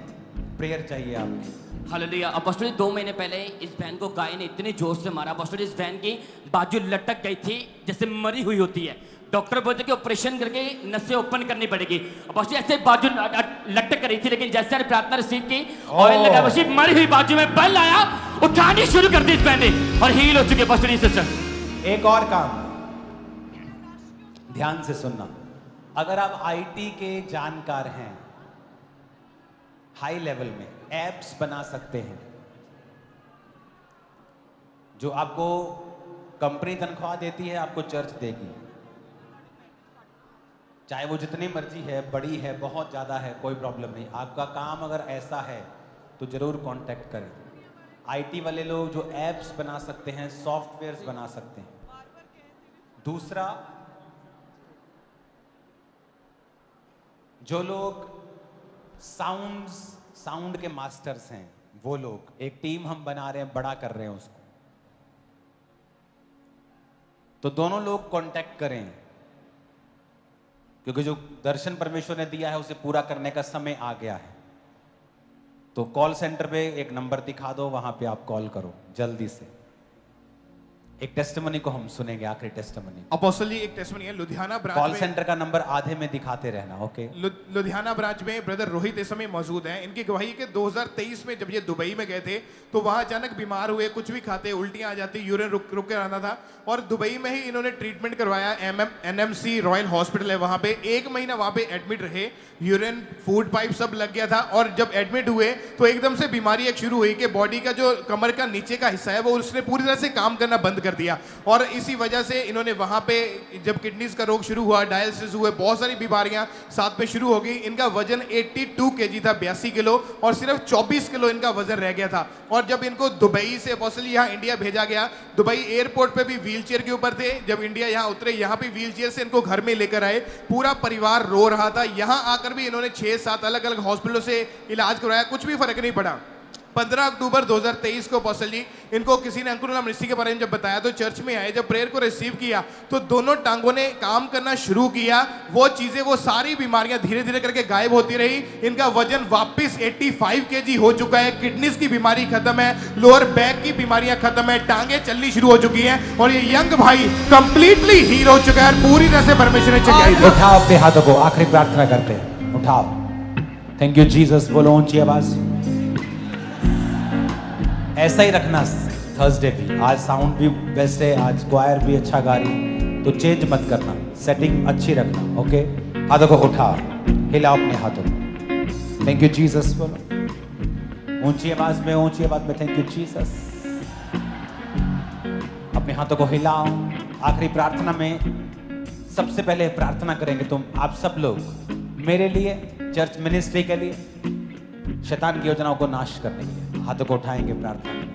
S2: प्रेयर चाहिए आपकी।
S7: हालेलुया। अपोस्टल 2 महीने पहले इस बहन को गाय ने इतने जोर से मारा, अपोस्टल इस बहन की बाजू लटक गई थी जैसे मरी हुई होती है। डॉक्टर बोलते कि ऑपरेशन करके नसें ओपन करनी पड़ेगी। अपोस्टल ऐसे बाजू लटक रही थी, लेकिन जैसे प्रार्थना रिसीव की, ऑयल लगा, बस मरी हुई बाजू में बल आया, उठानी शुरू कर दी इस बहन ने और हील हो चुकी अपोस्टल सिस्टर।
S2: एक और काम ध्यान से सुनना, अगर आप आईटी के जानकार हैं, हाई लेवल में एप्स बना सकते हैं जो आपको कंपनी तनख्वाह देती है, आपको चर्च देगी, चाहे वो जितनी मर्जी है, बड़ी है, बहुत ज्यादा है, कोई प्रॉब्लम नहीं। आपका काम अगर ऐसा है तो जरूर कांटेक्ट करें। आईटी वाले लोग जो एप्स बना सकते हैं, सॉफ्टवेयर्स बना सकते हैं, दूसरा, जो लोग साउंड के मास्टर्स हैं, वो लोग, एक टीम हम बना रहे हैं, बड़ा कर रहे हैं उसको, तो दोनों लोग कांटेक्ट करें, क्योंकि जो दर्शन परमेश्वर ने दिया है उसे पूरा करने का समय आ गया है। तो कॉल सेंटर पे एक नंबर दिखा दो, वहां पे आप कॉल करो जल्दी से। एक टेस्टिमनी को हम सुनेंगे, आखिरी टेस्टिमनी।
S3: अपोस्टल जी, एक टेस्टिमनी है लुधियाना ब्रांच
S2: कॉल
S3: में।
S2: सेंटर का नंबर आधे में दिखाते रहना, ओके।
S3: लुधियाना ब्रांच में ब्रदर रोहित इस समय मौजूद हैं। इनकी गवाही के 2023 में जब ये दुबई में गए थे तो वहां अचानक बीमार हुए, कुछ भी खाते उल्टियां आ जाती, यूरिन रुक के आना था, और दुबई में ही इन्होंने ट्रीटमेंट करवाया। NMC रॉयल हॉस्पिटल है वहां पे, 1 महीना वहां पे एडमिट रहे, यूरिन फूड पाइप सब लग गया था, और जब एडमिट हुए तो एकदम से बीमारी एक शुरू हुई कि बॉडी का जो कमर का नीचे का हिस्सा है वो उसने पूरी तरह से काम करना बंद कर दिया, और इसी वजह से इन्होंने वहां पे जब किडनीज का रोग शुरू हुआ, डायलिसिस हुए, बहुत सारी बीमारियां साथ में शुरू हो गई। इनका वजन 82 kg था, 82 किलो, और सिर्फ 24 किलो इनका वजन रह गया था। और जब इनको दुबई से अपोस्टल यहाँ इंडिया भेजा गया, दुबई एयरपोर्ट पे भी व्हीलचेयर के ऊपर थे, जब इंडिया यहाँ उतरे यहाँ पे व्हीलचेयर से इनको घर में लेकर आए, पूरा परिवार रो रहा था। यहाँ आकर भी इन्होंने 6-7 अलग अलग हॉस्पिटलों से इलाज करवाया, कुछ भी फर्क नहीं पड़ा। 15 अक्टूबर 2023 को अपोस्टल जी इनको किसी ने अंकुर मिनिस्ट्री के बारे में जब बताया तो चर्च में आए, जब प्रेयर को रिसीव किया तो दोनों टांगों ने काम करना शुरू किया। वो चीजें, वो सारी बीमारियां धीरे धीरे करके गायब होती रही। इनका वजन वापस 85 kg हो चुका है, किडनीज की बीमारी खत्म है, लोअर बैक की बीमारियां खत्म है, टांगे चलनी शुरू हो चुकी हैं, और ये यंग भाई कंप्लीटली हील हो चुका है, पूरी तरह से परमेश्वर ने चंगाई दी।
S2: उठाओ अपने हाथों को, आखिरी प्रार्थना करते हैं, उठाओ। थैंक यू जीसस, बोलो ऊंची आवाज। ऐसा ही रखना थर्सडे भी। आज साउंड भी बेस्ट है, आज क्वायर भी अच्छा गा रही, तो चेंज मत करना, सेटिंग अच्छी रखना, ओके। हाथों को उठाओ, हिलाओ अपने हाथों को। थैंक यू जीसस बोलो ऊंची आवाज में, ऊंची आवाज में, थैंक यू जीसस। अपने हाथों को हिलाओ। आखिरी प्रार्थना में सबसे पहले प्रार्थना करेंगे तुम आप सब लोग मेरे लिए, चर्च मिनिस्ट्री के लिए, शैतान की योजनाओं को नाश करने के लिए। हाथों को उठाएंगे प्रार्थना में।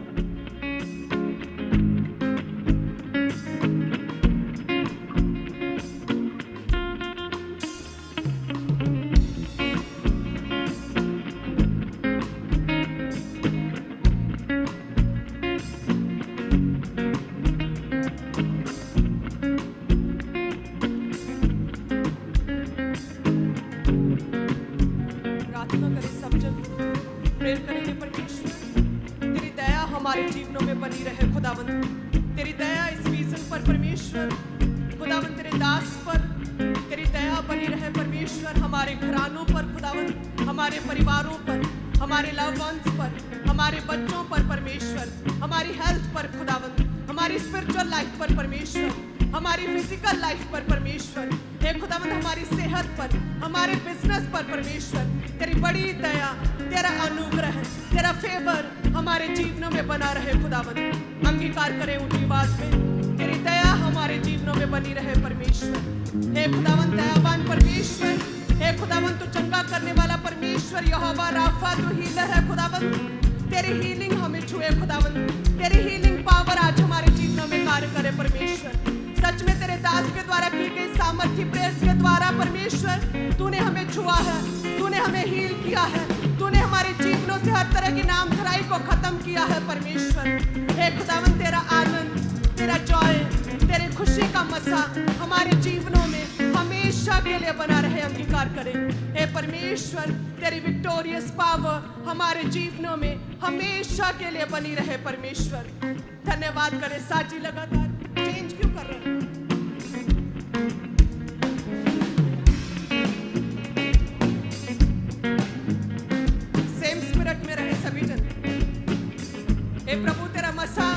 S8: प्रार्थना करें सब जन, प्रेयर करेंगे। परमेश्वर तेरी दया हमारे जीवनों में बनी रहे खुदावंद, तेरी दया इस विजन पर परमेश्वर, खुदावंद तेरे दास पर तेरी दया बनी रहे परमेश्वर, हमारे घरानों पर खुदावंद, हमारे परिवारों पर, हमारे लव वंस पर, हमारे बच्चों पर परमेश्वर, हमारी हेल्थ पर खुदावंद, हमारी स्पिरिचुअल लाइफ पर परमेश्वर, हमारी फिजिकल लाइफ पर परमेश्वर, हे खुदावंद हमारी सेहत पर, हमारे बिजनेस पर परमेश्वर, तेरी बड़ी दया, तेरा अनुग्रह, तेरा फेवर हमारे जीवनों में बना रहे खुदावंद। अंगीकार करें ऊंची आवाज में, तेरी दया हमारे जीवनों में बनी रहे परमेश्वर। हे खुदावंद दयावान परमेश्वर, हे खुदावंद तू चंगा करने वाला परमेश्वर, यहोवा राफा तू हीलर है खुदावंद, तेरी हीलिंग हमें छुए खुदावंद, तेरी हीलिंग पावर आज हमारे जीवनों में कार्य करे परमेश्वर। सच में तेरे दास के द्वारा की गई सामर्थ्य प्रेयर्स के द्वारा परमेश्वर तूने हमें छुआ है, तूने हमें हील किया है, तूने हमारे जीवनों से हर तरह की नाम खराई को खत्म किया है परमेश्वर। हे खुदावंद तेरा आनंद, तेरा जॉय, तेरे खुशी का मसा हमारे जीवनों में हमेशा के लिए बना रहे। अंगीकार करें हे परमेश्वर, तेरी विक्टोरियस पावर हमारे जीवनों में हमेशा के लिए बनी रहे परमेश्वर। धन्यवाद करें। साजी लगातार चेंज क्यों कर रहे हैं? सेम स्पिरिट में रहे सभी जन। हे प्रभु तेरा मसा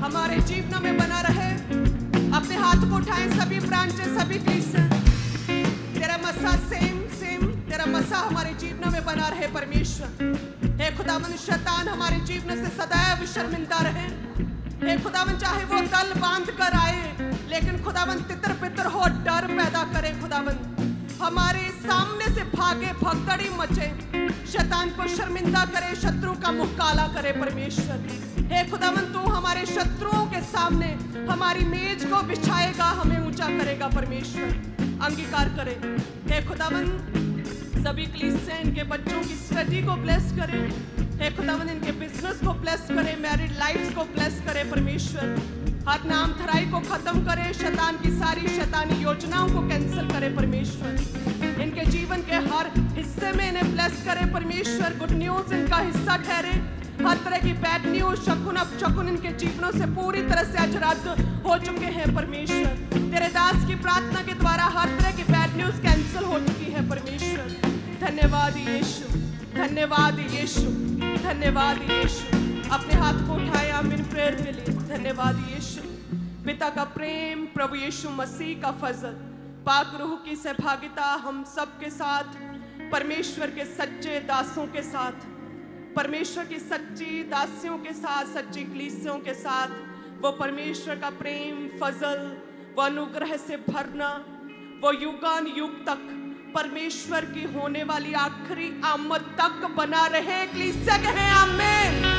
S8: हमारे जीवनों में बना रहे। अपने हाथ को उठाएं सभी ब्रांचेस, सभी क्रिश्चियन, तेरा मसा सेम तेरा मसा हमारे जीवनों में बना रहे परमेश्वर। हे खुदावन शैतान हमारे जीवन से सदैव शर्मिंदा रहे। हे खुदावन चाहे वो दल बांध कर आए, लेकिन खुदावन तितर बितर हो, डर पैदा करे। खुदावन हमारे सामने से भागे, भगदड़ी मचे, शैतान को शर्मिंदा करे, शत्रु का मुंह काला करे परमेश्वर। हे खुदावन तू हमारे शत्रुओं के सामने हमारी मेज को बिछाएगा, हमें ऊंचा बढ़ेगा परमेश्वर, अंगीकार करें। हे खुदावन, सभी कलीसिया इनके बच्चों की स्टडी को ब्लेस करें। हे खुदावन, इनके बिजनेस को ब्लेस करें, मैरिड लाइफ्स को ब्लेस करें परमेश्वर। हर नाम थराई को खत्म करे, शैतान की सारी शैतानी योजनाओं को कैंसिल करे परमेश्वर। इनके जीवन के हर हिस्से में इन्हें ब्लेस करे परमेश्वर। गुड न्यूज इनका हिस्सा ठहरे। हर तरह की बैड न्यूज, शकुन अपशकुन इनके जीवनों से पूरी तरह से आज रद्द हो चुके हैं परमेश्वर। तेरे दास की प्रार्थना के द्वारा हर तरह की बैड न्यूज कैंसिल हो चुकी है परमेश्वर। धन्यवाद यीशु, धन्यवाद यीशु, धन्यवाद यीशु। अपने हाथ को उठाए आमीन प्रेयर के लिए। धन्यवाद यीशु। पिता का प्रेम, प्रभु यीशु मसीह का फजल, पाक रूह की सहभागिता हम सब के साथ, परमेश्वर के सच्चे दासों के साथ, परमेश्वर की सच्ची दासियों के साथ, सच्ची कलीसियों के साथ, वो परमेश्वर का प्रेम, फजल, वो अनुग्रह से भरना, वो युगान युग तक परमेश्वर की होने वाली आखिरी आमद तक बना रहे। कलीसिया कहे आमीन।